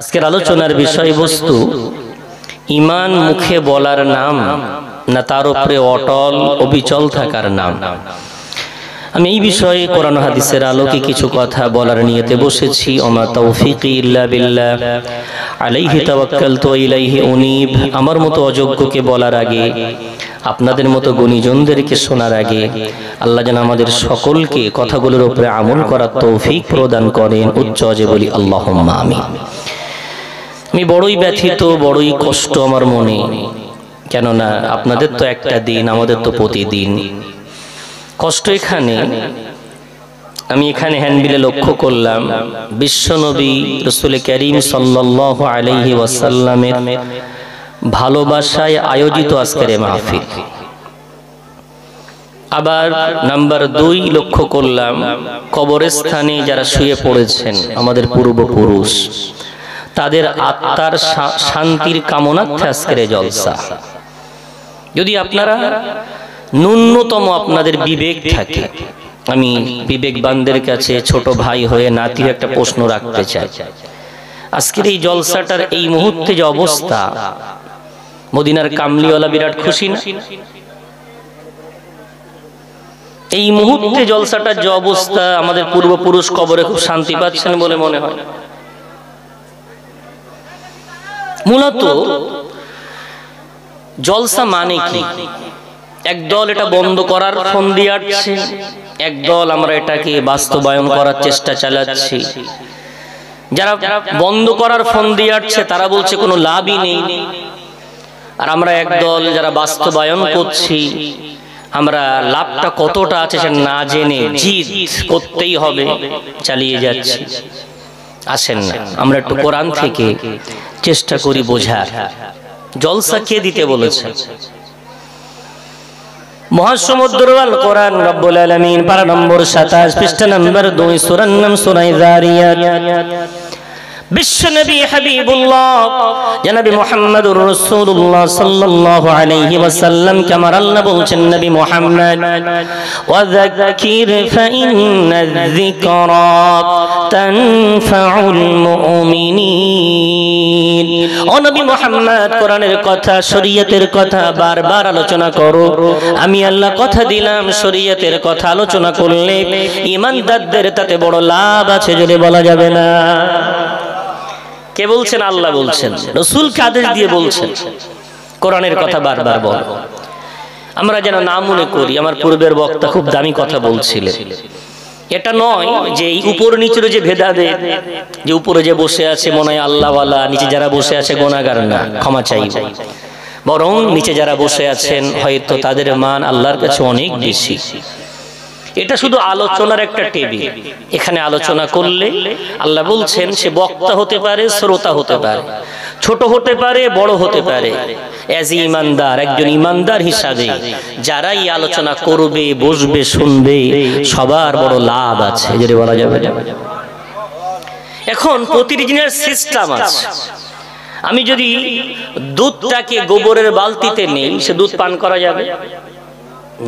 আজকের আলোচনার বিষয়বস্তু ঈমান মুখে বলার নাম না তার উপরে অটল অবিচল থাকার নাম। আমি এই বিষয়ে কোরআন হাদিসের আলোকে কিছু কথা বলার নিয়তে বসেছি। ওমা তাওফীকি ইল্লা বিল্লাহ আলাইহি তাওয়াক্কালতু ওয়া ইলাইহি উনীব। আমার মতো অযোগ্যকে বলার আগে, আপনাদের মতো গুণীজনদেরকে শোনার আগে আল্লাহ যেন আমাদের সকলকে কথাগুলোর উপরে আমল করার তৌফিক প্রদান করেন। উচ্চ আওয়াজে বলি আল্লাহুম্মা আমিন। আমি বড়ই ব্যথিত, বড়ই কষ্ট আমার মনে, কেননা আপনাদের তো একটা দিন, আমাদের তো প্রতিদিন। কষ্ট এখানে, আমি এখানে হ্যান্ডবিলে লক্ষ্য করলাম বিশ্বনবী রাসূল করিম সাল্লাল্লাহু আলাইহি ওয়াসাল্লামের ভালোবাসায় আয়োজিত আজকের মাহফিল। আবার নাম্বার 2 লক্ষ্য করলাম কবরস্থানে যারা শুয়ে পড়েছেন আমাদের পূর্বপুরুষ, তাদের আত্মার শান্তির কামনার্থে আজকের জলসা। যদি আপনারা ন্যূনতম আপনাদের বিবেক থাকে, আমি বিবেকবানদের কাছে ছোট ভাই হয়ে নাতির একটা প্রশ্ন রাখতে চাই। আজকের এই জলসাটার এই মুহূর্তে যে অবস্থা, মদিনার কামলিওয়ালা বিরাট খুশি না? এই মুহূর্তে জলসাটার যে অবস্থা, আমাদের পূর্বপুরুষ কবরে খুব শান্তি পাচ্ছেন বলে মনে হয়। মূলত জলসা মানে কি? একদল এটা বন্ধ করার ফন্দি আটছে, একদল আমরা এটাকে বাস্তবায়ন করার চেষ্টা চালাচ্ছি। যারা বন্ধ করার ফন্দি আটছে তারা বলছে কোনো লাভই নেই, আর আমরা একদল যারা বাস্তবায়ন করছি, আমরা লাভটা কতটা আছে সে না জেনে জিদ করতেই হবে চালিয়ে যাচ্ছি। আসেন না আমরা একটু কোরআন থেকে চেষ্টা করি বোঝার। জলসা কে দিতে বলেছে? মহাসমুদ্র আল কোরআন রব্বুল আলামিন পারা নম্বর 27 পৃষ্ঠা নম্বর 2 সূরার নাম সূরা যারিয়াত। বিশ্বনবী হাবিবুল্লাহ জনাবে মুহাম্মদুর রাসূলুল্লাহ সাল্লাল্লাহু আলাইহি ওয়াসাল্লাম কামার আল্লাহ বলছেন, নবী মুহাম্মদ ওয়া যাক্কির ফাইন্নায যিকরা তানফাউল মুমিনিন। ও নবী মুহাম্মদ, কোরআনের কথা, শরীয়তের কথা বারবার আলোচনা করো। আমি আল্লাহ কথা দিলাম, শরীয়তের কথা আলোচনা করলে ঈমানদারদের তাতে বড় লাভ আছে, যদি বলা যাবে না। কে বলছেন? আল্লাহ বলছেন, রাসূলকে আদেশ দিয়ে বলছেন কোরআনের কথা বারবার বল। আমরা যেন না মনে করি আমার পূর্বের বক্তা খুব দামি কথা বলছিলেন। এটা নয় যে এই উপর নিচের যে ভেদাভেদ, যে উপরে যে বসে আছে মনে হয় আল্লাহওয়ালা, নিচে যারা বসে আছে গুনাহগার না, ক্ষমা চাইব। বরং নিচে যারা বসে আছেন হয়তো তাদের মান আল্লাহর কাছে অনেক বেশি। এটা শুধু আলোচনার একটা টেবিল। এখানে আলোচনা করলে আল্লাহ বলছেন সে বক্তা হতে পারে, শ্রোতা হতে পারে, ছোট হতে পারে, বড় হতে পারে। এজ ইমানদার, একজন ইমানদার হিসাবে যারা এই আলোচনা করবে, বসবে, শুনবে, সবার বড় লাভ আছে, যদি বলা যাবে। এখন প্রতিদিনের সিস্টেম আছে। আমি যদি দুধটাকে গোবরের বালতিতে নেই, সে দুধ পান করা যাবে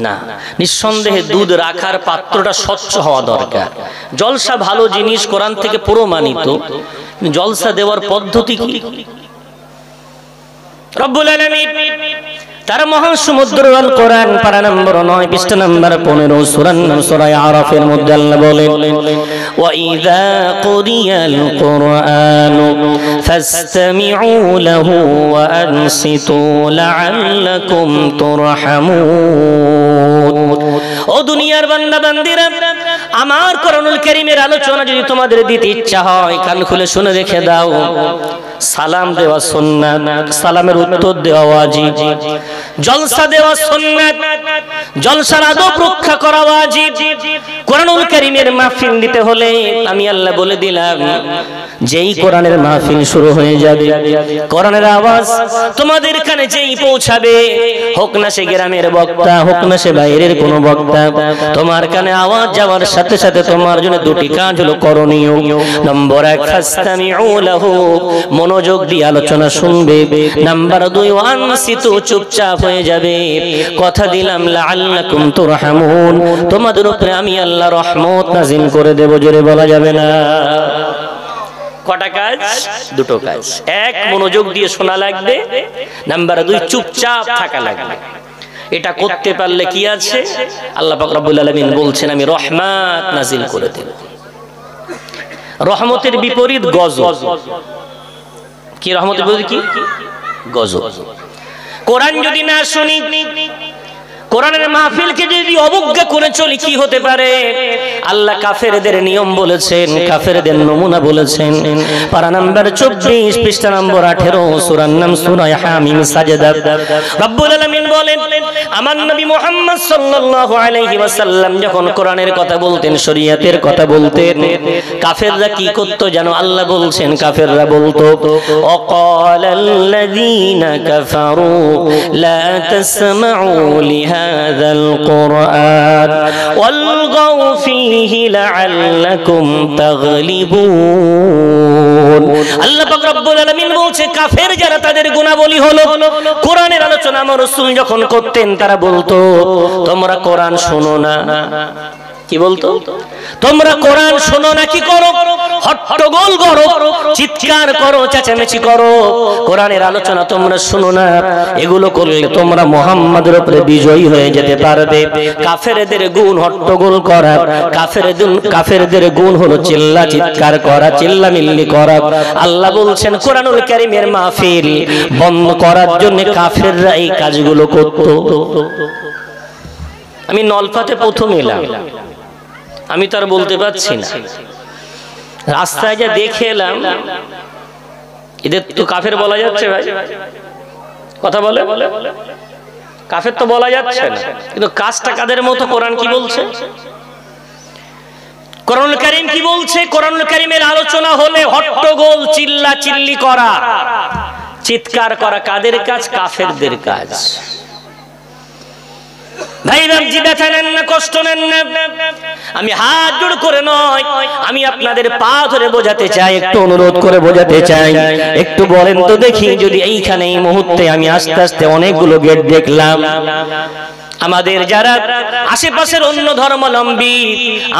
না। নিঃসন্দেহে দুধ রাখার পাত্রটা স্বচ্ছ হওয়া দরকার। জলসা ভালো জিনিস, কোরআন থেকে প্রমাণিত। জলসা দেওয়ার পদ্ধতি কি? রব্বুল আলামিন তার মহান সমুদ্র আল কোরআন পারা নম্বর 9 পৃষ্ঠা নম্বর 15 সূরার নাম সূরা আরাফের মধ্যে আল্লাহ বলেন, ওয়া ইযা কুরিয়াল কুরআনু ফাসতামিউ লাহু ওয়া আনসিতু লাআল্লাকুম তুরহামুন। ও দুনিয়ার বান্দা বান্দীরা, আমার কোরআনুল কারীমের আলোচনা যদি তোমাদের দিতে ইচ্ছা হয়, কান খুলে শুনে রেখে দাও। সালাম দেওয়া সুন্নাত, সালামের উত্তর দেওয়া ওয়াজিব। জলসা দেওয়া সুন্নাত, জলসার আদব রক্ষা করা ওয়াজিব। কোরআনুল কারীমের মাহফিল দিতে হলে আমি আল্লাহ বলে দিলাম, যেই কোরআনের মাহফিল শুরু হয়ে যাবে, কোরআনের আওয়াজ তোমাদের কানে যেই পৌঁছাবে, হোক না সে গ্রামের বক্তা, হোক না সে বাইরের কোনো বক্তা, তোমার কানে আওয়াজ যাওয়ার সাথে সাথে তোমার জন্য দুটি কাজ হলো করণীয়। নম্বর 1 ফাসতামিউ লাহু, মনোযোগ দিয়ে আলোচনা শুনবে। নাম্বার 2 ওয়ানসিতু, চুপচাপ হয়ে যাবে। কথা দিলাম লাআল্লাকুম তুরহামুন, তোমাদের উপরে আমি আল্লাহ রহমত নাযিল করে দেব, জোরে বলা যাবে না। কটা কাজ? দুটো কাজ। এক, মনোযোগ দিয়ে শোনা লাগবে। নাম্বার 2, চুপচাপ থাকা লাগবে। এটা করতে পারলে কি আছে, আল্লাহ পাক রব্বুল আলামিন বলছেন আমি রহমত নাজিল করে দেব। রহমতের বিপরীত গজব। কি রহমতের বিপরীত? কি? গজব। কোরআন যদি না শুনি, কোরআনের মাহফিলকে যদি অবজ্ঞা করে চলি, কি হতে পারে? আল্লাহ কাফেরদের নিয়ম বলেছেন, কাফেরদের নমুনা বলেছেন। পারা নাম্বার 24 পৃষ্ঠা নম্বর 18 সূরার নাম সূরা হামিম সাজদা। রব্বুল আলামিন বলেন আমার নবী মুহাম্মদ সাল্লাল্লাহু আলাইহি ওয়াসাল্লাম যখন কোরআনের কথা বলতেন, শরীয়তের কথা বলতেন, কাফেররা কি করত জানো? আল্লাহ বলছেন কাফেররা বলতো ওয়াকালাল্লাযীনা কাফারু লা তাসমাউ লিহা هذا القرآن والغوا فيه لعلكم تغلبون। আল্লাহ পাক রব্বুল আলামিন বলছে কাফের যারা তাদের গুনাহবলী হলো কোরআনের আলোচনা আমার রাসূল যখন করতেন তারা বলতো তোমরা কোরআন শোনো না। কি বলতো? তোমরা কোরআন শোনো না, কি করো? হট্টগোল করো, চিৎকার করো, চেঁচামেচি করো, কোরআনের আলোচনা তোমরা শোনো না। এগুলো করলে তোমরা মুহাম্মাদের উপরে বিজয়ী হয়ে যেতে পারবে। কাফেরদের গুণ হট্টগোল করা, কাফেরদের গুণ হলো চিল্লা চিৎকার করা, চিল্লামিল্লি করা। আল্লাহ বলছেন কোরআনুল কারীমের মাহফিল বন্ধ করার জন্য কাফেররা এই কাজগুলো করত। আমি নলফাতে প্রথম এলাম, আমি তো আর বলতে পারছি না। রাস্তায় যা দেখে এলাম, এদের তো কাফের বলা যাচ্ছে ভাই? কথা বলে কাফের তো বলা যাচ্ছে না, কিন্তু কাজটা কাদের মতো? কোরআন কি বলছে? কোরআনুল কারীম কি বলছে? কোরআনুল কারীমের আলোচনা হলে হট্টগোল, চিল্লা চিল্লি করা, চিৎকার করা কাদের কাজ? কাফেরদের কাজ। ভাই রামজি ব্যথা নেন না, কষ্ট নেন না, আমি হাত জোড় করে নয়, আমি আপনাদের পা ধরে বোঝাতে চাই, একটু অনুরোধ করে বোঝাতে চাই। একটু বলেন তো দেখি, যদি এইখানে এই মুহূর্তে আমি আস্তে আস্তে অনেকগুলো গেট দেখলাম, আমাদের যারা আশেপাশের অন্য ধর্মাবলম্বী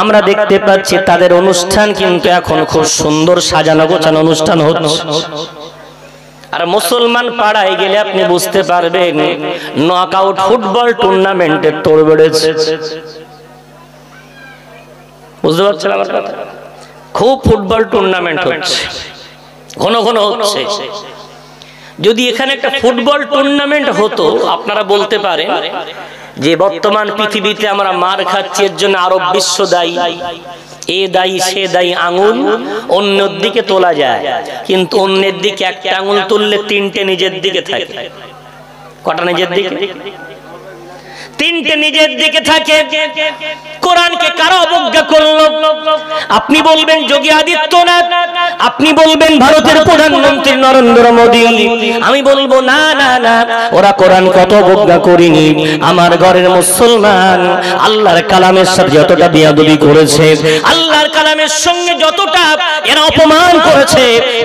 আমরা দেখতে পাচ্ছি তাদের অনুষ্ঠান কিন্তু এখন খুব সুন্দর সাজানো গোছানো অনুষ্ঠান হচ্ছে। আর মুসলমান পাড়ায় গেলে আপনি বুঝতে পারবেন নকআউট ফুটবল টুর্নামেন্টের তোড় বেড়েছে। বুঝতে পারছেন আমার কথা? খুব ফুটবল টুর্নামেন্ট হচ্ছে, ঘন ঘন হচ্ছে। যদি এখানে একটা ফুটবল টুর্নামেন্ট হতো, আপনারা বলতে পারেন যে বর্তমান পৃথিবীতে আমরা মার খাচ্ছি এর জন্য আরব বিশ্ব দায়ী, এ দায়ী সে দায়ী, আঙুল অন্যের দিকে তোলা যায়, কিন্তু অন্যের দিকে একটা আঙুল তুললে তিনটে নিজের দিকে থাকে। কটা নিজের দিকে? তিনটে নিজের দিকে থাকে। কোরআনকে কারা অবজ্ঞা করলো? আপনি বলবেন যোগী আদিত্যনাথ, আপনি বলবেন ভারতের প্রধানমন্ত্রী নরেন্দ্র মোদী, আমি বলবো না না না, ওরা কোরআন কত অবজ্ঞা করেনি। আমার ঘরের মুসলমান আল্লাহর কালামের সাথে যতটা বেয়াদবি করেছে, আল্লাহর কালামের সঙ্গে যতটা এরা অপমান করেছে,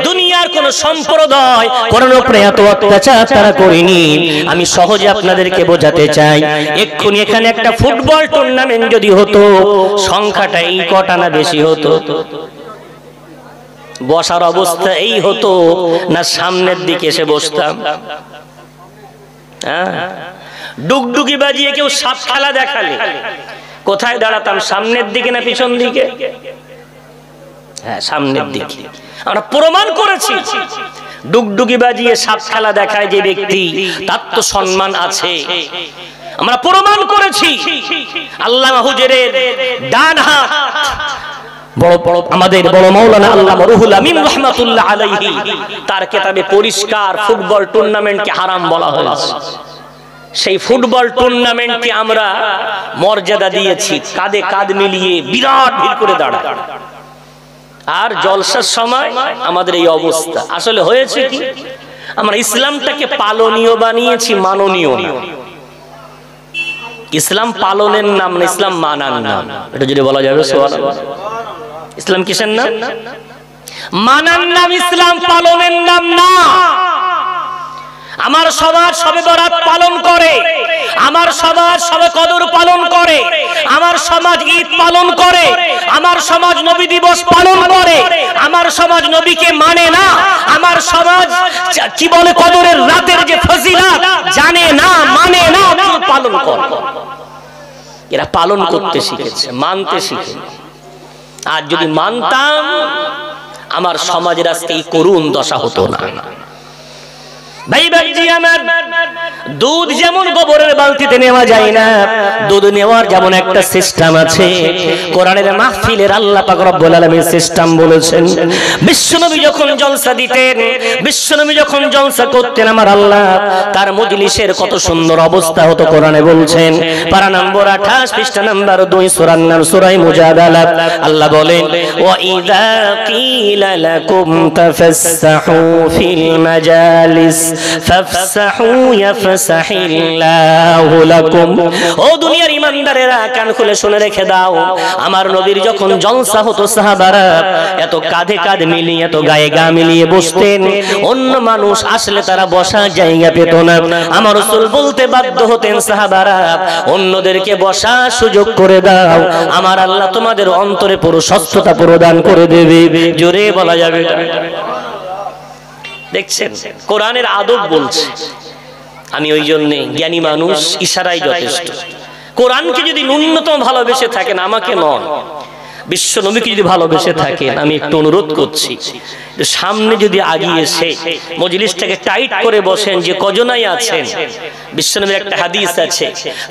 দুনিয়ার কোন সম্প্রদায় কোরআনের উপরে এত অত্যাচার তারা করেনি। আমি সহজে আপনাদেরকে বোঝাতে চাই, এক্ষুনি এখানে একটা ফুটবল টুর্নামেন্ট যদি হতো, সংখ্যাটা এই কটা না বেশি হতো? বসার অবস্থা এই হতো না সামনের দিকে এসে বসতাম? ডুগডুগি বাজিয়ে কেউ সাপ খেলা দেখালে কোথায় দাঁড়াতাম? সামনের দিকে না পিছন দিকে? হ্যাঁ, সামনের দিকে। আমরা প্রমাণ করেছি ডুগডুগি বাজিয়ে সাপ খেলা দেখায় যে ব্যক্তি, তার তো সম্মান আছে। আমরা প্রমাণ করেছি আল্লামা হুজুরের ডান হাত, বড় বড় আমাদের বড় মাওলানা আল্লামা রুহুল আমিন রাহমাতুল্লাহ আলাইহি, তার কিতাবে পরিষ্কার ফুটবল টুর্নামেন্টকে হারাম বলা হয়েছে। সেই ফুটবল টুর্নামেন্টকে আমরা মর্যাদা দিয়েছি, কাঁধে কাঁধ মিলিয়ে বিরাট ভিড় করে দাঁড়ায়। আর জলসার সময় আমাদের এই অবস্থা। আসলে হয়েছে কি, আমরা ইসলামটাকে পালনীয় বানিয়েছি, মাননীয় না। ইসলাম পালনের নাম না, ইসলাম মানার নাম। এটা যদি বলা যাবে সুবহানাল্লাহ। ইসলাম কিসের নাম? মানার নাম, ইসলাম পালনের নাম না। আমার সমাজ শবে বরাত পালন করে, আমার সমাজ সবে কদর পালন করে, আমার সমাজ ঈদ পালন করে, আমার সমাজ নবী দিবস পালন করে, আমার সমাজ নবীকে মানে না, আমার সমাজ কি বলে কদরের রাতের যে ফজিলত জানে না, মানে না, পালন করে। এরা পালন করতে শিখেছে, মানতে শিখেছে। আর যদি মানতাম আমার সমাজের আজকে এই করুণ দশা হতো না। ভাই ভাইজি আমার, দুধ যেমন গোবরের বালতিতে নেওয়া যায় না, দুধ নেওয়ার যেমন একটা সিস্টেম আছে, কোরআনের মাহফিলের আল্লাহ পাক রব্বুল আলামিন সিস্টেম বলেছেন। বিশ্বনবী যখন জলসা দিতেন, বিশ্বনবী যখন জলসা করতেন, আমার আল্লাহ তার মজলিসের কত সুন্দর অবস্থা হতো কোরআনে বলছেন। পারা নম্বর 28 পৃষ্ঠা নম্বর 2 সূরার নাম সূরা মুজাদালা। আল্লাহ বলেন, ওয়া ইযা কিলা লাকুম তাফাসসাহু ফিল মাজালিস ফাফসাহু ইয়াফসাহিল্লাহু লাকুম। ও দুনিয়ার ঈমানদারেরা, কান খুলে শুনে রেখে দাও, আমার নবীর যখন জলসা হতো সাহাবারা এত কাঁধে কাঁধ মিলিয়ে, এত গায়ে গা মিলিয়ে বসতেন, অন্য মানুষ আসলে তারা বসার জায়গা পেত না। আমার রাসূল বলতে বাধ্য হতেন, সাহাবারা অন্যদেরকে বসার সুযোগ করে দাও, আমার আল্লাহ তোমাদের অন্তরে প্রশস্ততা প্রদান করে দেবে। জোরে বলা যাবে। দেখছেন কোরআনের আদব বলছে। আমি ওই জন্য জ্ঞানী মানুষ, ইশারাই যথেষ্ট। কোরআনকে যদি ন্যূনতম ভালোবেসে থাকেন, আমাকে নন, বিশ্ব নবীকে যদি ভালোবেসে থাকেন, আমি একটু অনুরোধ করছি, সামনে যদি আগিয়ে এসে মজলিসটাকে টাইট করে বসেন, যে কজনাই আছেন। বিশ্বনবীর একটা হাদিস আছে,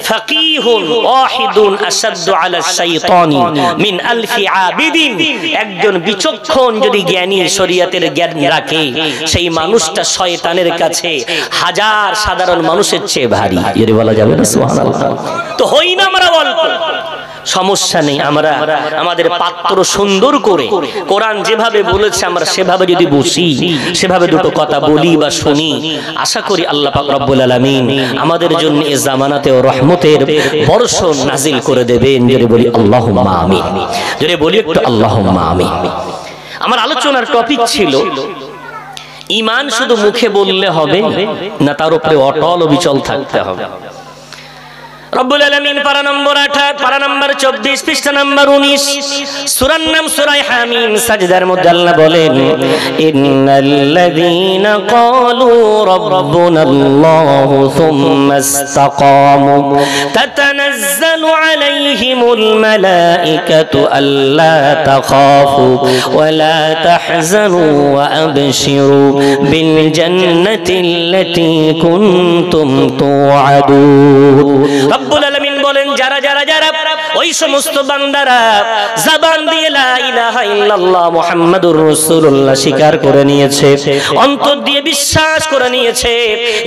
ফাকিহুন ওয়াহিদুন আশাদ্দু আলা শাইতানি মিন আলফি আবিদিন। একজন বিচক্ষণ যদি জ্ঞানী শরীয়তের জ্ঞান রাখে, সেই মানুষটা শয়তানের কাছে হাজার সাধারণ মানুষের চেয়ে ভারী। এর বলা যাবে না সুবহানাল্লাহ। তো হই না আমরা অল্প, সমস্যা নেই। আমরা আমাদের পাত্র সুন্দর করে কোরআন যেভাবে বলেছে আমরা সেভাবে যদি বসি, সেভাবে দুটো কথা বলি বা শুনি, আশা করি আল্লাহ পাক রব্বুল আলামিন আমাদের জন্য এই জামানাতে ও রহমতের বর্ষণ নাজিল করে দেবেন। যদি বলি আল্লাহুম্মা আমিন, যদি বলি একটু আল্লাহুম্মা আমিন। আমার আলোচনার টপিক ছিল, ঈমান শুধু মুখে বললে হবে না, তার উপরে অটল অবিচল থাকতে হবে। রব্বুল আলামিন পারা নম্বর 28, পারা নম্বর 24 পৃষ্ঠা নম্বর 19 সূরার নাম সূরা হামিম, সাজদার মধ্যে আল্লাহ বলেন, ইন্নাল্লাযীনা ক্বালু রাব্বুনাল্লাহু সুম্মা ইসতাকামু তাতানাজ্জালু আলাইহিমুল মালাঈকাতু আল্লা তাখাফু ওয়া লা তাহজানু ওয়া আবশিরু বিল জান্নাতিল্লাতী কুনতুম তুআদুন। রব্বুল আলামিন বলেন, যারা যারা যারা ওই সমস্ত বান্দারা জবান দিয়ে লা ইলাহা ইল্লাল্লাহ মুহাম্মাদুর রাসূলুল্লাহ স্বীকার করে নিয়েছে, অন্তর দিয়ে বিশ্বাস করে নিয়েছে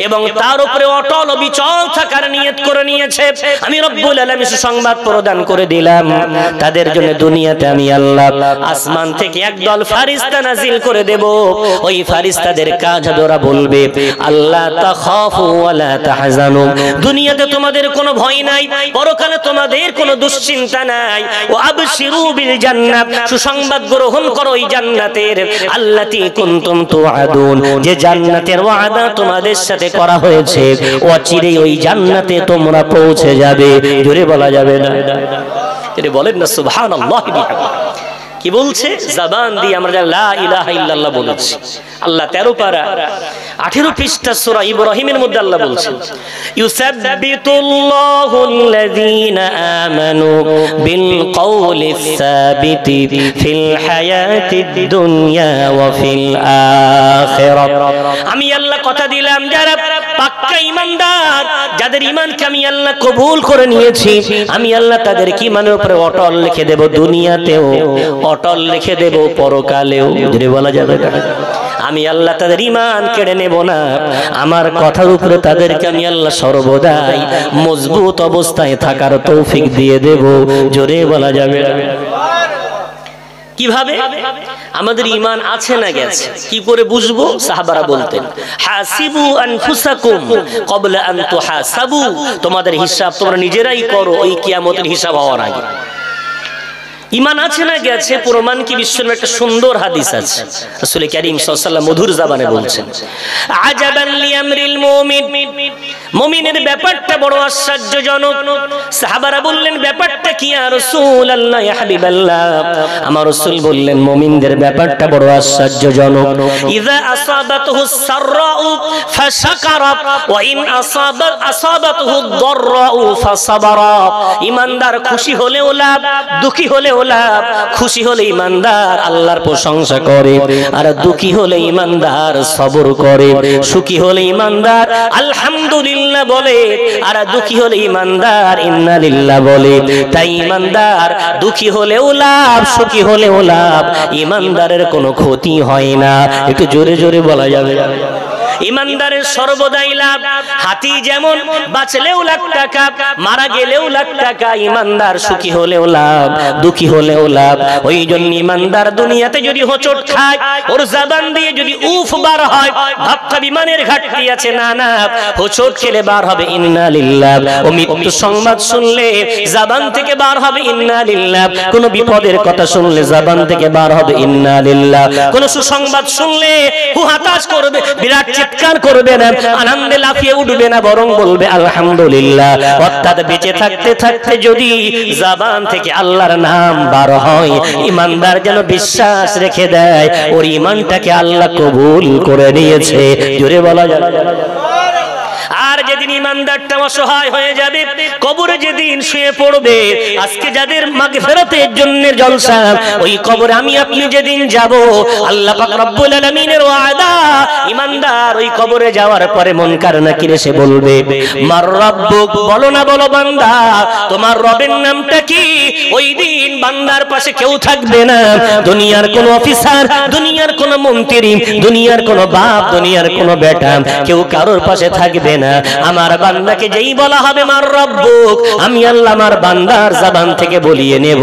এবং তার উপরে অটল অবিচল থাকার নিয়ত করে নিয়েছে, আমি রব্বুল আলামিন সংবাদ প্রদান করে দিলাম, তাদের জন্য দুনিয়াতে আমি আল্লাহ আসমান থেকে একদল ফেরেশতা নাজিল করে দেব। ওই ফেরেশতাদের কাজ ওরা বলবে, আল্লাহ তাখাফু ওয়া লা তাহজানু, দুনিয়াতে তোমাদের কোনো ভয় নাই, পরকালে তোমাদের কোনো দুশ্চিন্তা নাই। ও আবশিরু বিল জান্নাত, সুসংবাদ গ্রহণ করো ওই জান্নাতের, আল্লাতী কুনতুম তুআদুন, যে জান্নাতের ওয়াদা তোমাদের সাথে করা হয়েছে, অচিরেই ওই জান্নাতে তোমরা পৌঁছে যাবে। জোরে বলা যাবে না? এটা বলেন না সুবহানাল্লাহ। কি বলছে? জবান দিয়ে আমরা লা ইলাহা ইল্লাল্লাহ বলেছি। আল্লাহ 13 পারা 18 পৃষ্ঠা সূরা ইব্রাহিমের মধ্যে আল্লাহ বলছেন, ইউসাব্বিতুল্লাহুল্লাযীনা আমানু বিল কওলিস সাবিতি ফিল হায়াতিদ দুনিয়া ওয়া ফিল আখিরাহ। আমি আল্লাহ কথা দিলাম, যারা পাক্কা ঈমানদার, যাদের ঈমানকে আমি আল্লাহ কবুল করে নিয়েছি, আমি আল্লাহ তাদেরকে ঈমানের উপরে অটল রেখে দেব, দুনিয়াতেও অটল রেখে দেব, পরকালেও। যদি বলা যাবে না, আমি আল্লাহ তাদের ঈমান কেড়ে নেব না, আমার কথার উপরে তাদেরকে আমি আল্লাহ সর্বদাই মজবুত অবস্থায় থাকার তৌফিক দিয়ে দেব। জোরে বলা যাবে। কিভাবে আমাদের ঈমান আছে না গেছে কি করে বুঝবো? সাহাবারা বলতেন, হাসিবু আনফুসাকুম ক্বাবলা আন তুহাসাবু, তোমাদের হিসাব তোমরা নিজেরাই করো ওই কিয়ামতের হিসাব হওয়ার আগে। ঈমান আছে না গেছে প্রমাণ কি? বিশ্বনবীর একটা সুন্দর হাদিস আছে, রাসূল কারীম সাল্লাল্লাহু আলাইহি ওয়াসাল্লাম মধুর জবানে বলছেন, আজাবান লিআমরিল মুমিন মুমিনের ব্যাপারটা বড় আশ্চর্যজনক। সাহাবারা বললেন, ব্যাপারটা কি ইয়া রাসূলুল্লাহ, ইয়া হাবিবাল্লাহ? আমার রাসূল বললেন, মুমিনদের ব্যাপারটা বড় আশ্চর্যজনক। ইযা আসাবাতুহু সাররাউ ফাশাকারা ওয়া ইন আসাবাতুহু দাররাউ ফাসাবারা। ঈমানদার খুশি হলেও লাভ, দুঃখী হলেও লাভ। খুশি হলে ঈমানদার আল্লাহর প্রশংসা করে, আর দুঃখী হলে ঈমানদার সবর করে। সুখী হলে ঈমানদার আলহামদুলিল্লাহ বলে, আর দুঃখী হলে ঈমানদার ইন্না লিল্লাহ বলে। তাই ঈমানদার দুঃখী হলেও লাভ, সুখী হলেও লাভ, ঈমানদারের কোনো ক্ষতি হয় না। একটু জোরে জোরে বলা যাবে। ঈমানদারের সর্বদাই লাভ। হাতি যেমন বাঁচলেও লাখ টাকা, মারা গেলেও লাখ টাকা। ঈমানদার সুখী হলেও লাভ, দুঃখী হলেও লাভ। ওই জন্য ঈমানদার দুনিয়াতে যদি হোঁচট খায়, ওর জবান দিয়ে যদি উফ বার হয়, ভাবটা বিমানের ঘাটতি আছে, না না, হোঁচট খেলে বার হবে ইন্না লিল্লাহ। ও মৃত্যু সংবাদ শুনলে জবান থেকে বার হবে ইন্না লিল্লাহ। কোন বিপদের কথা শুনলে জবান থেকে বার হবে ইন্না লিল্লাহ। কোন সুসংবাদ শুনলে হু হতাশ করবে, বিরাট চিৎকার করবে না, আনন্দে লাফিয়ে উঠবে না, বরং বলবে আলহামদুলিল্লাহ। অর্থাৎ বেঁচে থাকতে থাকতে যদি জবান থেকে আল্লাহর নাম বার হয়, ঈমানদার যেন বিশ্বাস রেখে দেয় ওর ঈমানটাকে আল্লাহ কবুল করে নিয়েছে। জোরে বলা যাবে। আর যেদিন ঈমানদারটা অসহায় হয়ে যাবে, কবরে যেদিন শুয়ে পড়বে, আজকে যাদের মাগফিরাতের জন্য জলসা, ওই কবরে আমি আপনি যেদিন যাব, আল্লাহ পাক রব্বুল আলামিনের ওয়াদা, ঈমানদার ওই কবরে যাওয়ার পরে মুনকার নাকির এসে বলবে, মার রব্বুক, বলো না বলো বান্দা, তোমার রবের নামটা কি? ওই দিন বান্দার পাশে কেউ থাকবে না। দুনিয়ার কোন অফিসার, দুনিয়ার কোন মন্ত্রী, দুনিয়ার কোন বাপ, দুনিয়ার কোন বেটা, কেউ কারোর পাশে থাকবে না। আমার বান্দাকে যেই বলা হবে মার রব্বুক, আমি আল্লাহ আমার বান্দার জবান থেকে বলিয়ে নেব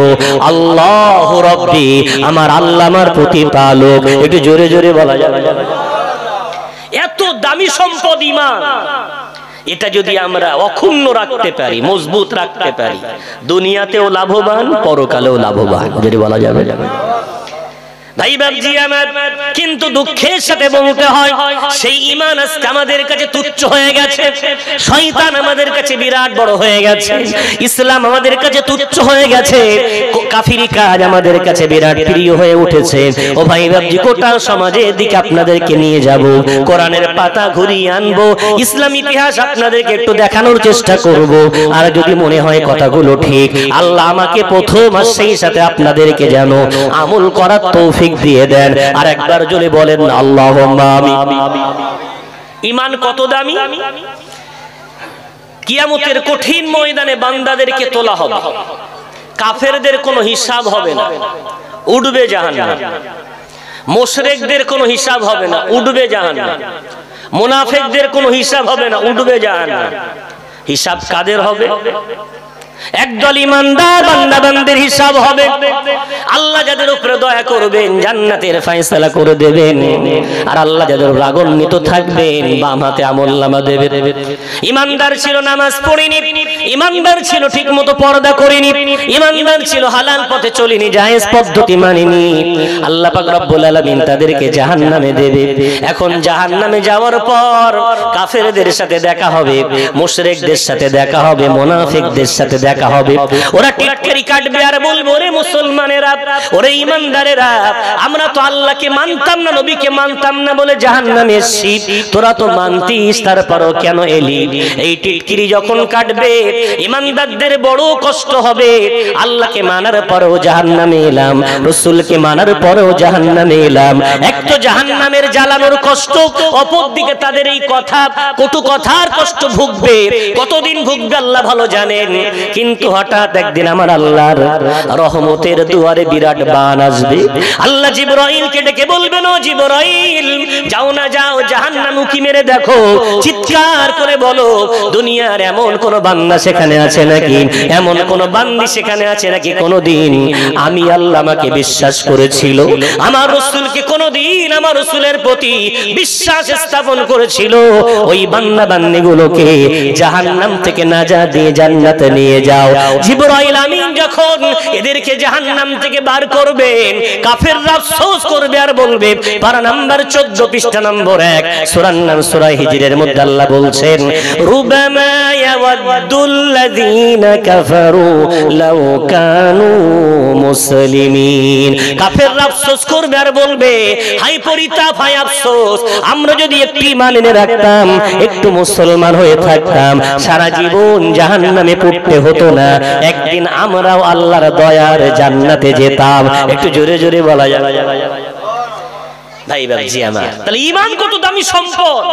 আল্লাহু রাব্বি, আমার আল্লাহ আমার প্রতিপালক। একটু জোরে জোরে বলা যাবে। এত দামি সম্পদ ঈমান, এটা যদি আমরা অক্ষুণ্ণ রাখতে পারি, মজবুত রাখতে পারি, দুনিয়াতেও লাভবান, পরকালেও লাভবান। যদি বলা যাবে। ভাই বাবজি আমার, কিন্তু দুঃখের সাথে বলতে হয়, সেই ঈমান আজকে আমাদের কাছে তুচ্ছ হয়ে গেছে। শয়তান আমাদের কাছে বিরাট বড় হয়ে গেছে। ইসলাম আমাদের কাছে তুচ্ছ হয়ে গেছে। কাফিরি কাজ আমাদের কাছে বিরাট প্রিয় হয়ে উঠেছে। ও ভাই বাবজি, গোটা সমাজের দিকে আপনাদেরকে নিয়ে যাব, কোরআনের পাতা ঘুরিয়ে আনবো, ইসলাম ইতিহাস আপনাদেরকে একটু দেখানোর চেষ্টা করব। আর যদি মনে হয় কথাগুলো ঠিক, আল্লাহ আমাকে প্রথম আর সেই সাথে আপনাদেরকে যেন আমল করার তৌফিক দিয়ে দেন। আর একবার জোরে বলেন আল্লাহুম্মা আমিন। ঈমান কত দামি! কিয়ামতের কঠিন ময়দানে বান্দাদেরকে তোলা হবে, কাফেরদের কোনো হিসাব হবে না, উঠবে জাহান্নাম। মুশরিকদের কোনো হিসাব হবে না, উঠবে জাহান্নাম। মুনাফিকদের কোনো হিসাব হবে না, উঠবে জাহান্নাম। হিসাব কাদের হবে? একদল ঈমানদার বান্দা বান্দির হিসাব হবে। আল্লাহ যাদের উপরে দয়া করবেন জান্নাতের ফয়সালা করে দেবেন, আর আল্লাহ যাদের রাগান্বিত থাকবেন বাম হাতে আমলনামা দেবেন। ঈমানদার ছিল নামাজ পড়েনি, ঈমানদার ছিল ঠিকমতো পর্দা করেনি, ঈমানদার ছিল হালাল পথে চলেনি, জায়েজ পদ্ধতি মানেনি, আল্লাহ পাক রব্বুল আলামিন তাদেরকে জাহান্নামে দেবে। এখন জাহান্নামে যাওয়ার পর কাফেরদের সাথে দেখা হবে, মুশরিকদের সাথে দেখা হবে, মুনাফিকদের সাথে দেখা হবে। ওরা টিটকারি কাটবে আর বলবে, ওরে মুসলমানেরা, ওরে ঈমানদারেরা, আমরা তো আল্লাহকে মানতাম না, নবীকে মানতাম না বলে জাহান্নামে এসেছি, তোরা তো মানতিস, তারপরও কেন এলি? এই টিটকিরি যখন কাটবে ঈমানদারদের বড় কষ্ট হবে। আল্লাহকে মানার পরেও জাহান্নামে এলাম, রাসূলকে মানার পরেও জাহান্নামে এলাম। এক তো জাহান্নামের জ্বালানোর কষ্ট, অপরদিকে তাদের এই কথা, কটু কথার কষ্ট ভুগবে। কতদিন ভুগবে আল্লাহ ভালো জানেন। কিন্তু হঠাৎ একদিন আমার আল্লাহর রহমতের দুয়ারে বিরাট বান আসবে। আল্লাহ জিবরাইলকে ডেকে বলবেন, ও জিবরাইল, যাও না যাও, জাহান্নাম উকি মেরে দেখো, চিৎকার করে বলো, দুনিয়ার এমন কোন বান্দা সেখানে আছে নাকি, এমন কোন বান্দি সেখানে আছে নাকি কোনদিন আমি আল্লাহ আমাকে বিশ্বাস করেছিল, আমার রাসূলকে কোনদিন আমার রাসূলের প্রতি বিশ্বাস স্থাপন করেছিল, ওই বান্দা বান্দিগুলোকে জাহান্নাম থেকে নাজাত দিয়ে জান্নাতে নিয়ে যাও। জিবরাইল আমিন যখন এদেরকে জাহান্নাম থেকে বার করবেন, কাফেররা আফসোস করবে আর বলবে, পারা নাম্বার 14 পৃষ্ঠা নম্বর 1 সূরার নাম সূরা হিজরের মধ্যে আল্লাহ বলছেন রুবামা ইয়াওয়াদ্দুল্লাযীনা কাফারু লাউ কানু মুসলিমিন। কাফেররা আফসোস করবে আর বলবে হায় পরিতাপ, হায় আফসোস, আমরা যদি একটু ঈমান এনে রাখতাম, একটু মুসলমান হয়ে থাকতাম, সারা জীবন জাহান্নামে পড়তে হতো না, একদিন আমরাও আল্লাহর দয়ার জান্নাতে যেতাম। একটু জোরে জোরে বলা যাবে ভাই বাবজি আমার। তাহলে ঈমান কত দামি সম্পদ,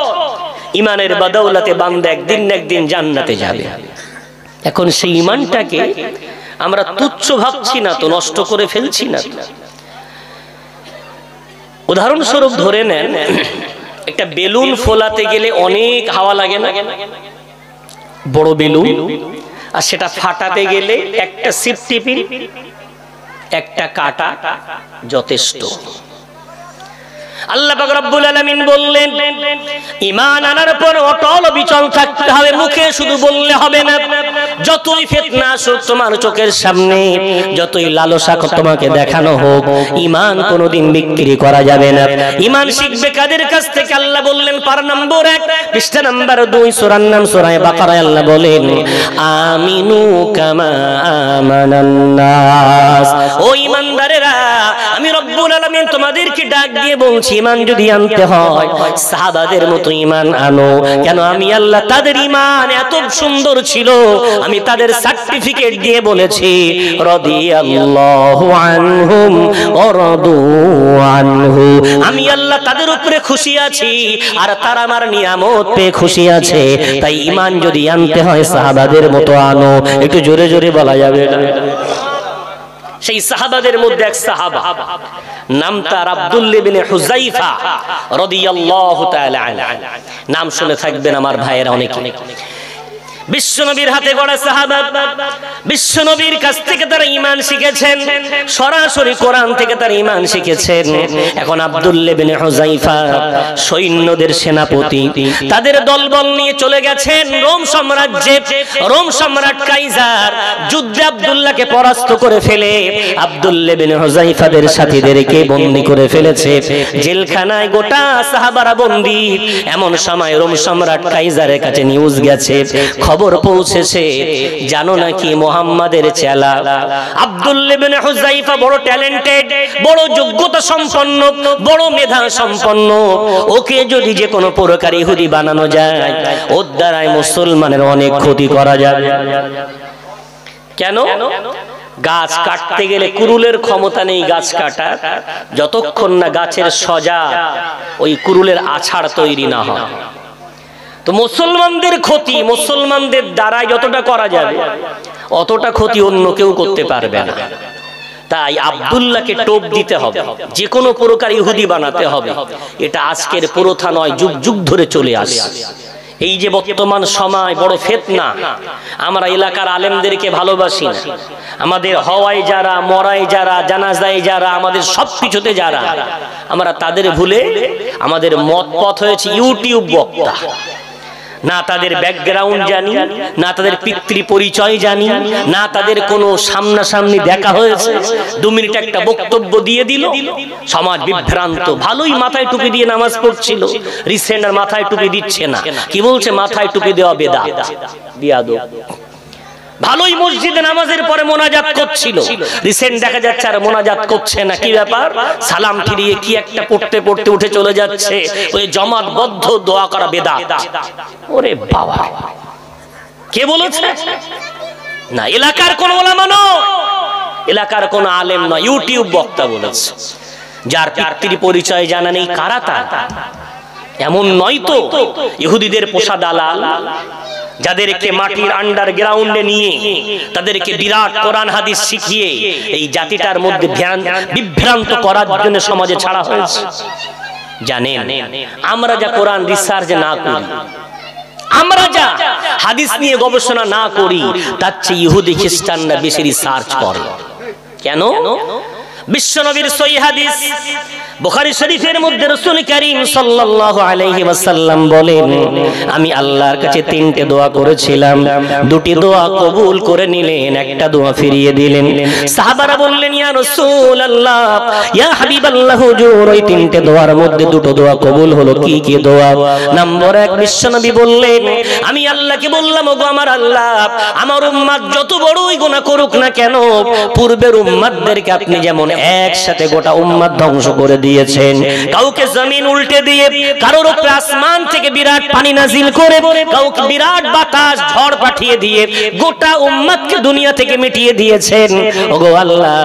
ঈমানের বদৌলতে বান্দা একদিন না একদিন জান্নাতে যাবে। এখন সেই ঈমানটাকে আমরা তুচ্ছ ভাবছি না তো, নষ্ট করে ফেলছি না। উদাহরণস্বরূপ ধরে নেন একটা বেলুন ফোলাতে গেলে অনেক হাওয়া লাগে না, বড় বেলুন, আর সেটা ফাটাতে গেলে একটা সিফটি পিন, একটা কাটা যথেষ্ট। আল্লাহ পাক রব্বুল আলামিন বললেন ঈমান আনার পর অটল অবিচল থাকতে হবে, মুখে শুধু বললে হবে না। যতই ফিতনা আসুক তোমার চোখের সামনে, যতই লালসা তোমাকে দেখানো হোক, ঈমান কোনোদিন বিক্রি করা যাবে না। ঈমান শিখবে কাদের কাছ থেকে? আল্লাহ বললেন পারা নম্বর 1 পৃষ্ঠা নম্বর 2 সূরার নাম সূরা বাকারা। আল্লাহ বলেন আমিনু কামা আমানান নাস। ও ঈমানদারেরা, আমি রব্বুল আলামিন তোমাদেরকে ডাক দিয়ে বলছি ঈমান যদি আনতে হয় সাহাবাদের মতো ঈমান আনো। কেন? আমি আল্লাহ তাদের ঈমান এত সুন্দর ছিল, আমি তাদের সার্টিফিকেট দিয়ে বলেছি রাদিয়াল্লাহু আনহুম ওয়া রাদু আনহু। আমি আল্লাহ তাদের উপরে খুশি আছি আর তারা আমার নিয়ামত পেয়ে খুশি আছে। তাই ঈমান যদি আনতে হয় সাহাবাদের মতো আনো। একটু জোরে জোরে বলা যাবে। সেই সাহাবাদের মধ্যে এক সাহাবা, নাম তার আব্দুল্লাহ ইবনে হুযায়ফা রাদিয়াল্লাহু তাআলা আনহু। নাম শুনে থাকবেন আমার ভাইয়েরা অনেকে। বিশ্বনবীর হাতে গড়া সাহাবা, বিশ্বনবীর কাছ থেকে তারা ঈমান শিখেছেন, সরাসরি কোরআন থেকে তারা ঈমান শিখেছেন। এখন আব্দুল্লাহ ইবনে হুযায়ফা সৈন্যদের সেনাপতি, তাদের দলবল নিয়ে চলে গেছেন রোম সাম্রাজ্যে। রোম সম্রাট কাইজার যুদ্ধে আব্দুল্লাহকে পরাস্ত করে ফেলে আব্দুল্লাহ ইবনে হুযায়ফাদের সাথীদেরকে বন্দী করে ফেলেছে জেলখানায়। গোটা সাহাবারা বন্দী। এমন সময় রোম সম্রাট কাইজারের কাছে নিউজ গেছে, খবর পৌঁছেছে, জানো নাকি মুহাম্মাদের চেলা আব্দুল্লাহ ইবনে হুযায়ফা বড় ট্যালেন্টেড, বড় যোগ্যতা সম্পন্ন, বড় মেধা সম্পন্ন। ওকে যদি যে কোনো প্রকার ইহুদি বানানো যায়, ওর দ্বারাই মুসলমানের অনেক ক্ষতি করা যাবে। কেন? গাছ কাটতে গেলে কুরুলের ক্ষমতা নেই গাছ কাটার, যতক্ষণ না গাছের সজা ওই কুরুলের আছাড় তৈরি না হয়। তো মুসলমানদের ক্ষতি মুসলমানদের দ্বারা যতটা করা যাবে অতটা ক্ষতি অন্য কেউ করতে পারবে না। তাই আব্দুল্লাহকে টোপ দিতে হবে, যে কোনো প্রকার ইহুদি বানাতে হবে। এটা আজকের প্রথা নয়, যুগ যুগ ধরে চলে আসে। এই যে বর্তমান সময় বড় ফিতনা, আমরা এলাকার আলেমদেরকে ভালোবাসি না, আমাদের হওয়ায় যারা, মরায় যারা, জানাজায় যারা, আমাদের সবকিছুতে যারা, আমরা তাদের ভুলে আমাদের মত পথ হয়েছে ইউটিউব বক্তা। না তাদের ব্যাকগ্রাউন্ড জানি, না তাদের পিতৃ পরিচয় জানি, না তাদের কোনো সামনাসামনি দেখা হয়েছে। 2 মিনিট একটা বক্তব্য দিয়ে দিল, সমাজ বিভ্রান্ত। ভালোই মাথায় টুপি দিয়ে নামাজ পড়ছিল, রিসেন্ট আর মাথায় টুপি দিচ্ছে না। কি বলছে? মাথায় টুপি দেওয়া বেদাত, বিয়াদব। ভালোই মসজিদে নামাজের পরে মোনাজাত করছিল, রিসেন্ট দেখা যাচ্ছে আর মোনাজাত করছে না। কি ব্যাপার? সালাম ফিরিয়ে কি একটা পড়তে পড়তে উঠে চলে যাচ্ছে। ওই জমাতবদ্ধ দোয়া করা বেদাত। ওরে বাবা, কে বলেছে? না, এলাকার কোন ওলামা নয়, এলাকার কোন আলেম নয়, ইউটিউব বক্তা বলেছে। যার পিতৃ পরিচয় জানা নেই, কারা তার? এমন নয় তো ইহুদিদের পোষা দালাল, যাদেরকে মাটির আন্ডারগ্রাউন্ডে নিয়ে তাদেরকে বিরাট কোরআন হাদিস শিখিয়ে এই জাতিটার মধ্যে বিভ্রান্ত করার জন্য সমাজে ছাড়া হয়েছে। জানেন, আমরা যা কোরআন রিসার্চ না করি, আমরা যা হাদিস নিয়ে গবেষণা না করি, তার চেয়ে ইহুদি খ্রিস্টানরা বেশি রিসার্চ করে। কেন? বিশ্বনবীর সহিহ হাদিস বুখারী শরীফের মধ্যে রাসূল কারীম সাল্লাল্লাহু আলাইহি ওয়াসাল্লাম বলেন, আমি আল্লাহর কাছে তিনটে দোয়া করেছিলাম, দুটি দোয়া কবুল করে নিলেন, একটা দোয়া ফিরিয়ে দিলেন। সাহাবারা বললেন, ইয়া রাসূলুল্লাহ, ইয়া হাবিবাল্লাহ হুজুর, ওই তিনটে দোয়ার মধ্যে দুটো দোয়া কবুল হলো, কি কি দোয়া? নম্বর 1, বিশ্বনবী বললেন, আমি আল্লাহকে বললাম, ওগো আমার আল্লাহ, আমার উম্মত যত বড়ই গুনাহ করুক না কেন, পূর্বের উম্মতদেরকে আপনি যেমন একসাথে গোটা উম্মত ধ্বংস করে দিয়েছেন, কাউকে জমিন উল্টে দিয়ে, কারোর উপরে আসমান থেকে বিরাট পানি নাজিল করে, কাউকে বিরাট বাতাস ঝড় পাঠিয়ে দিয়ে গোটা উম্মতকে দুনিয়া থেকে মিটিয়ে দিয়েছেন, ওগো আল্লাহ,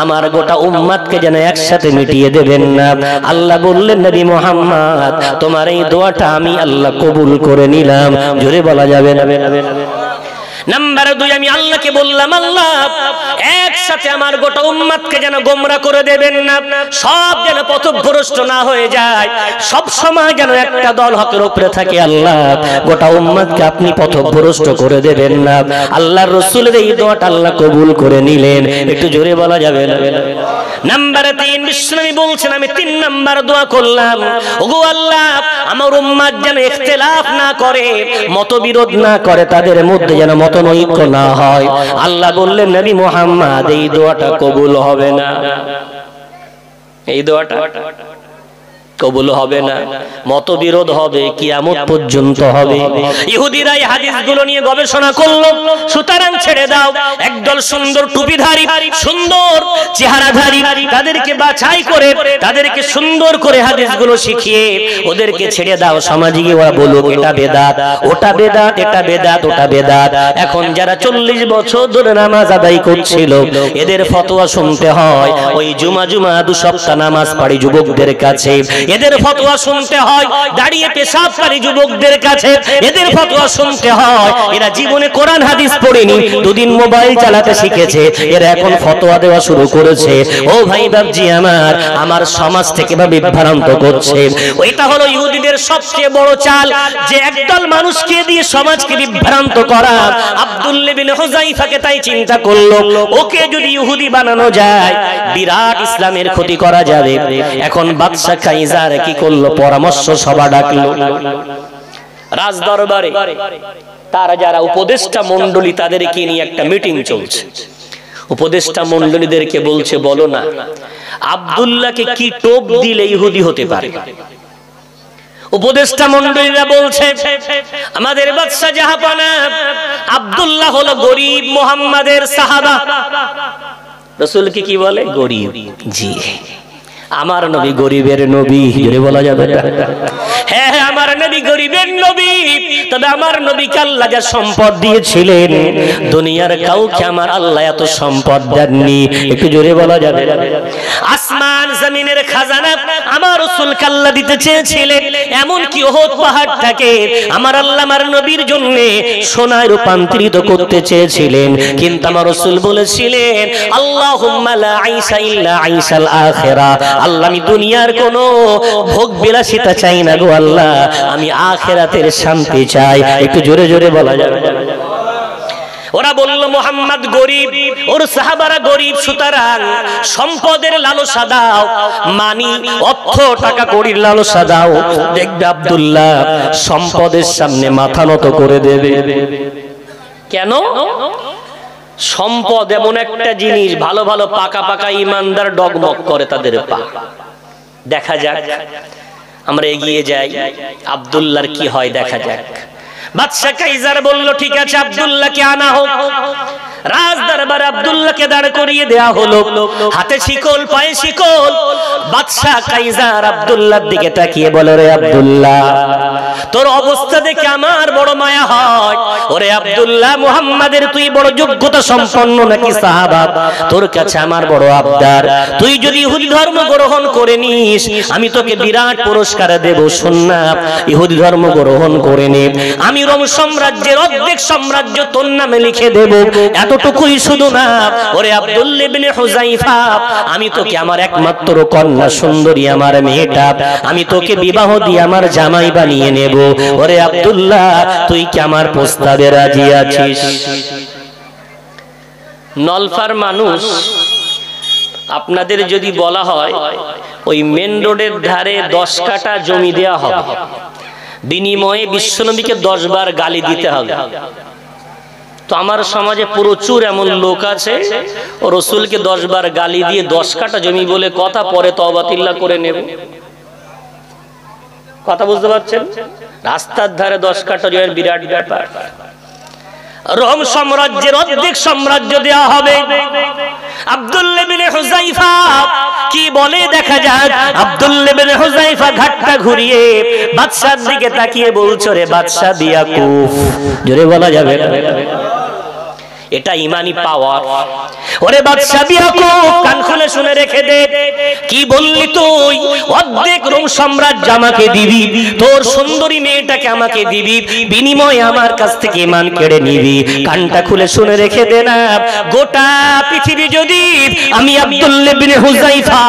আমার গোটা উম্মতকে যেন একসাথে মিটিয়ে দেবেন না। আল্লাহ বললেন, নবী মুহাম্মদ, তোমার এই দোয়াটা আমি আল্লাহ কবুল করে নিলাম। জোরে বলা যাবে না? নাম্বার 2, আমি আল্লাহকে বললাম, আল্লাহ, একসাথে আমার গোটা উম্মতকে যেন গোমরা করে দেবেন না, সব যেন পথভ্রষ্ট না হয়ে যায়, সব সময় যেন একটা দল হকের উপরে থাকে। আল্লাহ, গোটা উম্মতকে আপনি পথভ্রষ্ট করে দেবেন না। আল্লাহর রাসূলের এই দোয়াটা আল্লাহ কবুল করে নিলেন। একটু জোরে বলা যাবে না? নাম্বার 3, বিশ্বনবী বলছেন, আমি 3 নাম্বার দোয়া করলাম, ওগো আল্লাহ, আমার উম্মত যেন ইখতিলাফ না করে, মতবিরোধ না করে, তাদের মধ্যে যেন মতনৈক্য না হয়। আল্লাহ বললেন, নবী মুহাম্মদ, এই দোয়াটা কবুল হবে না, এই দোয়াটা কবুল হবে না, মতবিরোধ হবে, কিয়ামত পর্যন্ত হবে। ইহুদিরা এই হাদিসগুলো নিয়ে গবেষণা করলো, সুতরাং ছেড়ে দাও, একদল সুন্দর টুপিধারী, সুন্দর চেহারাধারী, তাদেরকে বাছাই করে, তাদেরকে সুন্দর করে হাদিসগুলো শিখিয়ে ওদেরকে ছেড়ে দাও। সমাজে গিয়ে ওরা বলুক, এটা বেদাত, ওটা বেদাত, এটা বেদাত, ওটা বেদাত। এখন যারা 40 বছর ধরে নামাজ আদায় করছিল, এদের ফতোয়া শুনতে হয় ওই জুমা 2 সপ্তাহ নামাজ পড়ে যুবকদের কাছে, এদের ফতোয়া শুনতে হয় দাঁড়িয়ে পেশাবকারী যুবকদের কাছে, এদের ফতোয়া শুনতে হয় এরা জীবনে কোরআন হাদিস পড়েনি, 2 দিন মোবাইল চালাতে শিখেছে, এরা এখন ফতোয়া দেওয়া শুরু করেছে। ও ভাই বাবজি আমার সমাজ থেকে বা বিভ্রান্ত করছে। ওইটা হলো ইহুদিদের সবচেয়ে বড় চাল, যে একদল মানুষকে দিয়ে সমাজকে বিভ্রান্ত করা। আব্দুল্লাহ বিন হুযাইফাকে তাই চিন্তা করলো, ওকে যদি ইহুদি বানানো যায়, বিরাট ইসলামের ক্ষতি করা যাবে। এখন বাদশা কাইজার কি করলো, পরামর্শ সভা ডাকলো রাজ দরবারে। তারা যারা উপদেষ্টা মণ্ডলী, তাদেরকে নিয়ে একটা মিটিং চলছে। উপদেষ্টা মণ্ডলীদেরকে বলছে, বলো না, আব্দুল্লাহকে কি টোপ দিলে ইহুদি হতে পারে? উপদেষ্টা মণ্ডলীরা বলছে, আমাদের বাদশা জাহাপানা আব্দুল্লাহ হলো গরিব মুহাম্মাদের সাহাবা। রাসূলকে কি বলে? গরিব। জি, আমার নবী গরিবের নবী। জোরে বলা যাবে? হ্যাঁ, আমার নবী গরিবের নবী। তবে আমার নবীকে আল্লাহ যা সম্পদ দিয়েছিলেন, দুনিয়ার কাউকে আমার আল্লাহ এত সম্পদ দেননি। একটু জোরে বলা যাবে? আসমান জমিনের খাজানা আমার রাসূলকে আল্লাহ দিতে চেয়েছিলেন, এমন কি উহুদ পাহাড়টাকে আমার আল্লাহ আমার নবীর জন্য সোনায় রূপান্তরিত করতে চেয়েছিলেন, কিন্তু আমার রাসূল বলেছিলেন, আল্লাহুম্মা লা আইসা ইল্লা আইসাল আখিরাহ, আল্লাহ, আমি দুনিয়ার কোনো ভোগ বিলাসিতা চাই না গো আল্লাহ, আমি আখিরাতের শান্তি চাই। একটু জোরে জোরে বলা যাবে? ওরা বলল, মুহাম্মদ গরিব, ওর সাহাবারা গরিব, সুতরাং সম্পদের লালসা দাও, মানি অর্থ টাকা কড়ির লালসা দাও, দেখবে আব্দুল্লাহ সম্পদের সামনে মাথা নত করে দেবে। কেন? সম্পদ এমন একটা জিনিস, ভালো ভালো পাকা পাকা ইমানদার ডগমগ করে তাদের পা। দেখা যাক, আমরা এগিয়ে যাই, আব্দুল্লাহর কি হয় দেখা যাক। বাদশা কাইজার বলল, ঠিক আছে, আব্দুল্লাহকে আনা হোক। রাজ দরবারে আব্দুল্লাহকে দাঁড় করিয়ে দেয়া হলো, হাতে শিকল, পায়ে শিকল। বাদশা কাইজার আব্দুল্লাহর দিকে তাকিয়ে বলে, রে আব্দুল্লাহ, তোর অবস্থা দেখে আমার বড় মায়া হয়। ওরে আব্দুল্লাহ, মুহাম্মাদের তুই বড় যোগ্যতা সম্পন্ন নাকি সাহাবা, তোর কাছে আমার বড় আবদার, তুই যদি ইহুদি ধর্ম গ্রহণ করে নিস, আমি তোকে বিরাট পুরস্কার দেব। শোন না, ইহুদি ধর্ম গ্রহণ করে নে, আমি রোম সাম্রাজ্যের অর্ধেক সাম্রাজ্য তোর নামে লিখে দেব। এতটুকুই শুধু না, ওরে আব্দুল্লাহ ইবনে হুযাইফা, আমি তোকে আমার একমাত্র কন্যা সুন্দরী আমার মেয়েটা, আমি তোকে বিবাহ দিয়ে আমার জামাই বানিয়ে নেব। ওরে আব্দুল্লাহ, তুই কি আমার প্রস্তাবে রাজি আছিস? নলফার মানুষ আপনাদের যদি বলা হয় ওই মেন রোডের ধারে 10 কাঠা জমি দেয়া হবে, বিনিময়ে বিশ্বনবীকে 10 বার গালি দিতে হবে, তো আমার সমাজে প্রচুর এমন লোক আছে ও রাসূলকে 10 বার গালি দিয়ে 10 কাঠা জমি বলে কথা, পরে তওবাতিল্লাহ করে নেবে। কথা বুঝতে পারছেন? রাস্তার ধারে 10 কাঠা জমির বিরাট ব্যাপার। রোম সাম্রাজ্যের অর্ধেক সাম্রাজ্য দেয়া হবে। আব্দুল্লাহ বিন হুযায়ফা কি বলে দেখা যাক। আব্দুল্লাহ বিন হুযায়ফা ঘাটটা ঘুরিয়ে বাদশার দিকে তাকিয়ে বলছে, রে বাদশা বিয়াকুফ, জোরে বলা যাবে না, এটা ইমানি পাওয়ার। ওরে বাদশা বিয়াকুফ, কান খুলে শুনে রেখে দে, কি বললি তুই? অর্ধেক রোম সাম্রাজ্য আমাকে দিবি, তোর সুন্দরী মেয়েটাকে আমাকে দিবি, বিনিময়ে আমার কাছ থেকে ঈমান কেড়ে নিবি। কানটা খুলে শুনে রেখে দে না, গোটা পৃথিবী যদি আমি আব্দুল্লাহ বিন হুযায়ফা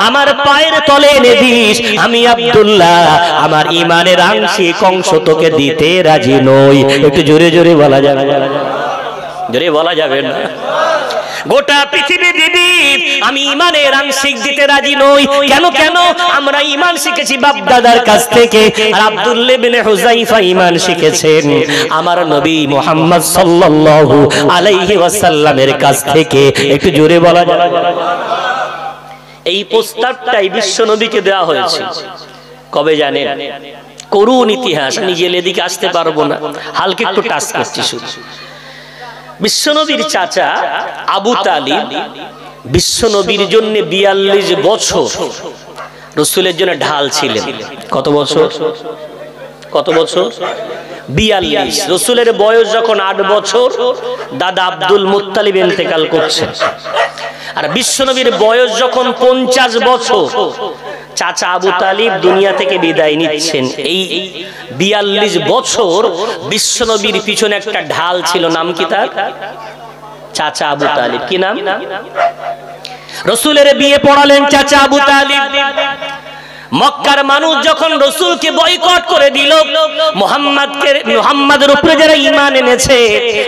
আমার পায়ের তলে এনে দিস, আমি আব্দুল্লাহ আমার ঈমানের আংশিক অংশ তোকে দিতে রাজি নই। একটু জোরে জোরে বলা যাবে, জোরে বলা যাবে না। গোটা পৃথিবী দিবি, আমি ঈমানের আংশিক দিতে রাজি নই। কেন কেন? আমরা ঈমান শিখেছি বাপ দাদার কাছ থেকে, আর আব্দুল্লাহ বিন হুযায়ফা ঈমান শিখেছেন আমার নবী মুহাম্মদ সাল্লাল্লাহু আলাইহি ওয়াসাল্লামের কাছ থেকে। একটু জোরে বলা যাবে। এই প্রস্তাবটাই বিশ্ব নবীকে দেওয়া হয়েছে কবে জানেন? করুন ইতিহাস, নিজে এদিকে আসতে পারবো না, হালকা একটু টাচ করছি শুধু। বিশ্বনবীর চাচা আবু তালিব বিশ্বনবীর জন্য 42 বছর রাসূলের জন্য ঢাল ছিলেন। কত বছর? কত বছর? 42। রাসূলের বয়স যখন 8 বছর, দাদা আব্দুল মুত্তালিব ইন্তেকাল করছেন। আর বিশ্বনবীর বয়স যখন 50 বছর, চাচা আবু তালিব দুনিয়া থেকে বিদায় নিচ্ছেন। এই 42 বছর বিশ্বনবীর পিছনে একটা ঢাল ছিল, নাম কি তার? চাচা আবু তালিব। কি নাম? রাসূলের বিয়ে পড়ালেন চাচা আবু তালিব। মক্কার মানুষ যখন রাসূলকে বয়কট করে দিল, মুহাম্মাদের উপরে যারা ঈমান এনেছে,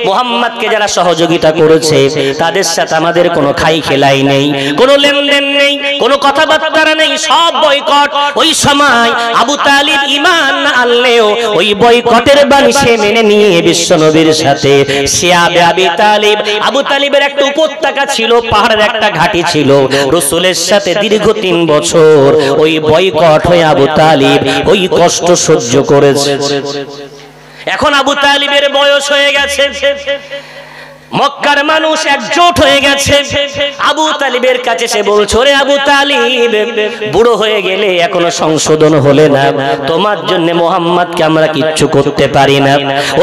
মুহাম্মাদকে যারা সহযোগিতা করেছে, তাদের সাথে আমাদের কোনো খাই খেলাই নেই, কোনো লেনদেন নেই, কোনো কথাবার্তা নেই, সব বয়কট। ওই সময় আবু তালিব ঈমান না আনলেও ওই বয়কটের বাণী সে মেনে নিয়ে বিশ্বনবীর সাথে আবু তালিবের একটা উপত্যকা ছিল, পাহাড়ের একটা ঘাঁটি ছিল, রাসূলের সাথে দীর্ঘ 3 বছর ওই বয়কট হয়ে আবু তালিব ওই কষ্ট সহ্য করেছে। এখন আবু তালিবের বয়স হয়ে গেছে, মক্কার মানুষ একজোট হয়ে গেছে। আবু তালিবের কাছে সে বলছে, রে আবু তালিব, বুড়ো হয়ে গেলে এখনো সংশোধন হলে না, তোমার জন্য মুহাম্মদকে আমরা কিচ্ছু করতে পারি না।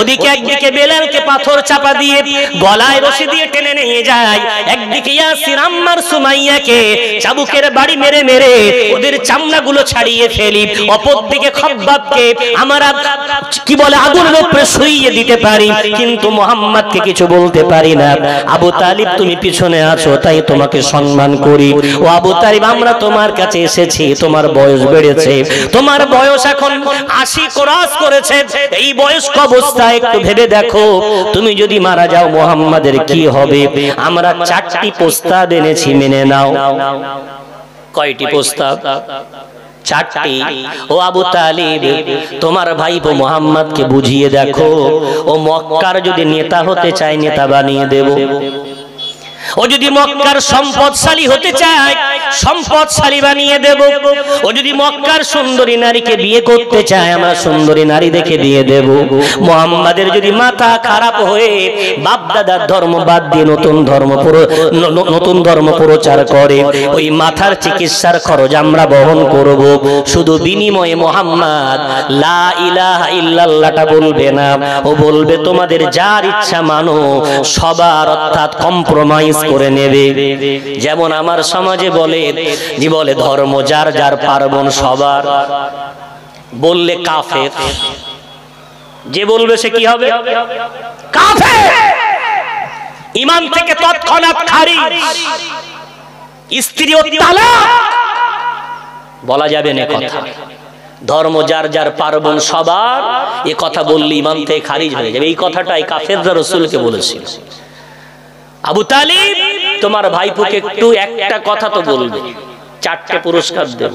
ওদিকে একদিকে বেলালকে পাথর চাপা দিয়ে গলায় রশি দিয়ে টেনে নিয়ে যায়, একদিকে ইয়াসির আম্মার সুমাইয়াকে চাবুকের বাড়ি মেরে মেরে ওদের চামড়াগুলো ছাড়িয়ে ফেলি, অপরদিকে খব্বাবকে আমরা কি বলে আগুনের উপরে শুইয়ে দিতে পারি, কিন্তু মুহাম্মদকে কিছু বলতে পারি না। আবু তালিব, তুমি পিছনে আছো তাই তোমাকে সম্মান করি। ও আবু তালিব, আমরা তোমার কাছে এসেছি, তোমার বয়স বেড়েছে, তোমার বয়স এখন 80 ক্রস করেছে। এই বয়স্ক অবস্থায় একটু ভেবে দেখো, তুমি যদি মারা যাও মুহাম্মাদের কি হবে? আমরা 4টি প্রস্তাব এনেছি, মেনে নাও। কয়টি প্রস্তাব? 4টি। ও আবু তালিব, তোমার ভাইপো মুহাম্মদকে বুঝিয়ে দেখো, ও মক্কার যদি নেতা হতে চায় নেতা বানিয়ে দেব, ও যদি মক্কার সম্পদশালী হতে চায় সম্পদশালী বানিয়ে দেব, ও যদি মক্কার সুন্দরী নারীকে বিয়ে করতে চায় আমরা সুন্দরী নারী দেখে বিয়ে দেব। মুহাম্মাদের যদি মাথা খারাপ হয়ে বাপ দাদার ধর্ম বাদ দিয়ে নতুন ধর্ম প্রচার করে, ওই মাথার চিকিৎসার খরচ আমরা বহন করব, শুধু বিনিময়ে মুহাম্মদ লা ইলাহা ইল্লাল্লাহটা বলবে না, ও বলবে তোমাদের যার ইচ্ছা মানো, সবার অর্থাৎ কম্প্রোমাইজ করে নেবে। যেমন আমার সমাজে বলে ধর্ম যার যার, পার্বণ সবার, বললে কাফের। যে বলবে সে কি হবে? কাফের। ঈমান থেকে তৎক্ষণাৎ খারিজ। স্ত্রী ও তালাক বলা যাবে না কথা। ধর্ম যার যার, পার্বণ সবার, এ কথা বললে ঈমান থেকে খারিজ হয়ে যাবে। এই কথাটাই কাফেররা রাসূলকে বলেছিল। আবু তালিব তোমার ভাইপোকে একটু একটা কথা তো বলবে, 4টে পুরস্কার দেব।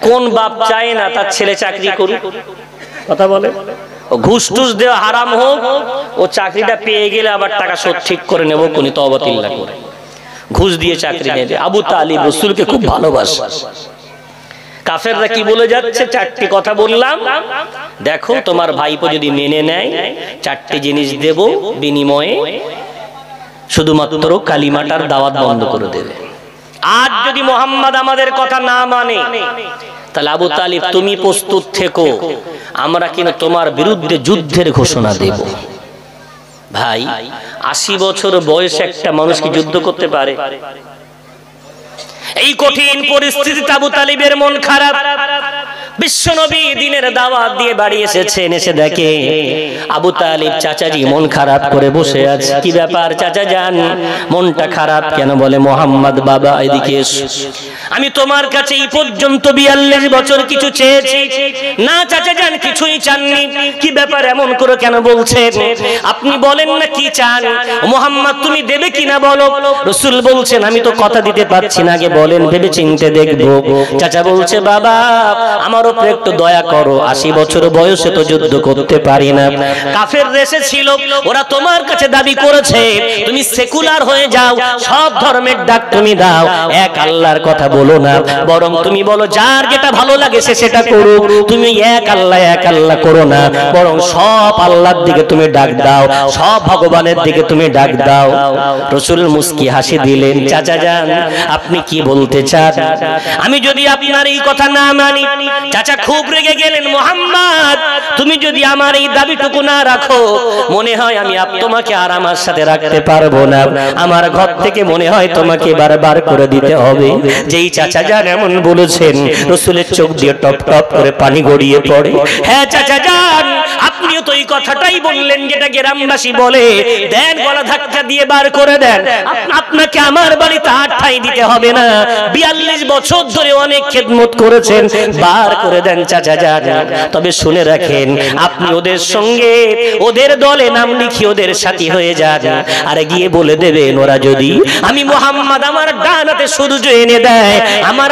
কোন বাপ চায় না তার ছেলে চাকরি করুক? কথা বলে। ঘুষ টুস দেওয়া হারাম হোক, ও চাকরিটা পেয়ে গেলে আবার টাকা শোধ ঠিক করে নেব কোনি তওবাতিল্লাহ করে, ঘুষ দিয়ে চাকরি নেবে। আবু তালিব রাসূলকে খুব ভালোবাসে। কাফেররা কি বলে যাচ্ছে? 4টি কথা বললাম, দেখো তোমার ভাইপো যদি মেনে নেয় 4টি জিনিস দেব, বিনিময়ে শুধুমাত্র কালিমাটার দাওয়াত বন্ধ করে দেবে। আজ যদি মোহাম্মদ আমাদের কথা না মানে, তাহলে আবু তালিব তুমি প্রস্তুত থেকো, আমরা কিনা তোমার বিরুদ্ধে যুদ্ধের ঘোষণা দেব। ভাই, 80 বছর বয়সে একটা মানুষ কি যুদ্ধ করতে পারে? এই কঠিন পরিস্থিতিতে আবু তালিবের মন খারাপ। বিশ্বনবী দিনের দাওয়াত দিয়ে বাড়ি এসেছেন, এসে দেখে আবু তালিব চাচাজি মন খারাপ করে বসে আছে। কি ব্যাপার চাচা যান, মনটা খারাপ কেন? বলে মোহাম্মদ বাবা এদিকে এসো, আমি তোমার কাছে এই পর্যন্ত 42 বছর কিছু চেয়েছি না। চাচা যান কিছুই চাননি। কি ব্যাপার এমন করে কেন বলছেন? আপনি বলেন না কি চান। মোহাম্মদ তুমি দেবে কিনা বলো। রাসূল বলছেন আমি তো কথা দিতে পারছি না, আগে বলেন ভেবে চিন্তে দেখবো। চাচা বলছে বাবা আমার উপরে একটু দয়া করো, 80 বছর বয়সে তো যুদ্ধ করতে পারি না। কাফের দেশে ছিল, ওরা তোমার কাছে দাবি করেছে তুমি সেকুলার হয়ে যাও, সব ধর্মের ডাক তুমি দাও, এক আল্লাহর কথা বলো না, বরং তুমি বলো যার যেটা ভালো লাগে সে সেটা করুক। তুমি এক আল্লাহ করো না, বরং সব আল্লাহর দিকে তুমি ডাক দাও, সব ভগবানের দিকে তুমি ডাক দাও। রাসূল মুস্কি হাসি দিলেন, চাচা যান আপনি কি বলতে চান? আমি যদি আপনার এই কথা না মানি? চাচা খুব রেগে গেলেন। মোহাম্মদ তুমি যদি আমার এই দাবিটুকু না রাখো, মনে হয় আমি তোমাকে আর আমার সাথে রাখতে পারবো না। আমার ঘর থেকে মনে হয় তোমাকে বারবার করে দিতে হবে। যেই চাচা যান এমন বলেছেন, রাসূলের চোখ দিয়ে টপ টপ করে পানি গড়িয়ে পড়ে। হ্যাঁ চাচা যান, আপনিও তো এই কথাটাই বললেন যেটা গ্রামবাসী বলে, দেন গলা ধাক্কা দিয়ে বার করে দেন। আপনাকে আমার বাড়িতে হাত ঠাঁই দিতে হবে না, 42 বছর ধরে অনেক খেদমত করেছেন, বার করে দেন চাচা যান। তবে শুনে রাখেন, আপনি ওদের সঙ্গে ওদের দলে নাম লিখিয়ে ওদের সাথী হয়ে যান, আর গিয়ে বলে দেবেন ওরা যদি আমি মোহাম্মদ আমার ডান হাতে সূর্য এনে দেয়, আমার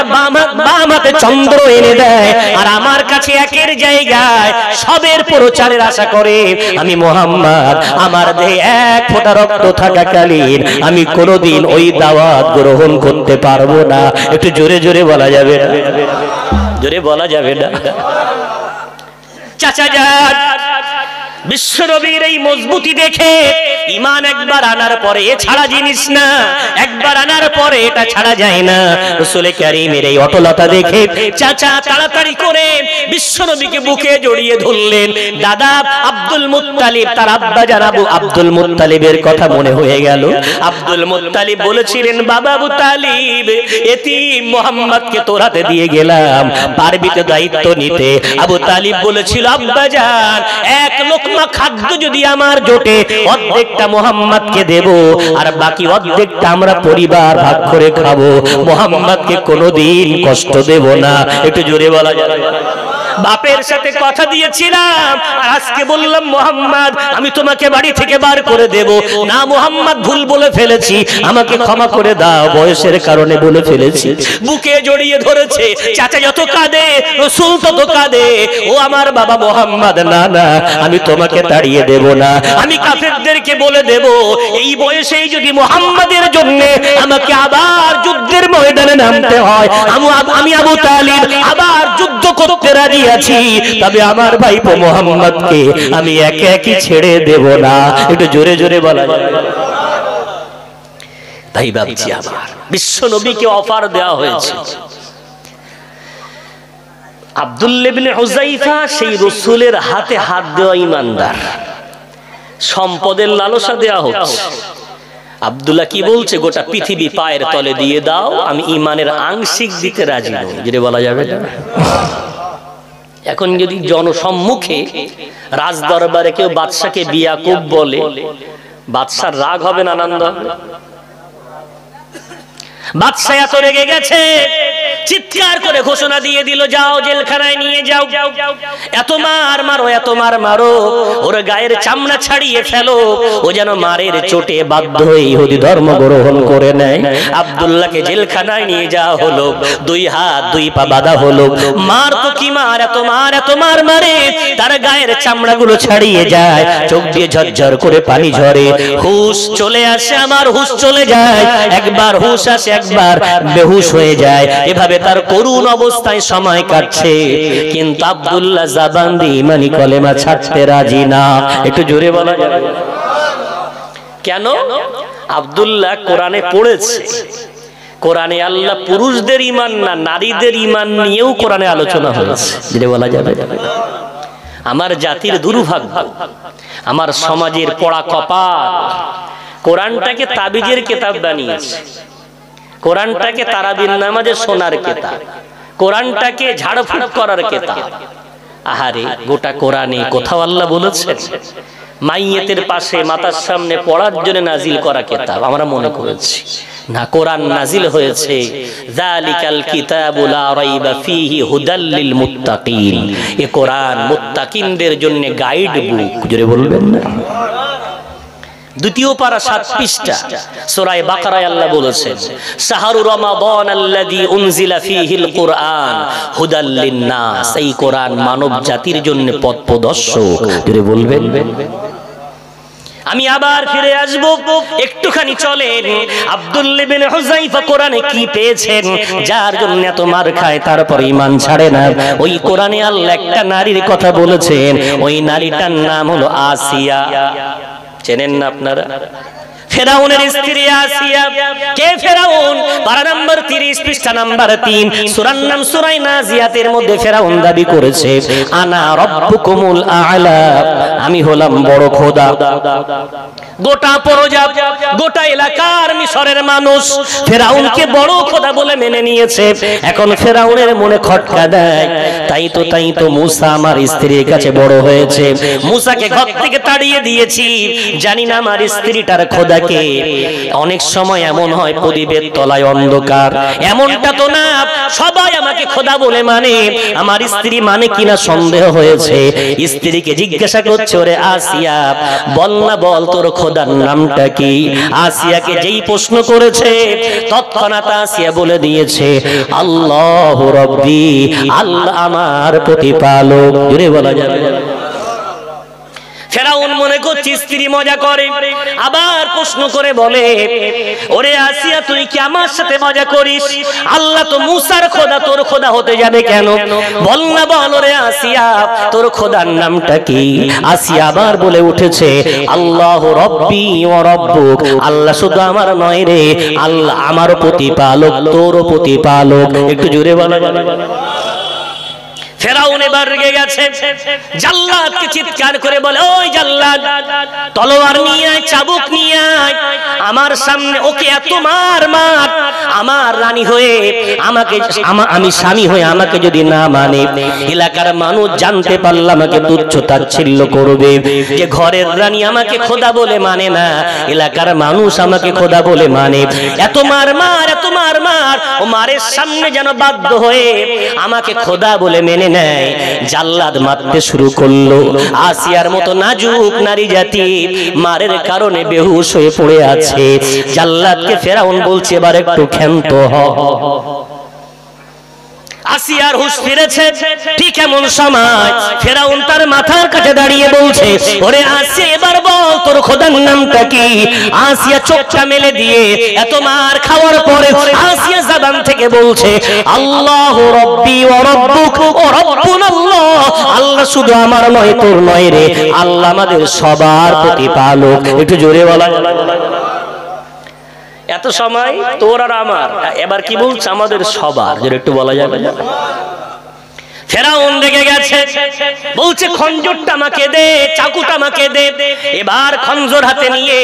বাম হাতে চন্দ্র এনে দেয়, আর আমার কাছে একের জায়গায় সবের প্রচারের আশা করে, আমি মোহাম্মদ আমার দেহে এক ফোঁটা রক্ত থাকাকালীন আমি কোনোদিন ওই দাওয়াত গ্রহণ করতে পারবো না। একটু জোরে জোরে বলা যাবে না? জোরে বলা যাবে না? চাচা যান বিশ্বনবীর এই মজবুতি দেখে ঈমান একবার আনার পরে এ ছাড়া জিনিস না, একবার আনার পরে এটা ছাড়া যায় না। রাসূল কারীমের এই অটলতা দেখে চাচা তাড়াতাড়ি করে বিশ্বনবীকে বুকে জড়িয়ে ধরলেন। দাদা আব্দুল মুত্তালিব, তার আব্বা জানাবু আব্দুল মুত্তালিবের কথা মনে হয়ে গেল। আব্দুল মুত্তালিব বলেছিলেন বাবা আবু তালিব, এতিম মুহাম্মদকে তোর হাতে দিয়ে গেলাম, পারবি তো দায়িত্ব নিতে? আবু তালিব বলেছিল আব্বা জান, এক লোকমা খাদ্য যদি আমার জোটে অর্ধেকটা মুহাম্মদকে দেব, আর বাকি অর্ধেকটা আমরা পরিবার ভাগ করে খাবো, মুহাম্মদকে কোনোদিন কষ্ট দেব না। একটু জোরে বলা যাবে? বাপের সাথে কথা দিয়েছিলাম, আর আজকে বললাম মোহাম্মদ আমি তোমাকে বাড়ি থেকে বার করে দেব না। মোহাম্মদ ভুল বলে ফেলেছি, আমাকে ক্ষমা করে দাও, বয়সের কারণে বলে ফেলেছি। বুকে জড়িয়ে ধরেছে। চাচা যত কাঁদে রাসূল তত কাঁদে, ও আমার বাবা মোহাম্মদ না না, আমি তোমাকে তাড়িয়ে দেব না। আমি কাফেরদেরকে বলে দেব এই বয়সেই যদি মোহাম্মদের জন্য আমাকে আবার যুদ্ধের ময়দানে নামতে হয়, আমি আবু তালিব আবার যুদ্ধ করতে রাজি আছি, তবে আমার ভাইপো মুহাম্মদকে আমি একে একে ছেড়ে দেব না। একটু জোরে জোরে বলা যাবে? তাই ভাবছি আবার বিশ্ব নবীকে অফার দেওয়া হয়েছে। আব্দুল্লাহ ইবনে হুযাইফা সেই রাসূলের হাতে হাত দেওয়া ঈমানদার, সম্পদের লালসা দেওয়া হচ্ছে। আব্দুল্লাহ কি বলছে, গোটা পৃথিবী পায়ের তলে দিয়ে দাও, আমি ঈমানের আংশিক দিতে রাজি নই। যেটা বলা যাবে না? এখন যদি জনসম্মুখে রাজ দরবারে কেউ বাদশাকে বিয়াকুব বলে, বাদশার রাগ হবে না আনন্দ হবে? বাদশা এত রেগে গেছে, চিৎকার করে ঘোষণা দিয়ে দিল, যাও জেলখানায় নিয়ে যাও, এত মার মারো, এত মার মারো, ওর গায়ের চামড়া ছাড়িয়ে ফেলো, ও যেন মারের চোটে বাধ্য হয়ে ইহুদি ধর্ম গ্রহণ করে নেয়। আব্দুল্লাহকে জেলখানায় নিয়ে যাওয়া হলো, 2 হাত 2 পা বাঁধা হলো। মার তো কি মার, এত মার, এত মার মারে তার গায়ের চামড়াগুলো ছাড়িয়ে যায়, চোখ দিয়ে ঝরঝর করে পানি ঝরে, হুশ চলে আসে, আমার হুশ চলে যায়, একবার হুশ আসে, একবার বেহুশ হয়ে যায়। এভাবে তার করুণ অবস্থায় সময় কাটছে, কিন্তু আব্দুল্লাহ জবান দিয়ে ঈমানি কলেমা ছাড়তে রাজি না। একটু জোরে বলা যাবে কেন? আব্দুল্লাহ কোরআনে পড়েছে, কোরআনে আল্লাহ পুরুষদের ঈমান না নারীদের ঈমান নিয়েও কোরআনে আলোচনা হয়েছে। জোরে বলা যাবে? আমার জাতির দুর্ভাগ্য, আমার সমাজের পড়া কপাল, কোরআনটাকে তাবিজের কিতাব বানিয়েছে, কোরআনটাকে তারাবির নামাজে সোনার কিতাব, কোরআনটাকে ঝাড়ফুঁক করার কিতাব। আহারে, গোটা কোরআনে কোথাও আল্লাহ বলেছেন মাইয়েতের পাশে মাতার সামনে পড়ার জন্য নাজিল করা কিতাব? আমরা মনে করেছি না, কোরআন নাজিল হয়েছে যালিকাল কিতাবু লা রাইবা ফীহি হুদাল লিল মুত্তাকিন, এই কোরআন মুত্তাকিনদের জন্য গাইড বুক। জোরে বলবেন না? 2 পারা 7 পৃষ্ঠা সূরা বাকারায় আল্লাহ বলেছেন, শাহরু রমাদান আল্লাযী উনজিলা ফীহিল কুরআন হুদাল লিন-নাস, এই কোরআন মানব জাতির জন্য পথ প্রদর্শক। জোরে বলবেন? আমি আবার ফিরে আসব, একটুখানি চলেন। আব্দুল্লাহ বিন হুযাইফা কোরআনে কি পেয়েছেন যার জন্য এত মার খায় তারপর ঈমান ছাড়ে না? ওই কোরআনে আল্লাহ একটা নারীর কথা বলেছেন, ওই নারীটার নাম হলো আসিয়া। চেনেন না আপনারা? ফেরাউনের স্ত্রী আসিয়া। কে ফেরাউন? পারা নাম্বার 30 পৃষ্ঠা নাম্বার 3 সূরার নাম সূরা নাজিয়াতের মধ্যে ফেরাউন দাবি করেছে, আনা রাব্বুকুমুল আ'লা, আমি হলাম বড় খোদা। গোটা পরজা, গোটা এলাকার মিশরের মানুষ ফেরাউনকে বড় খোদা বলে মেনে নিয়েছে। এখন ফেরাউনের মনে খটকা দেয়, তাই তো মূসা আমার স্ত্রীর কাছে বড় হয়েছে, মূসাকে ঘর থেকে তাড়িয়ে দিয়েছি, জানি না আমার স্ত্রীটার খোদা কে। অনেক সময় এমন হয় প্রদীপের তলায় অন্ধকার, এমনটা তো না, সবাই আমাকে খোদা বলে মানে, আমার স্ত্রী মানে কিনা সন্দেহ হয়েছে। স্ত্রীকে জিজ্ঞাসা করছে, ওরে আসিয়া বল না, বল তোর খোদার নামটা কি? আসিয়াকে যেই প্রশ্ন করেছে তৎক্ষণাৎ আসিয়া বলে দিয়েছে, আল্লাহু রাব্বি, আল্লাহ আমার প্রতিপালক। জোরে বলা যাবে? ফেরাউন মনে করছে স্ত্রী মজা করে, আবার প্রশ্ন করে বলে, ওরে আসিয়া তুই কি আমার সাথে মজা করিস? আল্লাহ তো মূসার খোদা, তোর খোদা হতে যাবে কেন? বল না, বল ওরে আসিয়া তোর খোদার নামটা কি? আসিয়া আবার বলে উঠেছে, আল্লাহু রাব্বি ওয়া রাব্বুক, আল্লাহ শুধু আমার নয় রে, আল্লাহ আমার প্রতিপালক, তোরও প্রতিপালক। একটু জোরে বলা যাবে? ফেরাউন এবার রেগে গেছে, জাল্লাদকে চিৎকার করে বলে, ওই জাল্লাদ, তলোয়ার নিয়ে আয়, চাবুক নিয়ে আয়, আমার সামনে ওকে এত মার, আমার রানী হয়ে আমাকে, আমি স্বামী হয়ে আমাকে যদি না মানে, এলাকার মানুষ জানতে পারলে আমাকে তুচ্ছ তাচ্ছিল্য করবে, যে ঘরের রানী আমাকে খোদা বলে মানে না, এলাকার মানুষ আমাকে খোদা বলে মানে, এত মার, এত মার, ও মারের সামনে যেন বাধ্য হয়ে আমাকে খোদা বলে মেনে নেয়। জাল্লাদ মারতে শুরু করলো। আসিয়ার মতো নাজুক নারী জাতি মারের কারণে বেহুশ হয়ে পড়ে আছে। জাল্লাদকে ফেরাউন বলছে, এবার একটু ক্ষান্ত হ। আসিয়ার হুঁশ ফিরেছে, ঠিক এমন সময় ফেরাউন তার মাথার কাছে দাঁড়িয়ে বলছে, ওরে আসিয়া এবার বল তোর খোদার নামটা কি? আসিয়া চোখটা মেলে দিয়ে এত মার খাওয়ার পরে আসিয়া জবান থেকে বলছে, আল্লাহু রাব্বি ওয়া রাব্বুক ওয়া রাব্বুনাল্লাহ, আল্লাহ শুধু আমার নয়, তোর নয় রে, আল্লাহ আমাদের সবার প্রতিপালক। একটু জোরে বলা। এত সময় তোর আর আমার, এবার কি বলছে? আমাদের সবার। যেটা একটু বলা যাবে? ফেরাউন রেগে গেছে, বলছে খঞ্জরটা আমাকে দে, চাকুটা আমাকে দে। এবার খঞ্জর হাতে নিয়ে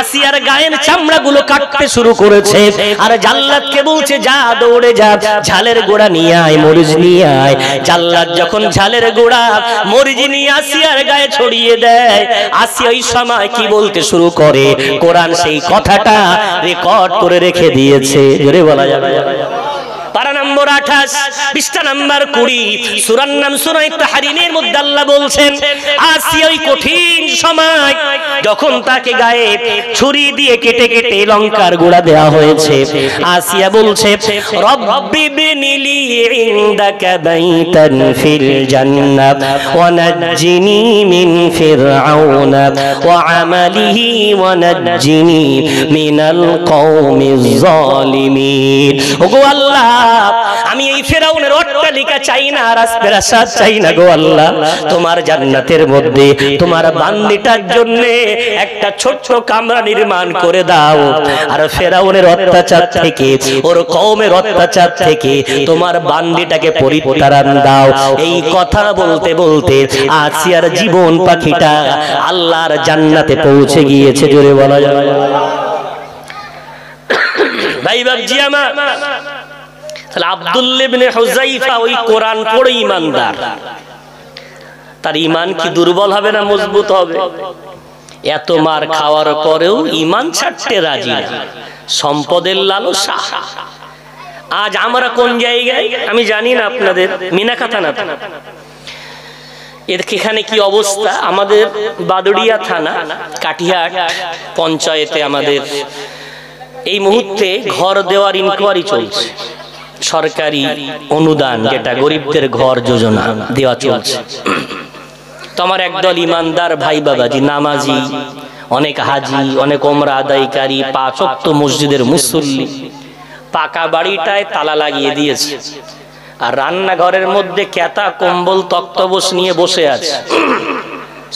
আসিয়ার গায়ের চামড়াগুলো কাটতে শুরু করেছে। আর জাল্লাদকে বলছে, যা দৌড়ে যা, ঝালের গোড়া নিয়ে আয়, মরিচ নিয়ে আয়। জাল্লাদ যখন ঝালের গোড়া মরিচ নিয়ে আসিয়ার গায়ে ছড়িয়ে দেয়, আসিয়া ওই সময় কি বলতে শুরু করে? কোরআন সেই কথাটা রেকর্ড করে রেখে দিয়েছে। জোরে বলা যাবে? পারা নম্বর 28 পৃষ্ঠা নম্বর 20 সূরার নাম সূরা তাহরিমের মধ্যে আল্লাহ বলছেন আসিয়া ওই কঠিন সময় যখন তাকে গায়ে ছুরি দিয়ে কেটে কেটে লঙ্কার গুঁড়া দেওয়া হয়েছে, আসিয়া বলছে রব্বি বিনিলি ইনদাকা বাইতান ফিল জান্নাত ওয়া নাজ্জিনি মিন ফিরআউনা ওয়া আমালিহি ওয়া নাজ্জিনি মিনাল কওমিজ জালিমিন। ওগো আল্লাহ, আমি এই ফিরআউনের অট্টালিকা চাই না, রাজপ্রাসাদ চাই না গো আল্লাহ, তোমার জান্নাতের মধ্যে তোমার বান্দিটার জন্য একটা ছোট্ট কামরা নির্মাণ করে দাও, আর ফিরআউনের অত্যাচার থেকে, ওর কওমের অত্যাচার থেকে তোমার বান্দিটাকে পরিত্রাণ দাও। এই কথা বলতে বলতে আসিয়ার জীবন পাখিটা আল্লাহর জান্নাতে পৌঁছে গিয়েছে। জোরে বলা যায় ভাই বাবজি আমার। তাহলে আব্দুল্লাহ ইবনে হুযাইফা ওই কোরআন পড়ে ঈমানদার, তার ঈমান কি দুর্বল হবে না মজবুত হবে? এত মার খাওয়ার পরেও ঈমান ছাড়তে রাজি না, সম্পদের লালসা। আজ আমরা কোন জায়গায় আমি জানি না, আপনাদের মিনাখাতা না এখানে কি অবস্থা? আমাদের বাদুড়িয়া থানা কাটিহাট পঞ্চায়েতে আমাদের এই মুহূর্তে ঘর দেওয়ার ইনকোয়ারি চলছে, সরকারি অনুদান যেটা গরিবদের ঘর যোজনা দেওয়া চলছে। তো আমার একদল ইমানদার ভাই বাবাজি, নামাজি, অনেক হাজি, অনেক ওমরা আদায়কারী, 5 ওয়াক্ত মসজিদের মুসল্লি পাকা বাড়িটায় তালা লাগিয়ে দিয়েছে, আর রান্নাঘরের মধ্যে কেতা কম্বল তক্তপোষ নিয়ে বসে আছে।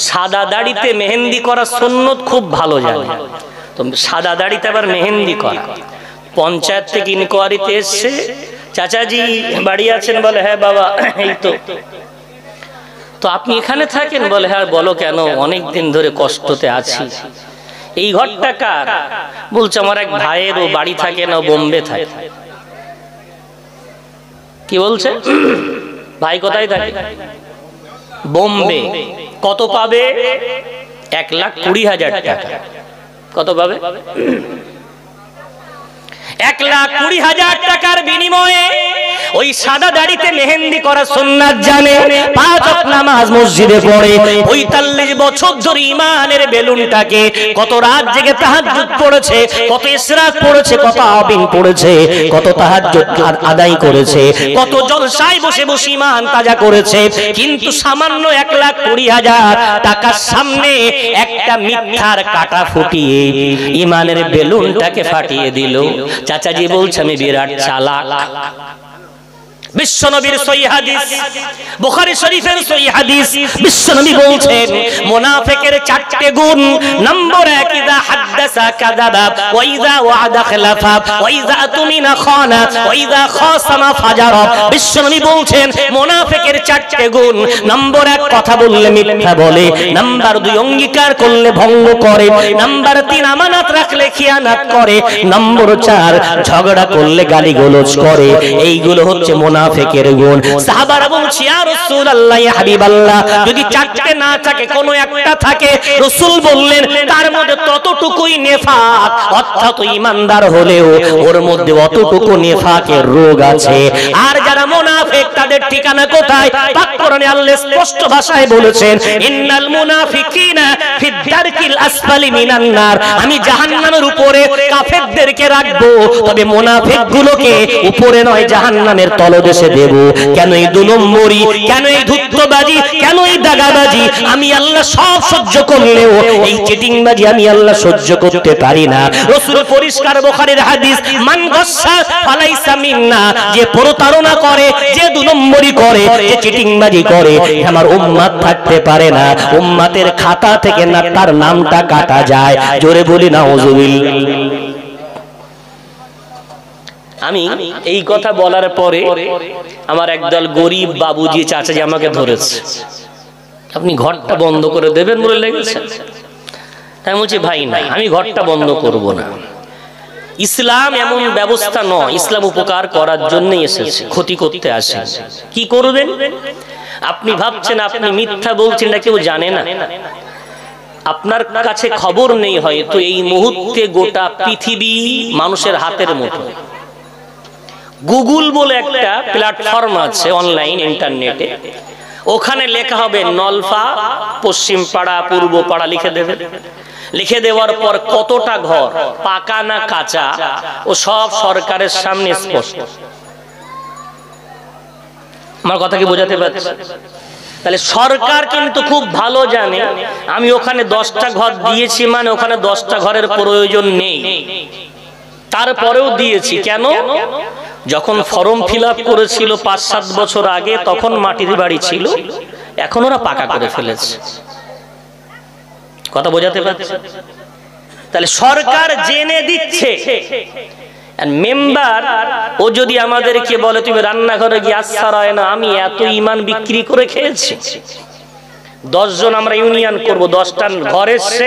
সাদা দাড়িতে মেহেন্দি করা সুন্নত খুব ভালো জানে, তো সাদা দাড়িতে আবার মেহেন্দি করা। পঞ্চায়েত থেকে ইনকোয়ারিতে এসছে, চাচাজি বাড়ি আছেন? বলে হ্যাঁ বাবা, এই তো আপনি এখানে থাকেন? বলে হ্যাঁ। বলো কেন? অনেক দিন ধরে কষ্টতে আছি। এই ঘরটা কার? বলছে আমার এক ভাইয়ের, ও বাড়ি থাকে না, বোম্বে থাকে। কি বলছে? ভাই কোথায় থাকে? বোম্বে। কত পাবে? 1,20,000 টাকা। কত পাবে? 1,20,000 টাকার বিনিময়ে ওই সাদা দাড়িতে মেহেন্দি করা সুন্নাত জানে, 5 ওয়াক্ত নামাজ মসজিদে পড়ে, 45 বছর ধরে ঈমানের বেলুনটাকে কত রাত জেগে তাহাজ্জুদ পড়েছে, কত ইসরাত পড়েছে, কত আবিন পড়েছে, কত তাহাজ্জুদ আদায় করেছে, কত জলসায় বসে বসে ঈমান তাজা করেছে, কিন্তু সামান্য 1,20,000 টাকার সামনে একটা মিথ্যার কাঁটা ফুটিয়ে ঈমানের বেলুনটাকে ফাটিয়ে দিল। চাচাজি বলছে আমি বিরাট চালাক। বিশ্বনবীর সহিহ হাদিস, বুখারী শরীফের সহিহ হাদিস, বিশ্বনবী বলছেন মুনাফিকের 4টে গুণ। নম্বর 1, ইযা হাদাসা কাযাবা ওয়া ইযা ওয়া'দা খালাফা ওয়া ইযা আতুমিনা খানা ওয়া ইযা খাসামা ফাজারা। বিশ্বনবী বলছেন মুনাফিকের 4টে গুণ। নম্বর 1, কথা বললে মিথ্যা বলে। নম্বর 2, অঙ্গীকার করলে ভঙ্গ করে। নম্বর 3, আমানত রাখলে খিয়ানত করে। নম্বর 4, ঝগড়া করলে গালিগালাজ করে। এইগুলো হচ্ছে মুনাফিকের গুণ। সাহাবারা বলছে ইয়া রাসূলুল্লাহ, ইয়া হাবিবাল্লাহ, যদি 4টে না থাকে কোনো একটা থাকে, রাসূল বললেন তার মধ্যে ততটুকুই নেফাক, অর্থাৎ ঈমানদার হলেও ওর মধ্যে অতটুকু নেফাকের রোগ আছে। আর যারা মুনাফিক তাদের ঠিকানা কোথায়? পাক কোরআনে আল্লাহ স্পষ্ট ভাষায় বলেছেন ইন্নাল মুনাফিকিনা ফিদ দারকিল আসফালি মিনান নার। আমি জাহান্নামের উপরে কাফেরদেরকে রাখবো, তবে মুনাফিকগুলোকে উপরে নয় জাহান্নামের তলদেশে দেব। কেন এই 2 নম্বরই? কেন এই ধূর্তবাজি? কেন এই দাগাবাজি? আমি আল্লাহ সব সহ্য করলেও এই চিটিংবাজি আমি আল্লাহ সহ্য করতে পারি না। রাসূল পরিষ্কার বুখারীর হাদিস, মান গাসসা ফালাইসা মিন্না, যে প্রতারণা করে, যে 2 নম্বরই করে, যে চিটিংবাজি করে, আমার উম্মত থাকতে পারে না। উম্মতের খাতা থেকে না তার নামটা কাটা যায়। জোরে বলি নাউযুবিল্লাহ। আমি এই কথা বলার পরে আমার একদল গরিব বাবুজি চাচাজি আমাকে ধরেছে, আপনি ঘরটা বন্ধ করে দেবেন বলে লেগেছে। তাই বলছি ভাই না, আমি ঘরটা বন্ধ করব না। ইসলাম এমন ব্যবস্থা নয়, ইসলাম উপকার করার জন্যই এসেছে, ক্ষতি করতে আসে। কি করবেন? আপনি ভাবছেন আপনি মিথ্যা বলছেন না, কেউ জানে না। আপনার কাছে খবর নেই হয়তো এই মুহূর্তে গোটা পৃথিবী মানুষের হাতের মুঠোয়। গুগল বলে একটা প্ল্যাটফর্ম আছে অনলাইন ইন্টারনেটে, ওখানে লেখা হবে নলফা পশ্চিম পাড়া পূর্ব পাড়া লিখে দেবে। লিখে দেওয়ার পর কতটা ঘর পাকা না কাঁচা ও সব সরকারের সামনে স্পষ্ট। আমার কথা কি বোঝাতে পারছি? তাহলে সরকার কিন্তু খুব ভালো জানে আমি ওখানে 10টা ঘর দিয়েছি, মানে ওখানে 10টা ঘরের প্রয়োজন নেই, তারপরেও দিয়েছি। কেন? যখন ফর্ম ফিল আপ করেছিল 5-7 বছর আগে, তখন মাটির বাড়ি ছিল, এখন ওরা পাকা করে ফেলেছে। কথা বোঝাতে পারছে? তাহলে সরকার জেনে দিচ্ছে। মেম্বার ও যদি আমাদেরকে বলে তুমি রান্নাঘরে গিয়ে আশ্রয় হয় না, আমি এত ইমান বিক্রি করে খেয়েছি, 10 জন আমরা ইউনিয়ন করব, 10টা ঘর এসছে,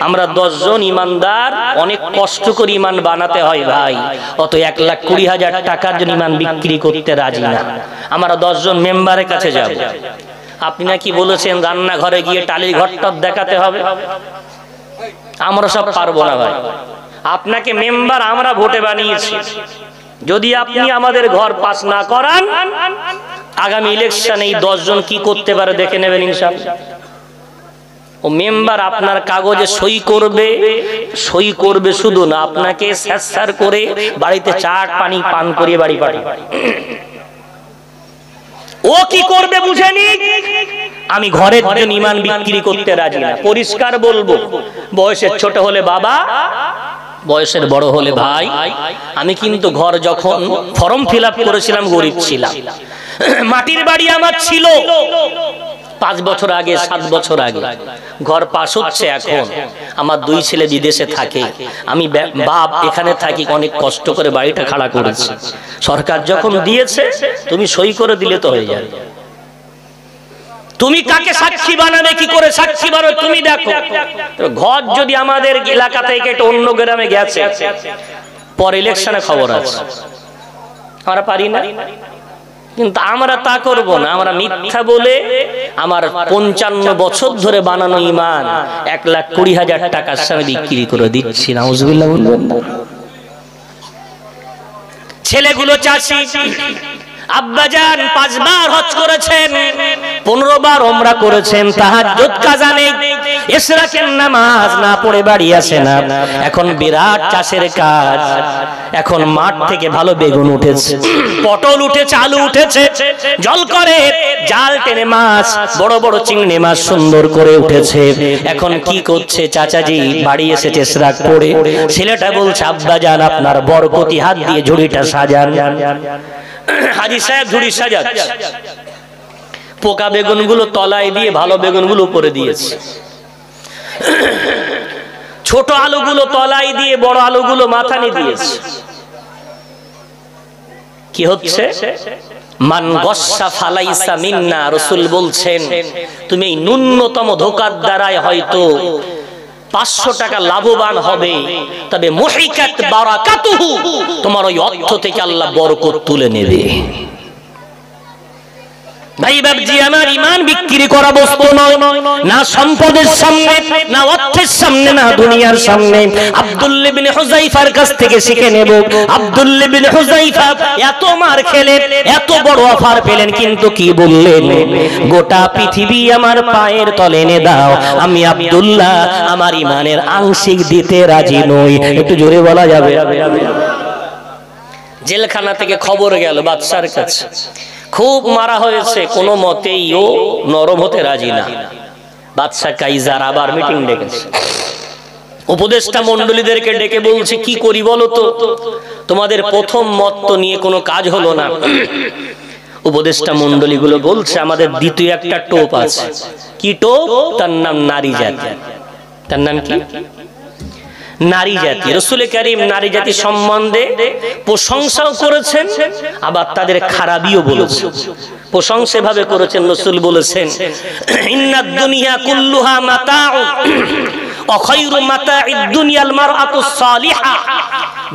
আমরা 10 জন ইমানদার, অনেক কষ্ট করে ইমান বানাতে হয় ভাই, অত 1,20,000 টাকার জন্য ইমান বিক্রি করতে রাজি না। আমরা 10 জন মেম্বারের কাছে যাব। আপনি নাকি বলেছেন রান্নাঘরে গিয়ে টালির ঘরটা দেখাতে হবে, আমরা সব পারবো না ভাই। আপনাকে মেম্বার আমরা ভোটে বানিয়েছি, যদি আপনি আমাদের ঘর পাস না করান, আগামী ইলেকশনে এই 10 জন কি করতে পারে দেখে নেবেন ইনশাআল্লাহ। ও মেম্বার আপনার কাগজে সই করবে শুধু না, আপনাকে স্যার করে বাড়িতে চাট পানি পান করিয়ে বাড়ি পাঠাবে। ও কি করবে বুঝেনি? আমি ঘরের জন্য ইমান বিক্রি করতে রাজি না। পরিষ্কার বলবো, বয়সের ছোট হলে বাবা, বয়সের বড় হলে ভাই। আমি কিন্তু ঘর যখন ফর্ম ফিল আপ করেছিলাম গরিব ছিলাম, মাটির বাড়ি আমার ছিল 5 বছর আগে 7 বছর আগে, ঘর পাস হচ্ছে এখন। আমার 2 ছেলে বিদেশে থাকে, আমি বাপ এখানে থাকি, অনেক কষ্ট করে বাড়িটা খাড়া করেছি। সরকার যখন দিয়েছে তুমি সই করে দিলে তো হয়ে যাবে। তুমি কাকে সাক্ষী বানাবে, কি করে সাক্ষী বানাবে তুমি দেখো। ঘর যদি আমাদের এলাকা থেকে একটা অন্য গ্রামে গেছে, পর ইলেকশনে খবর আছে, আমরা পারি না। কিন্তু আমরা তা করব না, আমরা মিথ্যা বলে আমার 55 বছর ধরে বানানো ইমান 1,20,000 টাকার সামনে বিক্রি করে দিচ্ছি। নাউজুবিল্লাহ বলবেন না। ছেলেগুলো চাষি, আব্বাজান 5 বার হজ করেছেন, 15 বার ওমরা করেছেন, তাহাজ্জুদ কাজা নেই, ইশরাকের নামাজ না পড়ে বাড়ি আসে না। এখন বিরাট চাষের কাজ, এখন মাঠ থেকে ভালো বেগুন উঠেছে, পটল উঠেছে, আলু উঠেছে, জল করে জাল টেনে মাছ, বড় বড় চিংড়ি মাছ সুন্দর করে উঠেছে। এখন কি করছে চাচাজি? বাড়ি এসেছে ইশরাক পড়ে, ছেলেটা বলছে আব্বাজান আপনার বরকতি হাত দিয়ে ঝুড়িটা সাজান। হাজি সাহেব ঝুড়ি সাজাচ্ছে, পোকা বেগুনগুলো তলায় দিয়ে ভালো বেগুনগুলো উপরে দিয়েছে, ছোট আলুগুলো তলায় দিয়ে বড় আলুগুলো মাথানে দিয়েছে। কি হচ্ছে? মান গস্সা ফালাইসা মিন্না, রাসূল বলছেন তুমি এই ন্যূনতম ধোকার দ্বারাই হয়তো 500 টাকা লাভবান হবে, তবে মুহিকাত বারাকাতুহু, তোমার ওই অর্থ থেকে আল্লাহ বরকত তুলে নেবে। ভাই বাবজি, আমার ইমান বিক্রি করা বস্তু নয়, না সম্পদের সামনে, না অর্থের সামনে, না দুনিয়ার সামনে। আব্দুল্লাহ ইবনে হুযায়ফার কাছ থেকে শিখে নেব। আব্দুল্লাহ ইবনে হুযায়ফা এত মার খেলেন, এত বড় অফার পেলেন, কিন্তু কি বললেন? গোটা পৃথিবী আমার পায়ের তলে এনে দাও, আমি আব্দুল্লাহ আমার ইমানের আংশিক দিতে রাজি নই। একটু জোরে বলা যাবে? জেলখানা থেকে খবর গেল বাদশার কাছে, খুব মারা হয়েছে, কোনো মতেই ও নরম হতে রাজি না। বাদশা কাইজার আবার মিটিং ডেকেছে, উপদেষ্টা মণ্ডলীদেরকে ডেকে বলছে কি করি বলো তো, তোমাদের প্রথম মত তো নিয়ে কোনো কাজ হলো না। উপদেষ্টা মণ্ডলীগুলো বলছে আমাদের দ্বিতীয় একটা টোপ আছে। কি টোপ? তার নাম নারী জাতি। তার নাম কি? নারী জাতি। রাসূল কারীম নারী জাতি সম্বন্ধে প্রশংসাও করেছেন, আবার তাদের খারাপিও বলেছেন। প্রশংসা ভাবে করেছেন, রাসূল বলেছেন ইন্নাদ দুনিয়া কুল্লুহা মাতাউ ওয়া খায়রু মাতা'id দুনিয়াল মারআতুস সালিহা।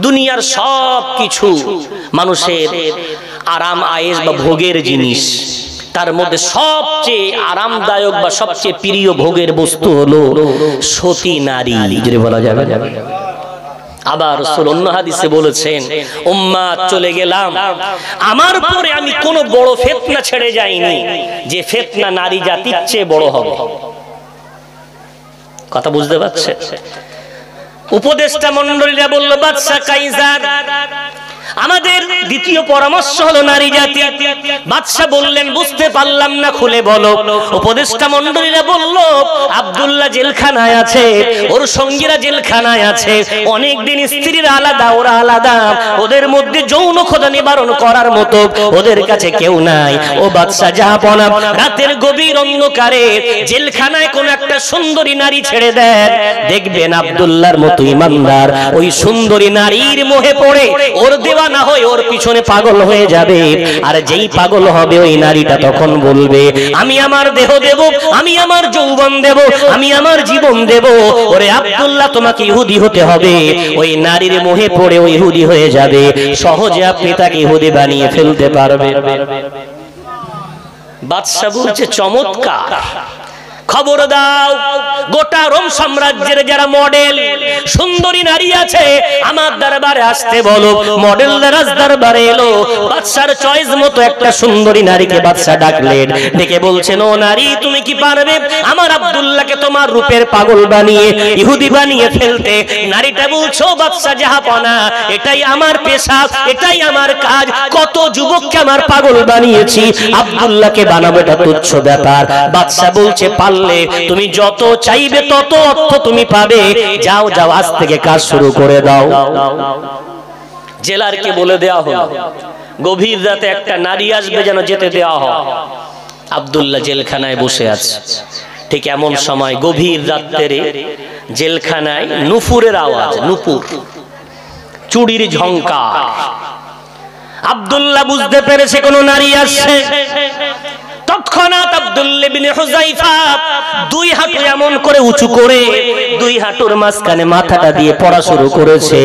দুনিয়ার সব কিছু মানুষের আরাম আয়েশ বা ভোগের জিনিস, তার মধ্যে সবচেয়ে আরামদায়ক বা সবচেয়ে প্রিয় ভোগের বস্তু হলো সতী নারী। যদি বলা যাবে, আবার রাসূল অন্য হাদিসে বলেছেন, উম্মাত চলে গেলাম, আমার পরে আমি কোন বড় ফিতনা ছেড়ে যাইনি যে ফিতনা নারী জাতির চেয়ে বড় হবে। কথা বুঝতে পারছেন? উপদেষ্টা মণ্ডলীরা বলল, বাদশা কাইজার, আমাদের দ্বিতীয় পরামর্শ হলো নারী জাতি। বাদশা বললেন, বুঝতে পারলাম না, খুলে বলো। উপদেষ্টা মণ্ডলীরা বলল, আব্দুল্লাহ জেলখানায় আছে, ওর সঙ্গীরা জেলখানায় আছে, অনেকদিন স্ত্রীরা আলাদা, ওরা আলাদা, ওদের মধ্যে যৌন খোদা নিবারণ করার মতো ওদের কাছে কেউ নাই। ও বাদশা জাহাপনা, রাতের গভীর অন্ধকারে জেলখানায় কোন একটা সুন্দরী নারী ছেড়ে দেন, দেখবেন আব্দুল্লাহর মতো ইমানদার ওই সুন্দরী নারীর মোহে পড়ে ওর না হয় ওর পিছনে পাগল হয়ে যাবে। আর যেই পাগল হবে ওই নারীটা তখন বলবে, আমি আমার দেহ দেব, আমি আমার যৌবন দেব, আমি আমার জীবন দেব। ওরে আব্দুল্লাহ, তোমাকে ইহুদি হতে হবে। ওই নারীর মোহে পড়ে ওই ইহুদি হয়ে যাবে, সহজে আপনি তাকে ইহুদি বানিয়ে ফেলতে পারবেন। বাদশা বলছে, চমৎকার, খবর দাও, গোটা রোম সাম্রাজ্যের যারা মডেল সুন্দরী নারী আছে আমার দরবারে আসতে বলো। মডেল রাজ দরবারে এলো, বাদশার চয়েস মতো একটা সুন্দরী নারীকে বাদশা ডাকলেন, ডেকে বলছেন, ও নারী, তুমি কি পারবে আমার আব্দুল্লাহকে তোমার রূপের পাগল বানিয়ে ইহুদি বানিয়ে ফেলতে? নারীটা বলছো, বাদশা জাহাপনা, এটাই আমার পেশা, এটাই আমার কাজ, কত যুবককে আমার পাগল বানিয়েছি, আব্দুল্লাহকে বানাবো এটা তুচ্ছ ব্যাপার। বাদশা বলছে, তুমি যত চাইবে তত অর্থ তুমি পাবে, যাও যাও, আজ থেকে কাজ শুরু করে দাও। জেলারকে বলে দেওয়া হলো, গভীর রাতে একটা নারী আসবে, যেন যেতে দেওয়া হয়। আব্দুল্লাহ জেলখানায় বসে আছে। ঠিক এমন সময় গভীর রাত্রে জেলখানায় নুপুরের আওয়াজ, নুপুর, চুড়ির ঝংকার। আব্দুল্লাহ বুঝতে পেরেছে কোন নারী আসছে। তৎক্ষণাৎ আব্দুল্লাহ ইবনে হুযায়ফা দুই হাঁটু এমন করে উঁচু করে দুই হাঁটুর মাঝখানে মাথাটা দিয়ে পড়া শুরু করেছে,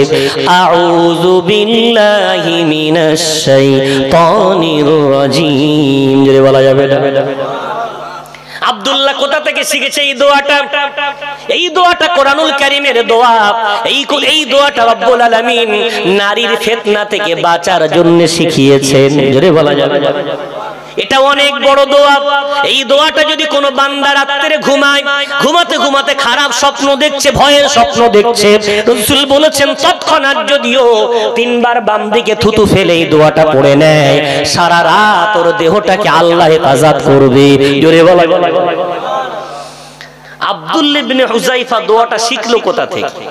আউযু বিল্লাহি মিনাশ শাইতানির রাজিম। জোরে বলা যাবে না? আব্দুল্লাহ কোথা থেকে শিখেছে এই দোয়াটা? এই দোয়াটা কোরআনুল কারীমের দোয়া। এই দোয়াটা রব্বুল আলামিন নারীর ফিতনা থেকে বাঁচার জন্য শিখিয়েছেন। জোরে বলা যাবে না? এটা অনেক বড় দোয়া। এই দোয়াটা যদি কোনো বান্দা রাতে ঘুমায়, ঘুমাতে ঘুমাতে খারাপ স্বপ্ন দেখছে, ভয়ের স্বপ্ন দেখছে, রাসূল বলেছেন তৎক্ষণাৎ যদিও তিনবার বাম দিকে থুতু ফেলে এই দোয়াটা পড়ে নেয়, সারা রাত ওর দেহটাকে আল্লাহ হেফাজত করবে। জোরে বলা। আব্দুল্লাহ ইবনে হুযায়ফা দোয়াটা শিখলো কোথা থেকে?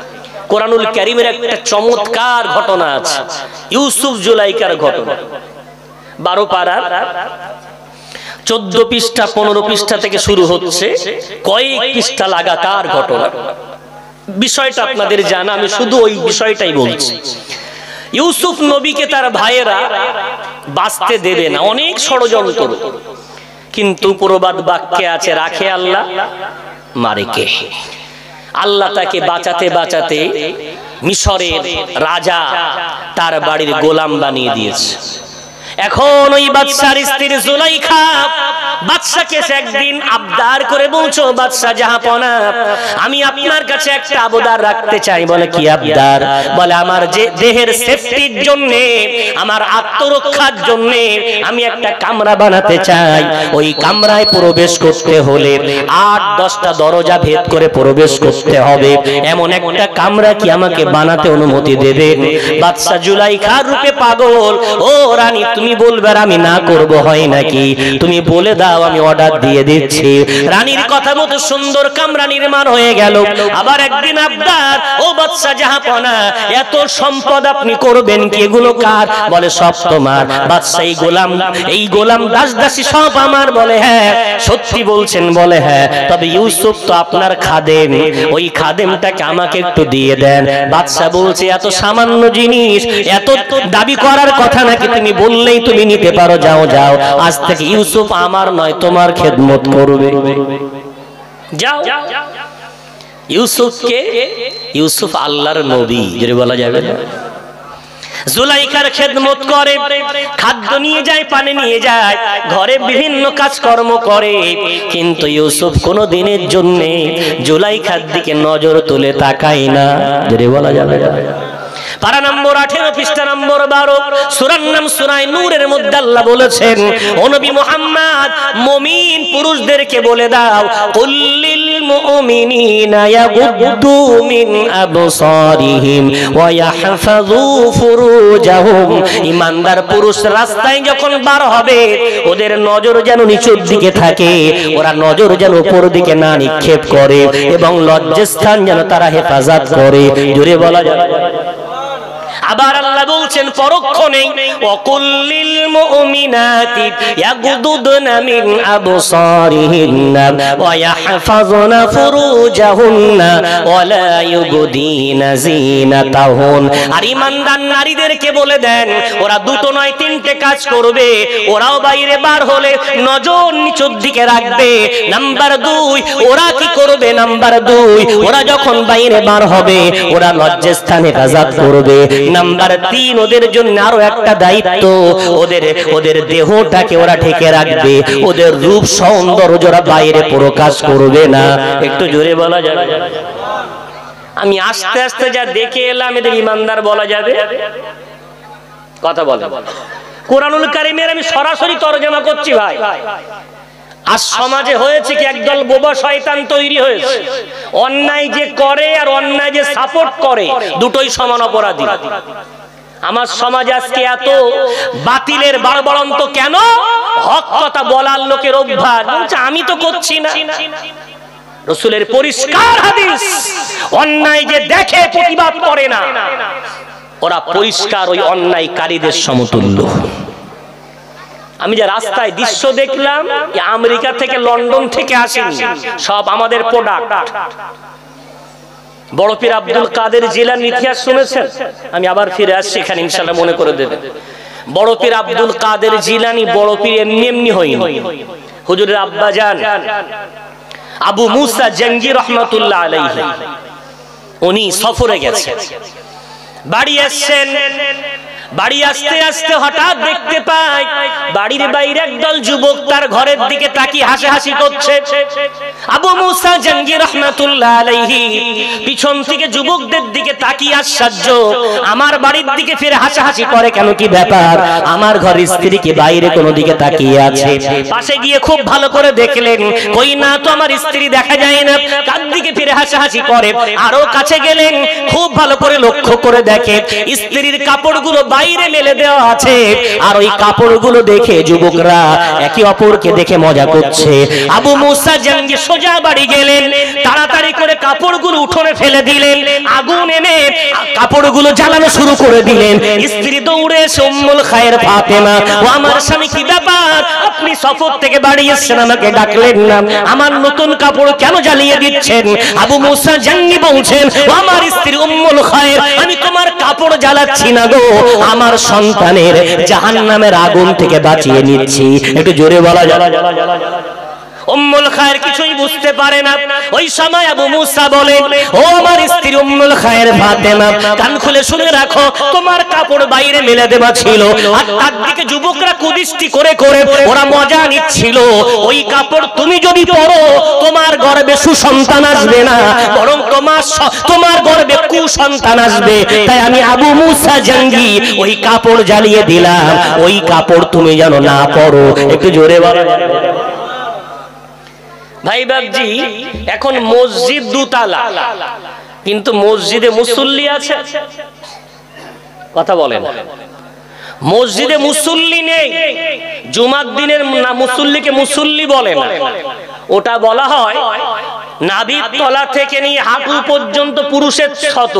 কোরআনুল কারীমের একটা চমৎকার ঘটনা আছে, ইউসুফ জুলাইকার ঘটনা। 12 পারা 14 পৃষ্ঠা 15 পৃষ্ঠা থেকে শুরু হচ্ছে, কয়েক পৃষ্ঠা লাগাতার ঘটনা। বিষয়টা আপনাদের জানা, আমি শুধু ওই বিষয়টাই বলছি। ইউসুফ নবীকে তার ভাইয়েরা বাঁচতে দেবে না, অনেক ষড়যন্ত্র, কিন্তু প্রবাদ বাক্যে আছে, রাখে আল্লাহ মারে কে। আল্লাহ তাকে বাঁচাতে বাঁচাতে মিশরের রাজা তার বাড়ির গোলাম বানিয়ে দিয়েছে। এখন ওই বাদশার স্ত্রী জুলাইখা বাদশাকে একদিন আবদার করে বলছো, বাদশা জাহাপনা, আমি আপনার কাছে একটা আবদার রাখতে চাই। বলে, কি আবদার? বলে, আমার যে দেহের সেফটির জন্য, আমার আত্মরক্ষার জন্য আমি একটা কামরা বানাতে চাই। ওই কামরায় প্রবেশ করতে হলে 8-10টা দরজা ভেদ করে প্রবেশ করতে হবে। এমন একটা কামরা কি আমাকে বানাতে অনুমতি দেবেন? বাদশা জুলাইখার রূপে পাগল। ও রানী, তুমি বলবে আমি না করব হয় নাকি? তুমি বলে দাও, আমি অর্ডার দিয়ে দিচ্ছি। রানীর কথা মতো সুন্দর কামরা নির্মাণ হয়ে গেল। আবার একদিন আবদার, ও বাদশা জাহাপনা, এত সম্পদ আপনি করবেন কি? এগুলো কার? বলে, সব তোমার। বাদশা, এই গোলাম দাস দাসী সব আমার? বলে, হ্যাঁ। সত্যি বলছেন? বলে, হ্যাঁ। তবে ইউসুফ তো আপনার খাদেম, ওই খাদেমটাকে আমাকে একটু দিয়ে দেন। বাদশা বলছে, এত সামান্য জিনিস, এত দাবি করার কথা নাকি? তুমি বললেই তুমি নিতে পারো, যাও যাও, আজ থেকে ইউসুফ আমার নয়, তোমার খেদমত করবে, যাও। ইউসুফকে, ইউসুফ আল্লাহর নবী, যদি বলা যাবে না? জুলাইখার খেদমত করে, খাদ্য নিয়ে যায়, পানি নিয়ে যায়, ঘরে বিভিন্ন কাজকর্ম করে, কিন্তু ইউসুফ কোনো দিনের জন্য জুলাইখার দিকে নজর তুলে তাকায় না, যদি বলা যাবে না? পারা নম্বর 18 পৃষ্ঠা নম্বর 12 সূরার নাম সূরা নূরের মধ্যে আল্লাহ বলেছেন, ও নবী মুহাম্মদ মুমিন পুরুষদেরকে বলে দাও, কুল্লিল মুমিনিনা ইয়াগুদ্দু মিন আবসারিহিম ওয়া ইয়াহফাযু ফুরুজাহুম। ঈমানদার পুরুষ রাস্তায় যখন বার হবে ওদের নজর যেন নিচের দিকে থাকে, ওরা নজর যেন উপর দিকে না নিক্ষেপ করে এবং লজ্জাস্থান যেন তারা হেফাজত করে। জোরে বলা যায়। আবার আল্লাহ বলছেন পরক্ষণে, ওয়াকুল্লিল মুমিনাতি ইয়াগুদুদনা মিন আবসারিহিন্না ওয়া ইয়াহফাযনা ফুরুজাহুন্না ওয়া লা ইউবদিনা যিনাতাহুন। আর ঈমানদার নারীদেরকে বলে দেন ওরা দুটো নয় তিনটে কাজ করবে, ওরাও বাইরে বার হলে নজর নিচের দিকে রাখবে। নাম্বার 2 ওরা কি করবে? নাম্বার 2 ওরা যখন বাইরে বার হবে ওরা লজ্জাস্থানে হেফাজত করবে। নাম্বার 3 ওদের জন্য আরো একটা দায়িত্ব, ওদের দেহটাকে ওরা ঢেকে রাখবে, ওদের রূপ সৌন্দর্য ওরা বাইরে প্রকাশ করবে না। একটু জোরে বলা যাবে? আমি আস্তে আস্তে যা দেখে এলাম এদের ঈমানদার বলা যাবে? কথা বলে কোরআনুল কারীমের আমি সরাসরি তরজমা করছি ভাই। আজ সমাজে হয়েছে কি একদল বোবা শয়তান তৈরি হয়েছে, অন্যায় যে করে আর অন্যায় যে সাপোর্ট করে দুটোই সমান অপরাধী। আমার সমাজ আজকে এত বাতিলের বাড়বাড়ন্ত কেন? হক কথা বলার লোকের অভ্যাস, আমি তো করছি না। রাসূলের পরিষ্কার হাদিস, অন্যায় যে দেখে প্রতিবাদ করে না ওরা পরিষ্কার ওই অন্যায়কারীদের সমতুল্য। আমি যে রাস্তায় দৃশ্য দেখলাম আমেরিকা থেকে লন্ডন থেকে আসেনি, সব আমাদের প্রোডাক্ট। বড় পীর আব্দুল কাদের জিলানীর ইতিহাস শুনেছেন? আমি আবার ফিরে আসছি এখানে, ইনশাআল্লাহ মনে করে দেবেন। বড় পীর আব্দুল কাদের জিলানী বড় পীর এমনি এমনি হয়নি। হুজুরের আব্বাজান আবু মুসা জঙ্গি রহমাতুল্লাহ আলাইহি উনি সফরে গেছেন, বাড়ি আসছেন। বাড়ি আসতে আসতে হঠাৎ দেখতে পায় বাড়ির বাইরে একদল যুবক তার ঘরের দিকে তাকিয়ে হাসাহাসি করছে। আবু মুসা জঙ্গি রাহমাতুল্লাহ আলাইহি পিছন থেকে যুবকদের দিকে তাকিয়ে আশ্চর্য, আমার বাড়ির দিকে ফিরে হাসাহাসি করে কেন, কি ব্যাপার? আমার ঘরের স্ত্রী কি বাইরে কোন দিকে তাকিয়ে আছে? পাশে গিয়ে খুব ভালো করে দেখলেন, কই না তো আমার স্ত্রী দেখা যায় না, কার দিকে ফিরে হাসাহাসি করে। আরো কাছে গেলেন, খুব ভালো করে লক্ষ্য করে দেখে স্ত্রীর কাপড়গুলো বাইরে মেলে দেওয়া আছে, আর ওই কাপড়গুলো দেখে যুবকরা একে অপরকে দেখে মজা করছে। আবু মুসা জঙ্গি সোজা বাড়ি গেলেন, তাড়াতাড়ি করে কাপড়গুলো উঠোনে ফেলে দিলেন, আগুন এনে কাপড়গুলো জ্বালানো শুরু করে দিলেন। স্ত্রী দৌড়ে এসে উম্মুল খায়ের ফাতেমা, ও আমার স্বামী কি ব্যাপার, আপনি সফর থেকে বাড়ি এসেছেন আমাকে ডাকলেন না, আমার নতুন কাপড় কেন জ্বালিয়ে দিচ্ছেন? আবু মুসা জঙ্গি বলছেন, ও আমার স্ত্রী উম্মুল খায়ের, আমি তোমার কাপড় জ্বালাচ্ছি না গো, আমার সন্তানের জাহান্নামের আগুন থেকে বাঁচিয়ে নিচ্ছি। একটু জোরে বলা যায়। উম্মুল খায়ের কিছুই বুঝতে পারে না। ওই সময় আবু মুসা বলে, ও আমার স্ত্রী উম্মুল খায়ের ফাতেমা, কান খুলে শুনে রাখো, তোমার কাপড় বাইরে মেলে দেওয়া ছিল, আর তার দিকে যুবকরা কুদৃষ্টি করে করে ওরা মজা নিচ্ছিল। ওই কাপড় তুমি যদি পরো তোমার গর্ভে সুসন্তান আসবে না, বরং তোমার গর্ভে কুসন্তান আসবে। তাই আমি আবু মুসা জঙ্গি ওই কাপড় জ্বালিয়ে দিলাম, ওই কাপড় তুমি যেন না পরো। একটু জোরে বলো। ভাই বাবজি, এখন মসজিদ দুতলা, কিন্তু মসজিদে মুসল্লি আছে? কথা বলেন। মসজিদে মুসল্লি নেই, জুমার দিনের মুসল্লিকে মুসল্লি বলে না, ওটা বলা হয় নাভির তলা থেকে নিয়ে হাঁটু পর্যন্ত পুরুষের শত।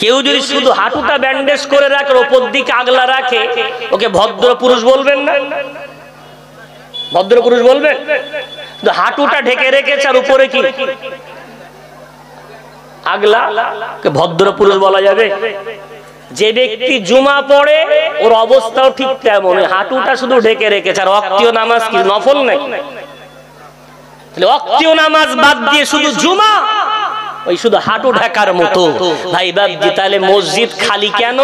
কেউ যদি শুধু হাঁটুটা ব্যান্ডেজ করে রাখে, ওপর দিকে আগলা রাখে, ওকে ভদ্র পুরুষ বলবেন না? ভদ্র পুরুষ বলবেন? হাঁটুটা ঢেকে রেখেছে আর উপরে কি আগলা, ভদ্র পুরুষ বলা যাবে? যে ব্যক্তি জুমা পড়ে ওর অবস্থাও ঠিক তেমন, হাঁটুটা শুধু ঢেকে রেখেছে। আর ওয়াক্তীয় নামাজ কি নফল নাকি? তাহলে ওয়াক্তীয় নামাজ বাদ দিয়ে শুধু জুমা, ওই শুধু হাঁটু ঢাকার মতো। ভাই বাবজি, তাহলে মসজিদ খালি কেন?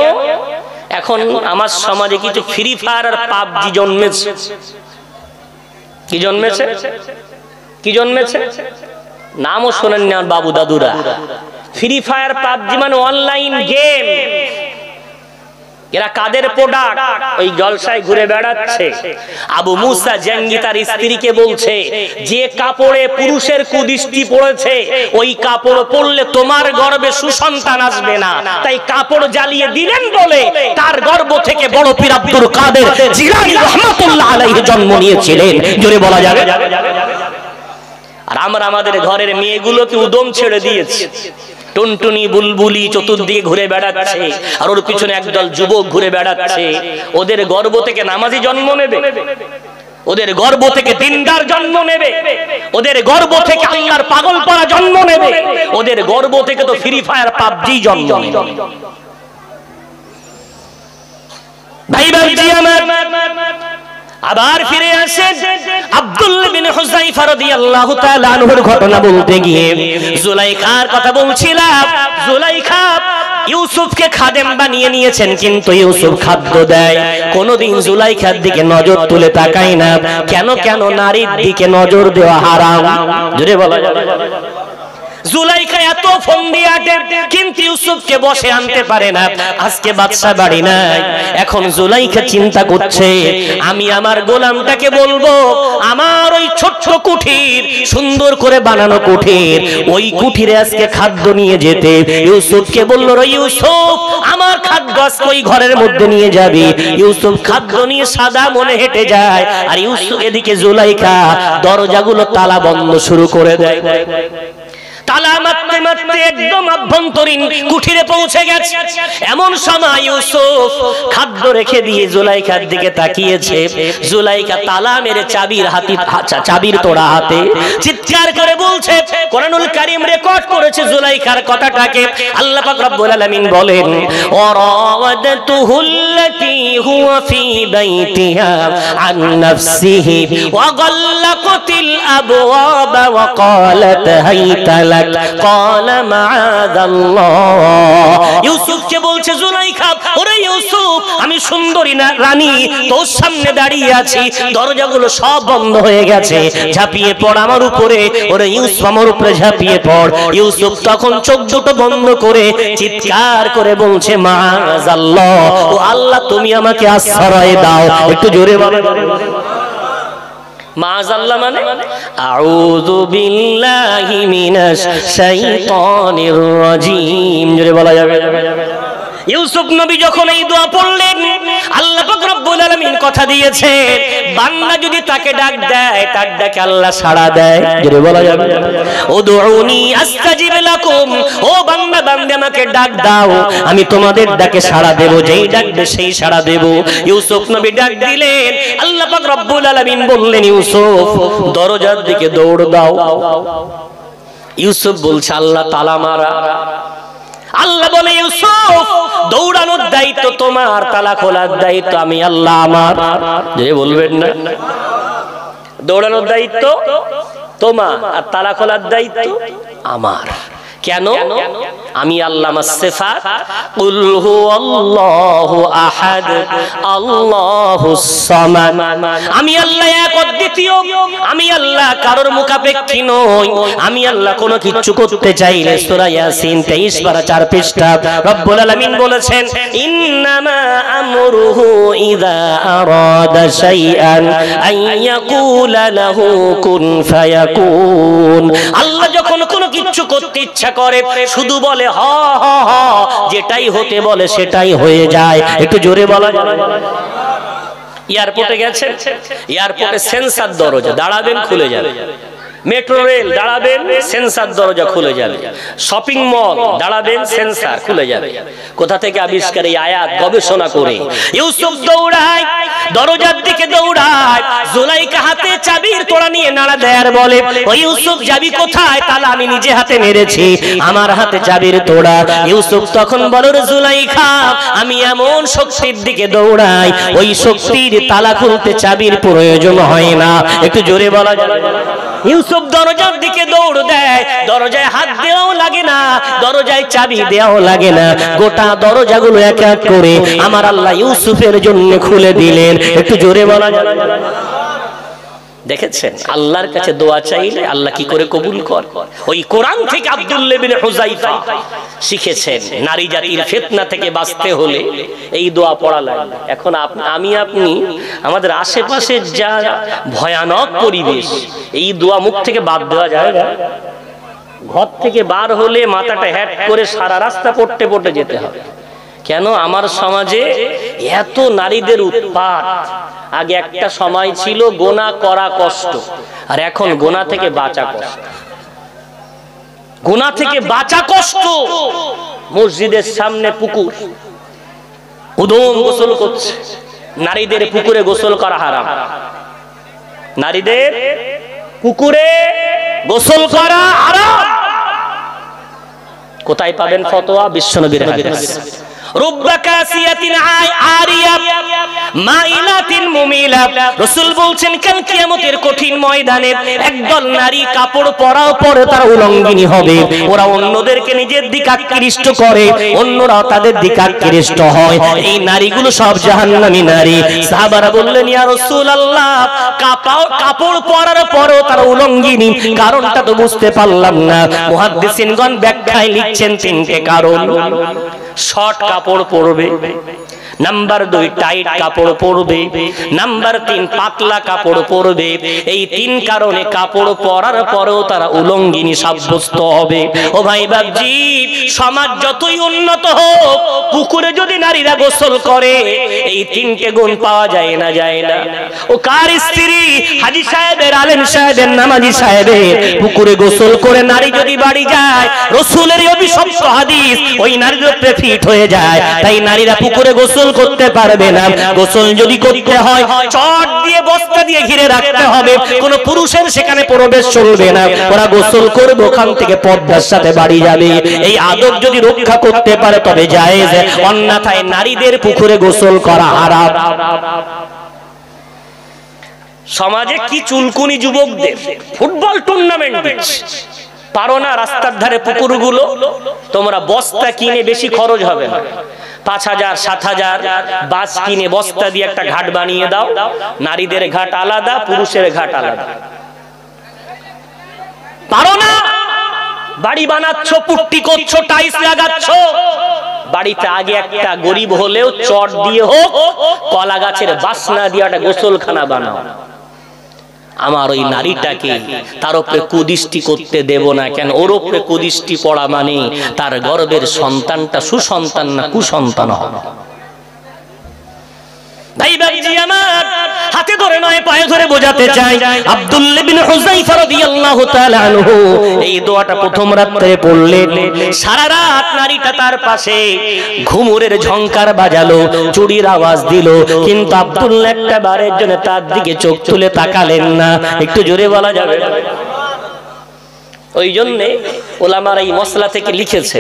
এখন আমার সমাজে কিছু ফ্রি ফায়ার আর পাবজি জন্মেছে। কি জন্মেছে? কি জন্মেছে? নামও শোনেননি আমার বাবু দাদুরা। ফ্রি ফায়ার পাবজি মানে অনলাইন গেম। এরা কাদের প্রোডাক্ট? ওই জলসায় ঘুরে বেড়াচ্ছে। আবু মুসা জঙ্গি তার স্ত্রীকে বলছে, যে কাপড়ে পুরুষের কুদৃষ্টি পড়েছে ওই কাপড় পরলে তোমার গর্ভে সুসন্তান আসবে না, তাই কাপড় জ্বালিয়ে দিলেন বলে তার গর্ভ থেকে বড় পীর আব্দুল কাদের জিলানী রাহমাতুল্লাহ আলাইহি জন্ম নিয়েছিলেন। জোরে বলা যাবে? আর আমরা আমাদের ঘরের মেয়েগুলোকে উদম ছেড়ে দিয়েছি। টুনটুনি বুলবুলি চতুর্দিকে ঘুরে বেড়াচ্ছে, আর ওর পিছনে একদল যুবক ঘুরে বেড়াচ্ছে। ওদের গর্ভ থেকে নামাজি জন্ম নেবে, ওদের গর্ভ থেকে দিনদার জন্ম নেবে, ওদের গর্ভ থেকে আল্লাহর পাগলপারা জন্ম নেবে, ওদের গর্ভ থেকে তো ফ্রি ফায়ার পাবজি জন্ম নেবে। ভাই ভাই আমার, আবার ফিরে আসেন আব্দুল্লাহ বিন হুযায়ফা রাদিয়াল্লাহু তাআলা আনহুর ঘটনা বলতে গিয়ে জুলাইখার কথা বলছিলাম। জুলাইখা ইউসুফকে খাদেম বানিয়ে নিয়েছেন, কিন্তু ইউসুফ খাদ্য দেয়, কোনদিন জুলাইখার দিকে নজর তুলে তাকায় না। কেন? কেন নারীর দিকে নজর দেওয়া হারাম। জোরে বলা যাবে? জুলাইখা এত ফন্দি আটে, কিন্তু ইউসুফকে বসে আনতে পারে না। আজকে বাদশা বাড়ি নাই, এখন জুলাইখা চিন্তা করছে, আমি আমার গোলামটাকে বলবো আমার ওই ছোট্ট কুঠির, সুন্দর করে বানানো কুঠির, ওই কুঠিরে আজকে খাদ্য নিয়ে যেতে। ইউসুফকে বলল, রে ইউসুফ, আমার খাদ্য আজকে ওই ঘরের মধ্যে নিয়ে যাবি। ইউসুফ খাদ্য নিয়ে সাদা মনে হেঁটে যায়, আর ইউসুফ এদিকে জুলাইখা দরজাগুলো তালা বন্ধ শুরু করে দেয়। তালা মারতে মারতে একদম আভ্যন্তরীণ কুঠিরে পৌঁছে গেছে। এমন সময় ইউসুফ খাদ্য রেখে দিয়ে জুলাইখার দিকে তাকিয়েছে। জুলাইখা তালা মেরে চাবির তোড়া হাতে চিৎকার করে বলছে। কোরআনুল কারীম রেকর্ড করেছে জুলাইখার কথাটাকে। আল্লাহ পাক রব্বুল আলামিন বলেন, ওয়ারাওয়াদাতুহুল্লাতী হুয়া ফী বাইতিহা আন নাফসিহি ওয়া গাল্লাকাতিল আবওয়াবা ওয়া ক্বালাত হাইতা লাক قال معاذ الله। ইউসুফকে বলছে জুলাইখা, ওরে ইউসুফ, আমি সুন্দরী না রানী তোর সামনে দাঁড়িয়ে আছি, দরজাগুলো সব বন্ধ হয়ে গেছে, ঝাঁপিয়ে পড় আমার উপরে। ওরে ইউসুফ, আমার উপরে ঝাঁপিয়ে পড়। ইউসুফ তখন চোখ দুটো বন্ধ করে চিৎকার করে বলছে, মাআযাল্লাহ, ও আল্লাহ তুমি আমাকে আশ্রয় দাও। একটু জোরে বলো। মাআযাল্লাহ মানে আউযু বিল্লাহি মিনাশ শাইতানির রাজীম। জোরে বলা যাবে? ইউসুফ নবী যখন এই দোয়া পড়লেন, আল্লাহ পাক রব্বুল আলামিন কথা দিয়েছেন, বান্দা যদি তাকে ডাক দেয়, তার ডাকে আল্লাহ সাড়া দেয়। জোরে বলা যাবে? উদউনি আস্তাজিব লাকুম, ও বান্দা বান্দী আমাকে ডাক দাও, আমি তোমাদের ডাকে সাড়া দেব, যেই ডাকবে সেই সাড়া দেব। ইউসুফ নবী ডাক দিলেন, আল্লাহ পাক রব্বুল আলামিন বললেন, ইউসুফ দরজার দিকে দৌড় দাও। ইউসুফ বলছে, আল্লাহ তালা মারা। আল্লাহ বলে, ইউসুফ দৌড়ানোর দায়িত্ব তোমার, তালা খোলার দায়িত্ব আমি আল্লাহ আমার। যে বলবেন না, দৌড়ানোর দায়িত্ব তোমার আর তালা খোলার দায়িত্ব আমার। কেন? আমি আল্লাহ আমার সিফাত, কুল হুয়াল্লাহু আহাদ আল্লাহুস সামাদ, আমি আল্লাহ এক অদ্বিতীয়, আমি আল্লাহ কারোর মুখাপেক্ষী নই, আমি আল্লাহ কোনো কিছু করতে চাইলে সূরা ইয়াসিন 23 পারা 4 পৃষ্ঠা রব্বুল আলামিন বলেছেন, ইন্নামা আমরুহু ইযা আরাদা শাইআন আইয়াকুলা লাহু কুন ফায়াকুন। আল্লাহ যখন কোনো কিছু করতে ইচ্ছা করে শুধু বলে হ হ হ, যেটাই হতে বলে সেটাই হয়ে যায়। একটু জোরে বলা যাবে? এয়ারপোর্টে গেছে, এয়ারপোর্টে সেন্সার দরজা দাঁড়াবেন খুলে যাবে, মেট্রো রেল দাঁড়াবেন সেন্সার দরজা খুলে যাবে, শপিং মল দাঁড়াবেন সেন্সার খুলে যাবে। কোথা থেকে আবিষ্কার? এই আয়াত গবেষণা করে। ইউসুফ দৌড়ায়, দরজার দিকে দৌড়ায়, জুলাইখা হাতে চাবির তোড়া নিয়ে নাড়া দেয় আর বলে, ও ইউসুফ যাবি কোথায়? তালা আমি নিজে হাতে মেরেছি, আমার হাতে চাবির তোড়া। ইউসুফ তখন বলে, রে জুলাইখা, আমি এমন শক্তির দিকে দৌড়াই, ওই শক্তির তালা খুলতে চাবির প্রয়োজন হয় না। একটু জোরে বলা যাবে? ইউসুফ দরজার দিকে দৌড় দেয়, দরজায় হাত দেওয়াও লাগে না, দরজায় চাবি দেওয়াও লাগে না, গোটা দরজাগুলো এক এক করে আমার আল্লাহ ইউসুফের জন্য খুলে দিলেন। একটু জোরে বলা যাবে? দেখেছেন আল্লাহর কাছে দোয়া চাইলে আল্লাহ কি করে কবুল করে। ওই কোরআন থেকে আব্দুল্লাহ বিন হুযাইফা শিখেছেন নারী জাতির ফিতনা থেকে বাঁচতে হলে এই দোয়া পড়া লাগে। এখন আমি আপনি আমাদের আশেপাশে যা ভয়ানক পরিবেশ, এই দোয়া মুখ থেকে বাদ দেওয়া যায় না। ঘর থেকে বার হলে মাথাটা হ্যাট করে সারা রাস্তা পড়তে পড়তে যেতে হবে। কেন? আমার সমাজে এত নারীদের উৎপাত। আগে একটা সময় ছিল গোনা করা কষ্ট, আর এখন গোনা থেকে বাঁচা কষ্ট। গোনা থেকে বাঁচা কষ্ট। মসজিদের সামনে পুকুর, উদম গোসল করছে। নারীদের পুকুরে গোসল করা হারাম। নারীদের পুকুরে গোসল করা হারাম। কোথায় পাবেন ফতোয়া? বিশ্বনবীর হাদিস। রাসূল বলছেন কাল কিয়ামতের কঠিন ময়দানে একদল নারী কাপড় পরাও পরে তারা উলঙ্গিনী হবে। ওরা অন্যদেরকে নিজের দিকে আকৃষ্ট করে, অন্যরাও তাদের দিকে আকৃষ্ট হয়। এই নারীগুলো সব জাহান্নামী নারী। সাহাবারা বললেন ইয়া রাসূলুল্লাহ, কাপড় পরার পরেও তারা উলঙ্গিনী, কারণটা তো বুঝতে পারলাম না। মুহাদ্দিসিনগণ ব্যাখ্যায় লিখছেন তিনটে কারণ। শর্ট কাপড় পরবে, নাম্বার 2 টাইট কাপড় পরবে, নাম্বার 3 পাতলা কাপড় পরবে। এই 3 কারণে কাপড় পরার পরেও তারা উলঙ্গিনী সাব্যস্ত হবে। ও ভাই বাবজি, সমাজ যতই উন্নত হোক, পুকুরে যদি নারীরা গোসল করে এই 3টে গুণ পাওয়া যায় না, যায় না। ও কার স্ত্রী? হাজী সাহেবের, আলেম সাহেবের, নামাজি সাহেবের পুকুরে গোসল করে নারী যদি বাড়ি যায়, রাসূলের অভিশপ্ত হাদিস ওই নারীর উপরে ফিট হয়ে যায়। তাই নারীরা পুকুরে গোসল করতে পারবে না। গোসল যদি করতে হয় চট দিয়ে বস্তা দিয়ে ঘিরে রাখতে হবে, কোন পুরুষের সেখানে প্রবেশ চলবে না। ওরা গোসল করবে, ওখান থেকে পর্দার সাথে বাড়ি যাবে। এই আদব যদি রক্ষা করতে পারে তবে জায়েজ, অন্যথায় নারীদের পুকুরে গোসল করা হারাম। সমাজে কি চুলকুনি যুবকদের ফুটবল টুর্নামেন্ট দিচ্ছে, পারো না রাস্তার ধারে পুকুরগুলো তোমরা বস্তা কিনে, বেশি খরচ হবে না, 5,000 7,000 বাস কিনে বস্তা দিয়ে একটা ঘাট বানিয়ে দাও। নারীদের ঘাট আলাদা, পুরুষের ঘাট আলাদা। পারো না? বাড়ি বানাচ্ছ, পুট্টি করছো, টাইলস লাগাচ্ছ, বাড়িতে আগে একটা গরিব হলেও চট দিয়ে হোক, কলা গাছের বাসনা দিয়ে একটা গোসলখানা বানাও। আমার ওই নারীটাকে তার উপরে কুদৃষ্টি করতে দেব না। কেন? ওর উপরে কুদৃষ্টি পড়া মানে তার গর্ভের সন্তানটা সুসন্তান না কুসন্তান হবে। ভাই বাবজি আমার, হাতে ধরে নয় পায়ে ধরে বোঝাতে চাই, আব্দুল্লাহ বিন হুযাইফা রাদিয়াল্লাহু তাআলা আনহু এই দোয়াটা প্রথম রাতে পড়লেন। সারা রাত নারীটা তার পাশে ঘুমুরের ঝংকার বাজালো, চুড়ির আওয়াজ দিল, কিন্তু আব্দুল্লাহ একটা বারের জন্য তার দিকে চোখ তুলে তাকালেন না। একটু জোরে বলা যাবে? ওই জন্য ওলামারা এই মসলা থেকে লিখেছে,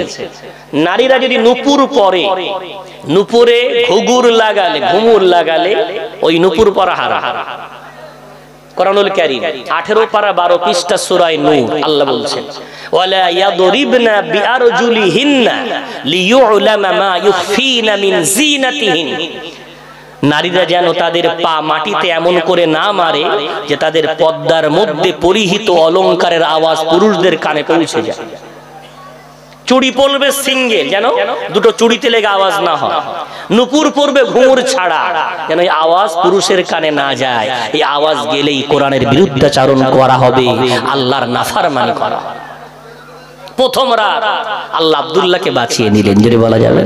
নারীরা যদি নুপুর পরে, নুপুরে ঘুঘুর লাগালে, ঘুমুর লাগালে ওই নুপুর পরা হারাম। কোরআনুল কারীম 18 পারা 12 পৃষ্ঠা সূরা নূর আল্লাহ বলছেন, ওয়ালা ইয়াদরিবনা বিআরজুলিহিন্না লিয়ুলামা মা ইউখফিনা মিন যিনাতিহিন। নারীরা যেন তাদের পা মাটিতে এমন করে না মারে যে তাদের পর্দার মধ্যে পরিহিত অলংকারের আওয়াজ পুরুষদের কানে পৌঁছে যায়। চুড়ি পরবে সিঙ্গেল, যেন দুটো চুড়িতে লেগে আওয়াজ না হয়। নুপুর পরবে ঘুঙুর ছাড়া, যেন এই আওয়াজ পুরুষের কানে না যায়। এই আওয়াজ গেলেই কোরআনের বিরুদ্ধাচরণ করা হবে, আল্লাহর নাফরমানি করা হবে। প্রথম রাত আল্লাহ আব্দুল্লাহকে বাঁচিয়ে নিলেন, যদি বলা যাবে।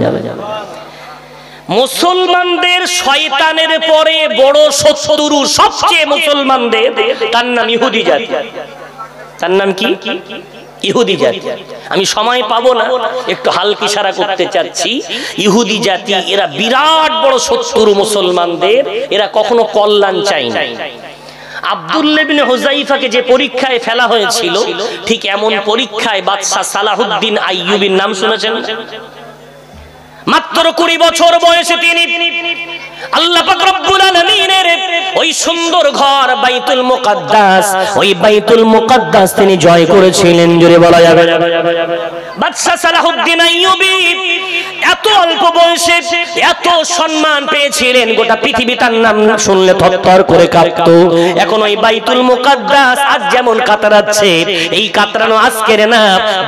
মুসলমানদের শয়তানের পরে বড় শত্রু সবচেয়ে মুসলমানদের, তার নাম ইহুদি জাতি। তার নাম কি? ইহুদি জাতি। আমি সময় পাবো না, একটু হালকা ইশারা করতে চাচ্ছি। ইহুদি জাতি এরা বিরাট বড় শত্রু মুসলমানদের, এরা কখনো কল্যাণ চায় না। আব্দুল্লাহ বিন হুযাইফাকে যে পরীক্ষায় ফেলা হয়েছিল, ঠিক এমন পরীক্ষায় বাদশা সালাহুদ্দিন আইয়ুবীর নাম শুনেছেন? মাত্র 20 বছর বয়সে তিনি আল্লাহ পাক রব্বুল আলামিনের ওই সুন্দর ঘর বাইতুল মুকাদ্দাস, ওই বাইতুল মুকাদ্দাস তিনি জয় করেছিলেন। জোরে বলা যাবে বাদশা সালাহুদ্দিন আইয়ুবী এত অল্প বয়সে এত সম্মান পেয়েছিলেন, গোটা পৃথিবী তার নাম শুনলে থরথর করে কাঁপতো। এখন ওই বাইতুল মুকাদ্দাস আজ যেমন কাতরাচ্ছে, এই কাতরানো আজকের না,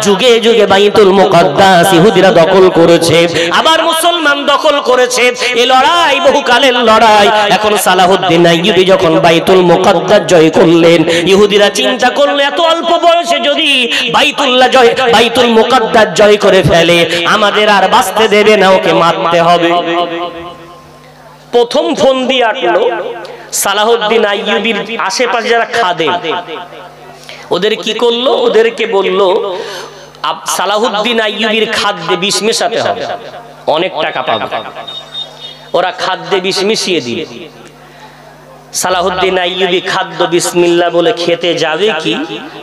যুগে যুগে বাইতুল মুকাদ্দাস ইহুদিরা দখল করেছে, আবার মুসলমান দখল করেছে। এই লড়াই বহুকালের লড়াই। এখন সালাহুদ্দিন আইয়ুবী যখন বাইতুল মুকাদ্দাস জয় করলেন, ইহুদিরা চিন্তা করলো এত অল্প বয়সে যদি বাইতুল মুকাদ্দাস জয় করে ফেলে, আমাদের আর বাঁচতে দেবে না, ওকে মারতে হবে। প্রথম ফোন দিয়ে আসলো সালাহুদ্দিন আইয়ুবীর আশেপাশে যারা খাদেম, ওদের কি করলো, ওদেরকে বললো সালাহুদ্দিন আইয়ুবীর খাদ্যে বিষ মেশাতে হবে, অনেক টাকা পাবে। ওরা খাদ্যে বিষ মিশিয়ে দিল। সালাহুদ্দিন আইয়ুবী খাদ্য বিসমিল্লাহ বলে খেতে যাবে কি,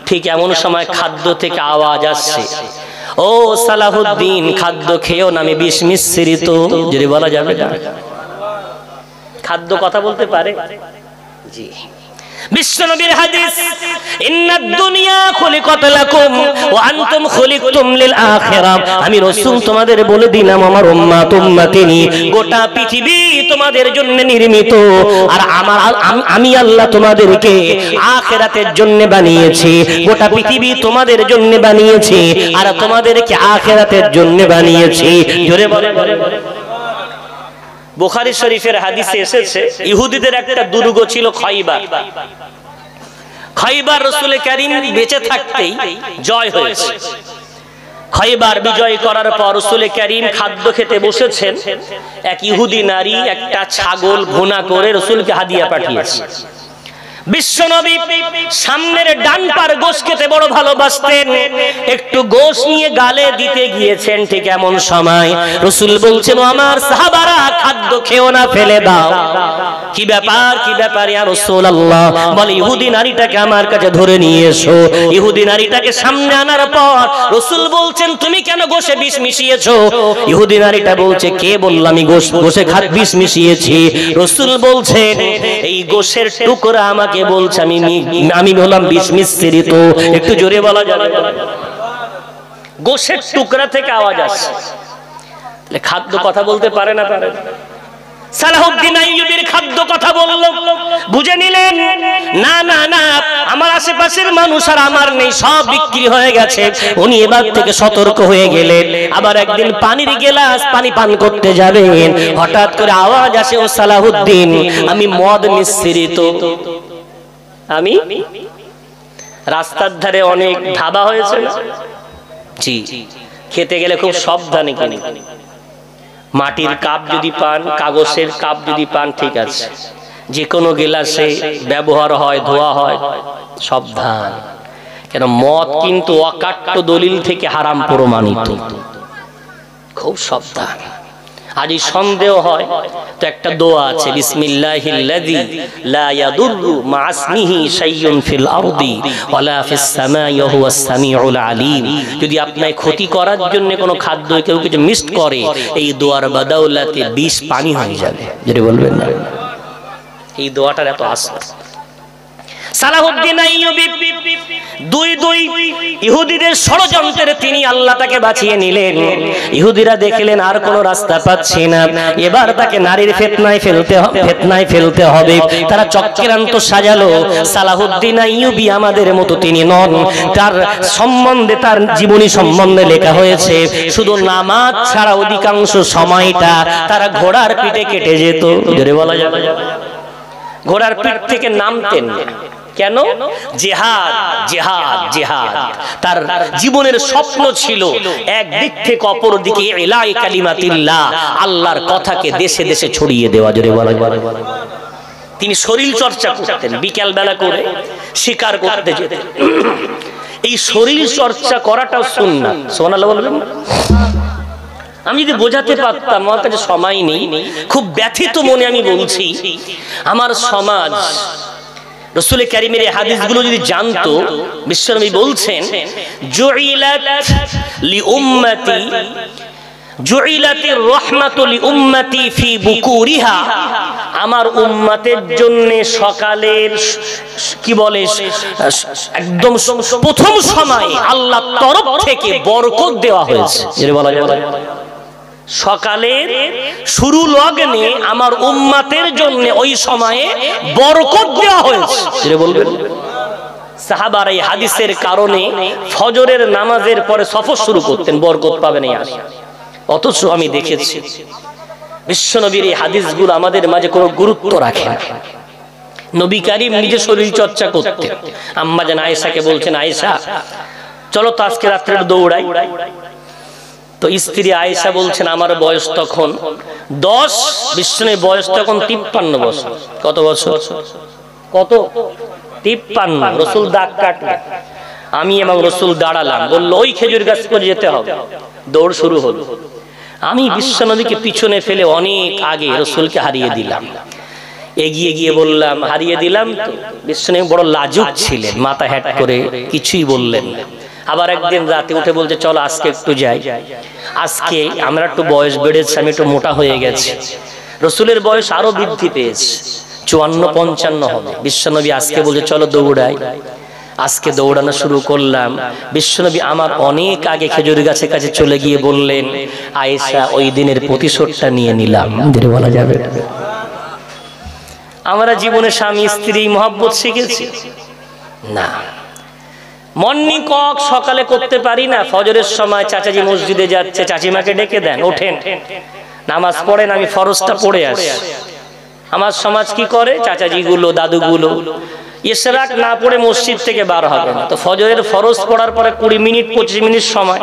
ঠিক এমন সময় খাদ্য থেকে আওয়াজ আসছে, ও সালাহুদ্দিন খাদ্য খেও না, আমি বিষ মিশ্রিত। যদি বলা যাবে না, খাদ্য কথা বলতে পারে? জি। বিশ্বনবীর হাদিস, ইন্নাদ দুনিয়া খুলিকাত লাকুম ওয়া আনতুম খুলিকতুম লিল আখিরাহ। আমি রাসূল তোমাদের বলে দিলাম, আমার উম্মত উম্মতিনি, গোটা পৃথিবী তোমাদের জন্য নির্মিত, আর আমি আল্লাহ তোমাদেরকে আখিরাতের জন্য বানিয়েছি। গোটা পৃথিবী তোমাদের জন্য বানিয়েছি, আর তোমাদেরকে আখিরাতের জন্য বানিয়েছি। জোরে বলে। বুখারী শরীফের হাদিসে এসেছে, ইহুদিদের একটা দুর্গ ছিল খয়বার। খয়বার রাসূল কারীম বেঁচে থাকতেই জয় হয়েছে। খয়বার বিজয় করার পর রাসূল কারীম খাদ্য খেতে বসেছেন, এক ইহুদি নারী একটা ছাগল ভুনা করে রাসূলকে হাদিয়া পাঠিয়েছে। বিশ্বনবী সামনের ডান পার গোশ খেতে বড় ভালোবাসতেন, একটু গোশ নিয়ে গালে দিতে গিয়েছেন, ঠিক এমন সময় রাসূল বলছেন, আমার সাহাবারা খাদ্য খেও না, ফেলে দাও। কি ব্যাপার, কি ব্যাপার ইয়া রাসূলুল্লাহ? বলে ইহুদি নারীটাকে আমার কাছে ধরে নিয়ে এসো। ইহুদি নারীটাকে সামনে আনার পর রাসূল বলছেন, তুমি কেন গোশে বিষ মিশিয়েছো? ইহুদি নারীটা বলছে, কে বলল আমি গোশে বিষ মিশিয়েছি? রাসূল বলছেন, এই গোশের টুকরা আমাকে বলছে আমি বললাম বিষ মিশ্রিত। একটু জোরে বলা যাবে? গোশের টুকরা থেকে আওয়াজ আসছে। খাদ্য কথা বলতে পারে না? পারে। সালাহুদ্দিন আইয়ুবীর খাদ্য কথা বলল, বুঝে নিলেন না না না, আমার আশেপাশের মানুষ আর আমার নেই, সব বিক্রি হয়ে গেছে। উনি এবার থেকে সতর্ক হয়ে গেলেন। আবার একদিন পানির গ্লাস পানি পান করতে যাবেন, হঠাৎ করে আওয়াজ আসে, ও সালাহুদ্দিন আমি মদ মিশ্রিত। আমি রাস্তার ধারে অনেক ধাবা হয়েছে, জি, খেতে গেলে খুব সাবধানে কিনে। মাটির কাপ যদি পান, কাগজের কাপ যদি পান, ঠিক আছে, যে কোনো গ্লাসে ব্যবহার হয়, ধোয়া হয়, সাবধান। কেন মদ কিন্তু অকাট্য দলিল থেকে হারাম প্রমাণিত, খুব সাবধান। আজ সন্দেহ হয় তো একটা দোয়া আছে, বিসমিল্লাহিল্লাযী লা ইয়াদুররু মা ইসমিহি শাইউন ফিল আরদি ওয়ালা ফিস সামাই ওয়া হুয়াস সামিউল আলীম। যদি আপনার ক্ষতি করার জন্য কোনো খাদ্য কেউ কিছু মিক্স করে, এই দোয়ার বদৌলতে বিষ পানি হয়ে যাবে। যদি বলবেন না, এই দোয়াটার এত আসর। সালাহুদ্দিন আইয়ুবী দুই ইহুদিদের ষড়যন্ত্রে তিনি আল্লাহ তাকে বাঁচিয়ে নিলেন। ইহুদিরা দেখলেন আর কোনো রাস্তা পাচ্ছে না, এবার তাকে নারীর ফিতনায় ফেলতে হবে। তারা চক্রান্ত সাজালো। সালাহুদ্দিন আইয়ুবী আমাদের মতো তিনি নন, তার সম্বন্ধে, তার জীবনী সম্বন্ধে লেখা হয়েছে, শুধু নামাজ ছাড়া অধিকাংশ সময়টা তারা ঘোড়ার পিঠে কেটে যেত। জোরে বলা যাবে? ঘোড়ার পিঠ থেকে নামতেন না। কেন? জিহাদ, জিহাদ, জিহাদ। তার জীবনের স্বপ্ন ছিল এক দিক থেকে অপর দিকে ইলাই কালিমাতিল্লাহ, আল্লাহর কথাকে দেশে দেশে ছড়িয়ে দেওয়া। জোরে বলা যাবে? তিনি শরীর চর্চা করতেন, বিকেল বেলা করে শিকার করতে যেতেন। এই শরীর চর্চা করাটাও সুন্নাত। সুবহানাল্লাহ বলবেন? আমি যদি বোঝাতে পারতাম, আমার কাছে সময় নেই, খুব ব্যথিত মনে আমি বলছি, আমার সমাজ রাসূল কারীমের এই হাদিসগুলো যদি জানতো, বিশ্বনবী বলছেন, জুইলাত লি উম্মতি জুইলাতির রাহমাতু লিউম্মতি ফি বুকুরিহা, আমার উম্মতের জন্য সকালের কি বলে একদম প্রথম সময় আল্লাহর তরফ থেকে বরকত দেওয়া হয়েছে। এর বলা যায় সকালের শুরু লগ্নে আমার উম্মতের জন্য ওই সময়ে বরকত দেওয়া হয়েছে। এর বলবেন সাহাবারা এই হাদিসের কারণে ফজরের নামাজের পরে সফর শুরু করতেন, বরকত পাবেন এই আশা। অথচ আমি দেখেছি বিশ্বনবীর এই হাদিসগুলো আমাদের মাঝে কোনো গুরুত্ব রাখে না। নবী কারীম নিজে শরীর চর্চা করতেন। আম্মা জান আয়েশাকে বলছেন, আয়েশা চলো তো আজকে রাত্রে দৌড়াই। তো স্ত্রী আয়েশা বলছেন, আমার বয়স তখন 10, বিশ্বনবীর বয়স তখন 53 বছর। কত বছর? কত? 53। রাসূল দাগ কাটলেন, আমি এবং রাসূল দাঁড়ালাম, বলল ওই খেজুর গাছ করে যেতে হবে। দৌড় শুরু হলো। আমি বিশ্বনবীকে পিছনে ফেলে অনেক আগে রাসূলকে হারিয়ে দিলাম। এগিয়ে গিয়ে বললাম, হারিয়ে দিলাম তো। বিশ্বনবী বড় লাজুক ছিলেন, মাথা হ্যাট করে কিছুই বললেন না। আবার একদিন রাতে উঠে বলছে, চলো আজকে একটু যাই। আজকে আমরা একটু বয়স বেড়েছে, আমি একটু মোটা হয়ে গেছি। রাসূলের বয়স আরো বৃদ্ধি পেয়েছে, 54-55 হবে। বিশ্বনবী আজকে বলছে চলো দৌড়াই। আজকে দৌড়ানো শুরু করলাম। বিশ্বনবী আমার অনেক আগে খেজুর গাছের কাছে চলে গিয়ে বললেন, আয়েশা ওই দিনের প্রতিশোধটা নিয়ে নিলাম। বলা যাবে আমরা জীবনে স্বামী স্ত্রী মহব্বত শিখেছি না। মর্নিং ওয়াক সকালে করতে পারি না। ফজরের সময় চাচাজি মসজিদে যাচ্ছে, চাচিমাকে ডেকে দেন, ওঠেন নামাজ পড়েন, আমি ফরজটা পড়ে আসি। আমার সমাজ কি করে, চাচাজি গুলো দাদুগুলো ইশরাক না পড়ে মসজিদ থেকে বার হবে না। তো ফজরের ফরজ পড়ার পরে 20 মিনিট 25 মিনিট সময়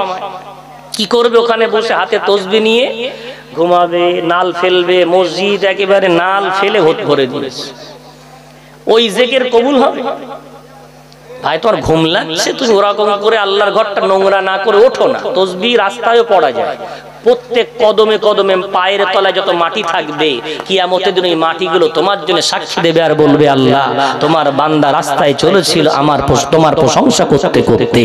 কি করবে, ওখানে বসে হাতে তসবিহ নিয়ে ঘুমাবে, নাল ফেলবে। মসজিদ একেবারে নাল ফেলে ভরে দিয়েছে। ওই জিকির কবুল হবে? ভাই তোমার ঘুম লাগছে, তুমি ওরকম করে আল্লাহর ঘরটা নোংরা না করে ওঠো না। তসবিহ রাস্তায়ও পড়া যায়। প্রত্যেক কদমে কদমে পায়ের তলায় যত মাটি থাকবে, কিয়ামতের দিন এই মাটিগুলো তোমার জন্য সাক্ষী দেবে আর বলবে, আল্লাহ তোমার বান্দা রাস্তায় চলেছিল তোমার প্রশংসা করতে করতে।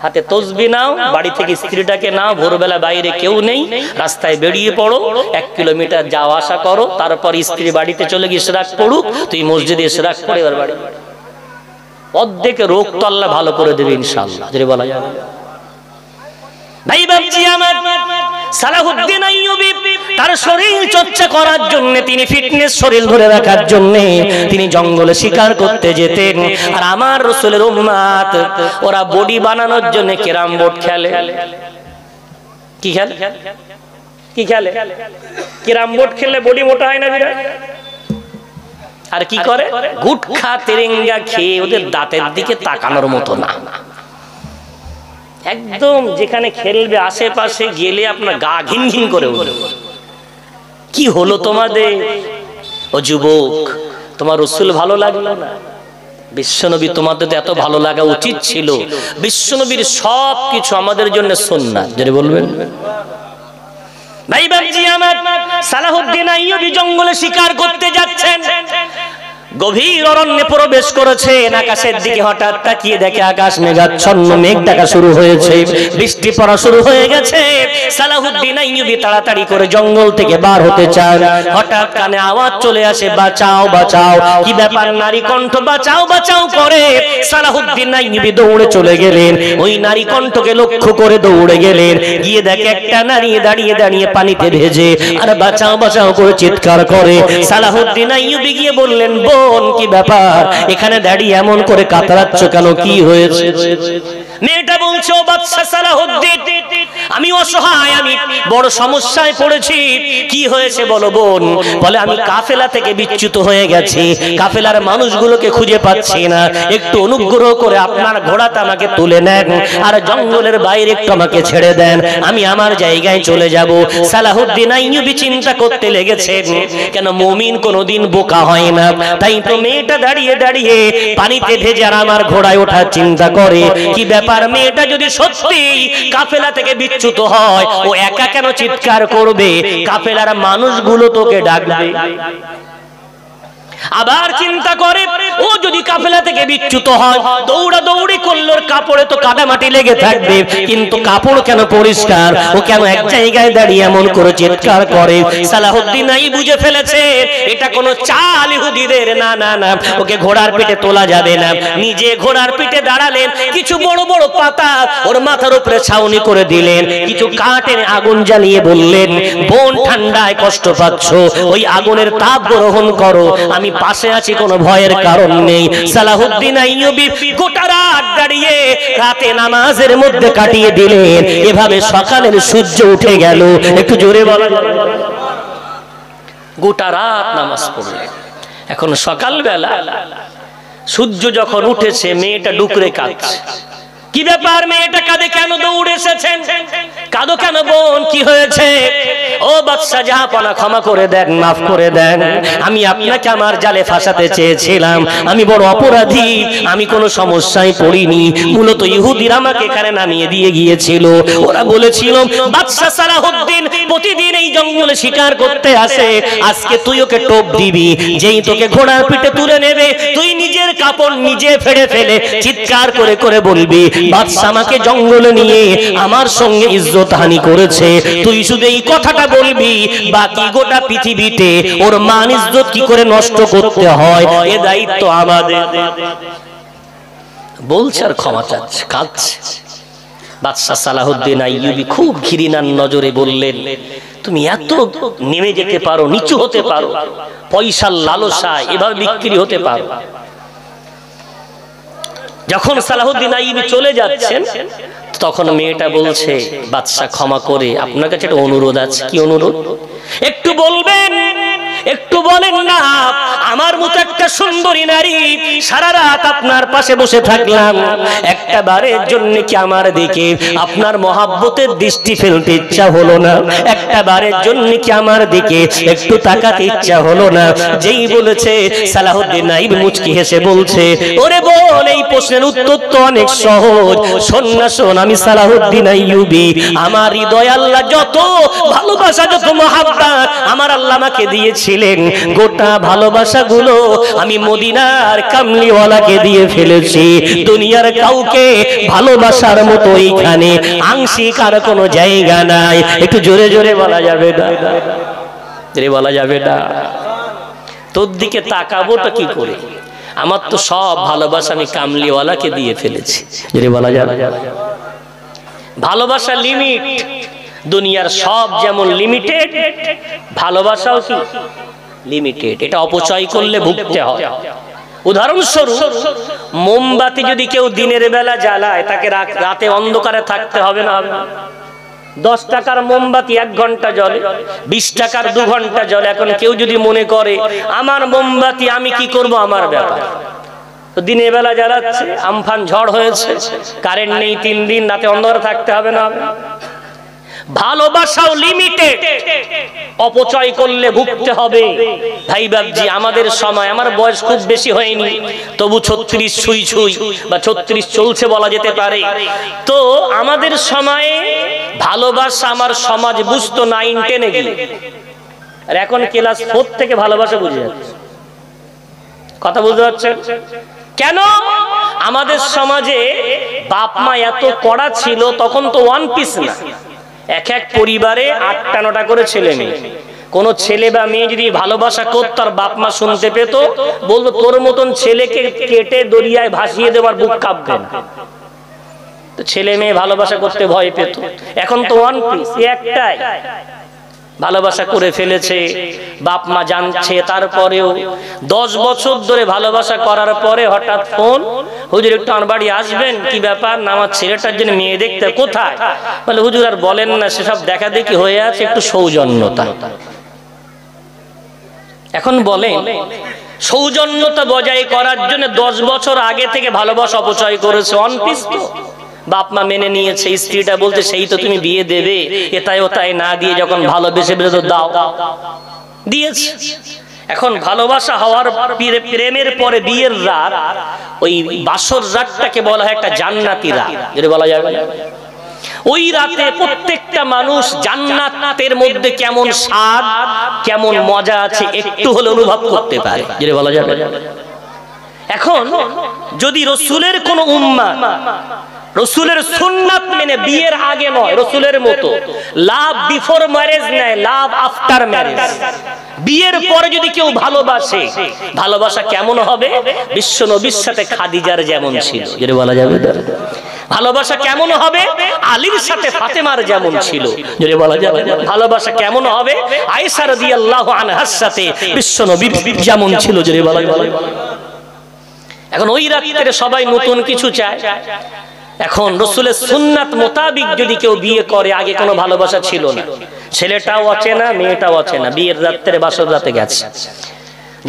হাতে তসবিহ নাও, বাড়ি থেকে স্ত্রীটাকে নাও, ভোরবেলা বাইরে কেউ নেই, রাস্তায় বেরিয়ে পড়ো, 1 কিলোমিটার যাওয়া আসা করো। তারপর স্ত্রী বাড়িতে চলে গিয়ে ইশরাক পড়ুক, তুই মসজিদে ইশরাক পড়ে এবার বাড়ি। অর্ধেক রোগ তো আল্লাহ ভালো করে দেবে ইনশাআল্লাহ। যদি বলা যায় ভাই বাপজি আমার, সালাহুদ্দিন আইয়ুবী তার শরীর চর্চা করার জন্য, তিনি ফিটনেস শরীর ধরে রাখার জন্য তিনি জঙ্গলে শিকার করতে যেতেন। আর আমার রাসূলের উম্মত ওরা বডি বানানোর জন্য ক্যারাম বোর্ড খেলে। কি খেলে? কি খেলে? ক্যারাম বোর্ড খেললে বডি মোটা হয় না বিরাট? আর কি করে, গুটখা তেরেঙ্গা খেয়ে ওদের দাঁতের দিকে তাকানোর মতো না। একদম যেখানে খেলবে আশেপাশে গেলে আপনার গা ঘিন ঘিন করে উঠবে। কি হলো তোমাদের? ও যুবক, তোমার রাসূল ভালো লাগলো না? বিশ্বনবী তোমাদের এত ভালো লাগা উচিত ছিল। বিশ্বনবীর সব কিছু আমাদের জন্য সুন্নাত। যদি বলবেন ভাই বাপজি আমার, সালাহুদ্দিন আইয়ুবী জঙ্গলে শিকার করতে যাচ্ছেন। গভীর অরণ্যে প্রবেশ করেছেন। আকাশের দিকে হঠাৎ তাকিয়ে দেখে আকাশ মেঘাচ্ছন্ন, মেঘ ডাকা শুরু হয়েছে, বৃষ্টি পড়া শুরু হয়ে গেছে। সালাহুদ্দিন আইয়ুবী তাড়াতাড়ি করে জঙ্গল থেকে বার হতে চান। হঠাৎ কানে আওয়াজ চলে আসে, বাঁচাও বাঁচাও। কি ব্যাপার? নারী কণ্ঠ বাঁচাও বাঁচাও করে। সালাহুদ্দিন আইয়ুবী দৌড়ে চলে গেলেন, ওই নারী কণ্ঠকে লক্ষ্য করে দৌড়ে গেলেন। গিয়ে দেখে একটা নারী দাঁড়িয়ে দাঁড়িয়ে পানিতে ভেজে আর বাঁচাও বাঁচাও করে চিৎকার করে। সালাহুদ্দিন আইয়ুবী গিয়ে বললেন, কি ব্যাপার, এখানে দাঁড়িয়ে এমন করে কাতরাচ্ছ কেন? কি হয়েছে? মেয়েটা বলছে, ও বাদশা সালাহুদ্দিন, আমি অসহায়, আমি বড় সমস্যায় পড়েছি। কি হয়েছে বলো বোন? বলে, আমি কাফেলা থেকে বিচ্যুত হয়ে গেছি, কাফেলার মানুষগুলোকে খুঁজে পাচ্ছি না। একটু অনুগ্রহ করে আপনার ঘোড়াটা আমাকে তুলে নেন আর জঙ্গলের বাইরে একটু আমাকে ছেড়ে দেন, আমি আমার জায়গায় চলে যাব। সালাহুদ্দিন আইয়ুবী চিন্তা করতে লেগেছেন, কেন মুমিন কোনোদিন বোকা হয় না। তাই তো মেয়েটা দাঁড়িয়ে দাঁড়িয়ে পানিতে ভেজে আর আমার ঘোড়ায় ওঠার চিন্তা করে। কি ব্যাপার, মেয়েটা যদি সত্যি কাফেলা থেকে বিচ্যুত হয়, ও একা কেন চিৎকার করবে? কাফেলার মানুষগুলো তোকে ডাকবে। আবার চিন্তা করে, ও যদি কাফেলা থেকে বিচ্যুত হয়, দৌড়া দৌড়ি করলো, কাপড়ে তো কাদামাটি লেগে থাকবে, কিন্তু কাপড় কেন পরিষ্কার, ও কেন এক জায়গায় দাঁড়িয়ে এমন করে চিৎকার করে? সালাহউদ্দিন আইয়ুবী বুঝে ফেলেছে এটা কোনো চাল ইহুদিদের। না না না, ওকে ঘোড়ার পিঠে তোলা যাবে না। নিজে ঘোড়ার পিঠে দাঁড়ালেন, কিছু বড় বড় পাতা ওর মাথার উপরে ছাউনি করে দিলেন, কিছু কাঠের আগুন জ্বালিয়ে বললেন, বোন ঠান্ডায় কষ্ট পাচ্ছ, ওই আগুনের তাপ গ্রহণ করো, আমি পাশে আছি, কোনো ভয়ের কারণ নেই। সালাহউদ্দিন আইয়ুবী গোটা রাত দাঁড়িয়ে রাতে নামাজের মধ্যে কাটিয়ে দিলেন। এভাবে সকালের সূর্য উঠে গেল। একটু জোরে বলা যাবে? গোটা রাত নামাজ পড়লেন। এখন সকালবেলা সূর্য যখন উঠেছে, মেয়েটা ডুকরে কাঁদছে। কি ব্যাপার, মেয়েটা কাঁদে কেন? দৌড়ে এসেছেন, কাঁদো কেন বোন, কি হয়েছে? ও বাদশা জাহাপনা, ক্ষমা করে দেন, মাফ করে দেন, আমি আপনাকে আমার জালে ফাঁসাতে চেয়েছিলাম, আমি বড় অপরাধী, আমি কোনো সমস্যায় পড়িনি, মূলত ইহুদিরা আমাকে এখানে নামিয়ে দিয়ে গিয়েছিল। ওরা বলেছিল বাদশা সালাহউদ্দিন প্রতিদিন এই জঙ্গলে শিকার করতে আসে, আজকে তুই ওকে টোপ দিবি, যেই তোকে ঘোড়ার পিঠে তুলে নেবে, তুই নিজের কাপড় নিজে ফেড়ে ফেলে চিৎকার করে করে বলবি বাদশা আমাকে জঙ্গলে নিয়ে আমার সঙ্গে ইজ্জত হানি করেছে। তুই শুধু এই কথাটা বলবি, বাকি গোটা পৃথিবীতে ওর মান ইজ্জত কি করে নষ্ট করতে হয় এ দায়িত্ব আমাদের। বলছে আর ক্ষমা চাচ্ছে, কাঁদছে। বাদশা সালাহউদ্দিন আইয়ুবী খুব ঘৃণার নজরে বললেন, তুমি এত নেমে যেতে পারো, নিচু হতে পারো, পয়সার লালসায় এভাবে বিক্রি হতে পারো? যখন সালাহউদ্দিন আইয়ুবী চলে যাচ্ছেন, তখন মেয়েটা বলছে, বাদশা ক্ষমা করে আপনার কাছে একটা অনুরোধ আছে। কি অনুরোধ? একটু বলবেন, একটু বলেন না, আমার মতো একটা সুন্দরী নারী সারা রাত আপনার পাশে বসে থাকলাম, একটা বারের জন্য কি আমার দিকে আপনার মহাব্বতের দৃষ্টি ফেলতে ইচ্ছা হলো না? একটা বারের জন্য কি আমার দিকে একটু তাকাতে ইচ্ছা হলো না? যেই বলেছে, সালাহউদ্দিন আইয়ুবী মুচকি হেসে বলছে, ওরে বল, এই প্রশ্নের উত্তর তো অনেক সহজ। শোন না শোন, আমি সালাহউদ্দিন আইয়ুবী, আমার হৃদয় আল্লাহ যত ভালোবাসা, যত মহাব্বত আমার আল্লাহ আমাকে দিয়েছিলেন, গোটা ভালোবাসাগুলো আমি মদিনার কামলিওয়ালাকে দিয়ে ফেলেছি। দুনিয়ার কাউকে ভালোবাসার মতো এইখানে আংশিক আর কোনো জায়গা নাই। একটু জোরে জোরে বলা যাবে না? জোরে বলা যাবে না? তোর দিকে তাকাবোটা কি করে? আমার তো সব ভালোবাসা আমি কামলিওয়ালাকে দিয়ে ফেলেছি। জোরে বলা যাবে? ভালোবাসা লিমিট, দুনিয়ার সব যেমন লিমিটেড, ভালোবাসাও কি লিমিটেড। এটা অপচয় করলে ভুগতে হয়। উদাহরণস্বরূপ, মোমবাতি যদি কেউ দিনের বেলা জ্বালায়, তাকে রাতে অন্ধকারে থাকতে হবে না? হবে না? 10 টাকার মোমবাতি 1 ঘন্টা জ্বলে, 20 টাকার 2 ঘন্টা জ্বলে। এখন কেউ যদি মনে করে আমার মোমবাতি আমি কি করব, আমার ব্যাপার, তো দিনের বেলা জ্বালাচ্ছে, আমফান ঝড় হয়েছে, কারেন্ট নেই 3 দিন, রাতে অন্ধকারে থাকতে হবে না? ভালোবাসাও লিমিটেড, অপচয় করলে ভুগতে হবে। ভাই বাবজি, আমাদের সময়, আমার বয়স খুব বেশি হয়নি, তবু 36 ছুঁই ছুঁই বা 36 চলছে বলা যেতে পারে। তো আমাদের সময়ে ভালোবাসা আমার সমাজ বুঝতো 9, 10-এ গিয়ে, আর এখন ক্লাস 4 থেকে ভালোবাসা বুঝে যাচ্ছে। কথা বুঝতে পারছেন? কেন? আমাদের সমাজে বাপ মা এত কড়া ছিল, তখন তো 1 পিস না, এক এক পরিবারে 8টা 9টা করে ছেলে মেয়ে। কোন ছেলে বা মেয়ে যদি ভালোবাসা করত, তার বাপ মা শুনতে পেত, বলতো তোর মতন ছেলেকে কেটে দরিয়ায় ভাসিয়ে দেওয়ার বুক কাঁপবে না। তো ছেলে মেয়ে ভালোবাসা করতে ভয় পেত। এখন তো 1 পিস, একটাই ভালোবাসা করে ফেলেছে, বাপ মা জানছে, তারপরেও 10 বছর ধরে ভালোবাসা করার পরে হঠাৎ ফোন, হুজুর একটু আমার বাড়ি আসবেন? কি ব্যাপার? না, আমার ছেলেটার জন্য মেয়ে দেখতে। কোথায়? বলে হুজুর আর বলেন না, সেসব দেখা দেখি হয়ে আছে, একটু সৌজন্যতা। এখন বলেন, সৌজন্যতা বজায় করার জন্য 10 বছর আগে থেকে ভালোবাসা অপচয় করেছে। 1 পিস তো বাপ মা মেনে নিয়েছে, স্ত্রীটা বলতে সেই তো তুমি বিয়ে দেবে, এটাই ওটাই না দিয়ে যখন ভালোবেসে বেরোতো দাও, দিয়েছে। এখন ভালোবাসা হওয়ার প্রেমের পরে বিয়ের রাত, ওই বাসর রাতটাকে বলা হয় একটা জান্নাতি রাত, যেটা বলা যাবে। ওই রাতে প্রত্যেকটা মানুষ জান্নাতের মধ্যে কেমন স্বাদ, কেমন মজা আছে একটু হলে অনুভব করতে পারে, যেটা বলা যাবে। এখন যদি রসুলের কোন উম্মাত রসুলের সুন্নাত মেনে বিয়ের আগে নয়, রসুলের মতো লাভ বিফোর ম্যারেজ নেয়, লাভ আফটার ম্যারেজ, বিয়ের পরে যদি কেউ ভালোবাসে, ভালোবাসা কেমন হবে? বিশ্ব নবীর সাথে খাদিজার যেমন ছিল, যেটা বলা যাবে। ভালোবাসা কেমন হবে? আলীর সাথে ফাতেমার যেমন ছিল, যেটা বলা যাবে। ভালোবাসা কেমন হবে? আয়েশা রাদিয়াল্লাহু আনহার সাথে বিশ্ব নবীর যেমন ছিল, যেটা বলা যাবে। এখন ওই রাত্রে সবাই নতুন কিছু চায়। এখন রসুলের সুন্নাত মোতাবিক যদি কেউ বিয়ে করে, আগে কোনো ভালোবাসা ছিল না, ছেলেটাও অচেনা মেয়েটাও অচেনা, বিয়ের রাত্রে বাসর রাতে গেছে,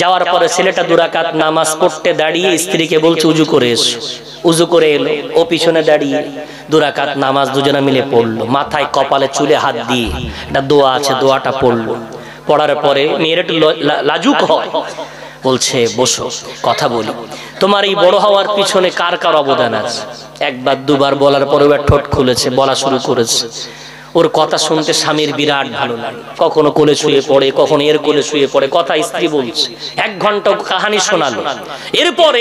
যাওয়ার পরে ছেলেটা 2 রাকাত নামাজ পড়তে দাঁড়িয়ে স্ত্রীকে বলছে উজু করে এসো। উজু করে এলো, ও পিছনে দাঁড়িয়ে 2 রাকাত নামাজ দুজনে মিলে পড়লো, মাথায় কপালে চুলে হাত দিয়ে একটা দোয়া আছে, দোয়াটা পড়লো। পড়ার পরে মেয়ের একটু লাজুক হয়, বলছে বসো কথা বলি, তোমার এই বড় হওয়ার পিছনে কার কার অবদান আছে? একবার দুবার বলার পরেও ঠোঁট খুলেছে, বলা শুরু করেছে। ওর কথা শুনতে স্বামীর বিরাট ভালো লাগে, কখনো কোলে শুয়ে পড়ে, কখনো এর কোলে শুয়ে পড়ে, কথা স্ত্রী বলছে। 1 ঘন্টা কাহানি শোনালো। এরপরে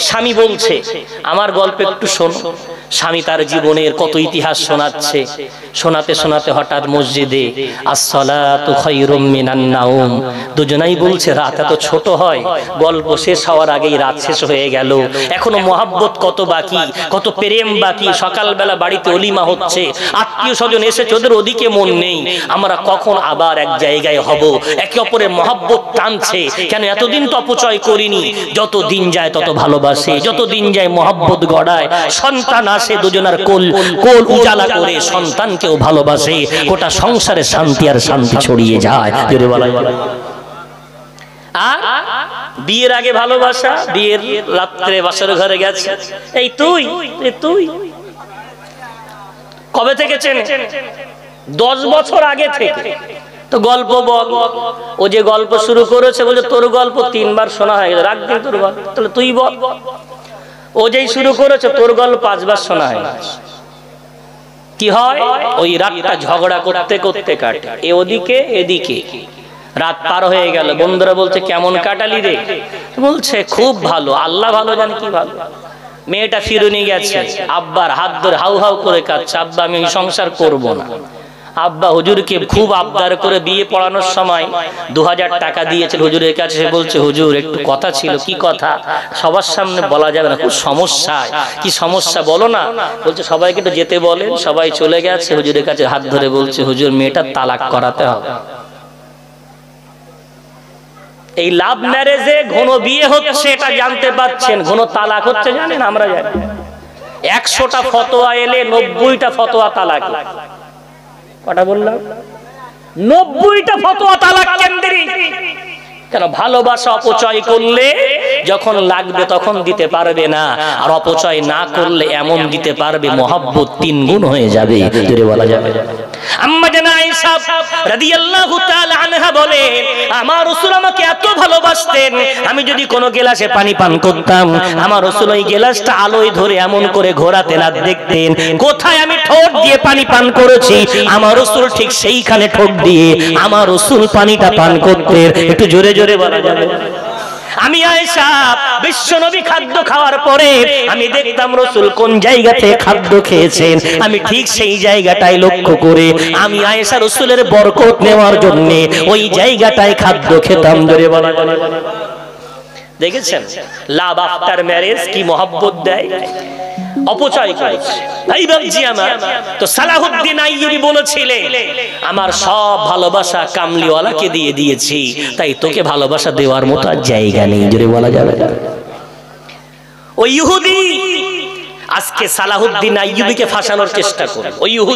স্বামী বলছে আমার গল্প একটু শোনো। স্বামী তার জীবনের কত ইতিহাস শোনাচ্ছে। শোনাতে শোনাতে হঠাৎ মসজিদে আসসালাতু খায়রুম মিনান নাওম, দুজনাই বলছে রাত এত ছোট হয়, গল্প শেষ হওয়ার আগেই রাত শেষ হয়ে গেল, এখনো মহাব্বত কত বাকি, কত প্রেম বাকি। সকালবেলা বাড়িতে অলিমা হচ্ছে, আত্মীয় স্বজন এসেছে, ওদের ওদিকে মন নেই, আমরা কখন আবার এক জায়গায় হব। একে অপরের মহাব্বত টানছে, কেন এতদিন তো অপচয় করিনি। যত দিন যায় তত ভালোবাসে, যত দিন যায় মহাব্বত গড়ায়, সন্তান আসে, দুজনার কোল কোল উজালা করে সন্তানকেও ভালোবাসে, গোটা সংসারে শান্তি আর শান্তি ছড়িয়ে যায়। যদি বলা যায় আর বিয়ের আগে ভালোবাসা, বিয়ের রাত্রে বাসর ঘরে গেছে, এই তুই তুই কবে থেকে চেনে? 10 বছর আগে থেকে। তো গল্প বল। ও যে গল্প শুরু করেছে, বলছে তোর গল্প 3 বার শোনা হয়ে গেছে, রাখ দিন তোর গল্প, তাহলে তুই বল। ও যেই শুরু করেছে, তোর গল্প 5 বার শোনা হয়ে গেছে। কি হয়? ওই রাতটা ঝগড়া করতে করতে কাটে, এ ওদিকে এদিকে, রাত পার হয়ে গেল। বন্ধুরা বলছে কেমন কাটালি রে? বলছে খুব ভালো, আল্লাহ ভালো জানে কি ভালো। মেয়েটা ফিরুনি গেছে, আব্বার হাত ধরে হাউ হাউ করে কাঁদছে, আব্বা আমি সংসার করব না। আব্বা হুজুরকে খুব আবদার করে বিয়ে পড়ানোর সময় 2000 টাকা দিয়েছিল হুজুরের কাছে। সে বলছে হুজুর একটু কথা ছিল। কি কথা? সবার সামনে বলা যাবে না, খুব সমস্যা। কি সমস্যা বলো না? বলছে সবাইকে একটু যেতে বলেন। সবাই চলে গেছে, হুজুরের কাছে হাত ধরে বলছে হুজুর মেয়েটা তালাক করাতে হবে। এই লাভ ম্যারেজে ঘন বিয়ে হচ্ছে এটা জানতে পাচ্ছেন, ঘন তালাক হচ্ছে জানেন? আমরা জানি 100টা ফতোয়া এলে 90টা ফতোয়া তালাক। কটা বললাম? 90টা ফতোয়া তালাক কেন্দ্রিক। কেন? ভালোবাসা অপচয় করলে যখন লাগবে তখন দিতে পারবে না, আর অপচয় না করলে এমন দিতে পারবে মহব্বত 3 গুণ হয়ে যাবে। জোরে বলা যাবে। আম্মা জানা আয়েশা রাদিয়াল্লাহু তাআলা আনহা বলেন আমার রাসূল আমাকে এত ভালোবাসতেন, আমি যদি কোনো গ্লাসে পানি পান করতাম, আমার রাসূল ওই গ্লাসটা আলোয় ধরে এমন করে ঘোরাতেন আর দেখতেন কোথায় আমি ঠোঁট দিয়ে পানি পান করেছি, আমার রাসূল ঠিক সেইখানে ঠোঁট দিয়ে আমার রাসূল পানিটা পান করতেন। একটু জোরে জোরে বলা যাবে। আমি আয়েশা বিশ্বনবী খাদ্য খাওয়ার পরে আমি দেখতাম রাসূল কোন জায়গাতে খাদ্য খেয়েছেন, আমি ঠিক সেই জায়গাটাই লক্ষ্য করে আমি আয়েশা রাসূলের বরকত নেওয়ার জন্য ওই জায়গাটায় খাদ্য খেতাম। ধরে বলা যাবে। দেখেছেন লাভ আফটার ম্যারেজ কি মহব্বত দেয়, অপচয় করেছে। ভাই বাবজি আমার, তো সালাহুদ্দিন আইয়ুবী বলেছিলেন আমার সব ভালোবাসা কামলিওয়ালাকে দিয়ে দিয়েছি, তাই তোকে ভালোবাসা দেওয়ার মতো আর জায়গা নেই। জোরে বলা যাবে। ওই ইহুদি আজকে সালাহুদ্দিন আইয়ুবীকে ফাঁসানোর চেষ্টা করে। ওই ইহুদি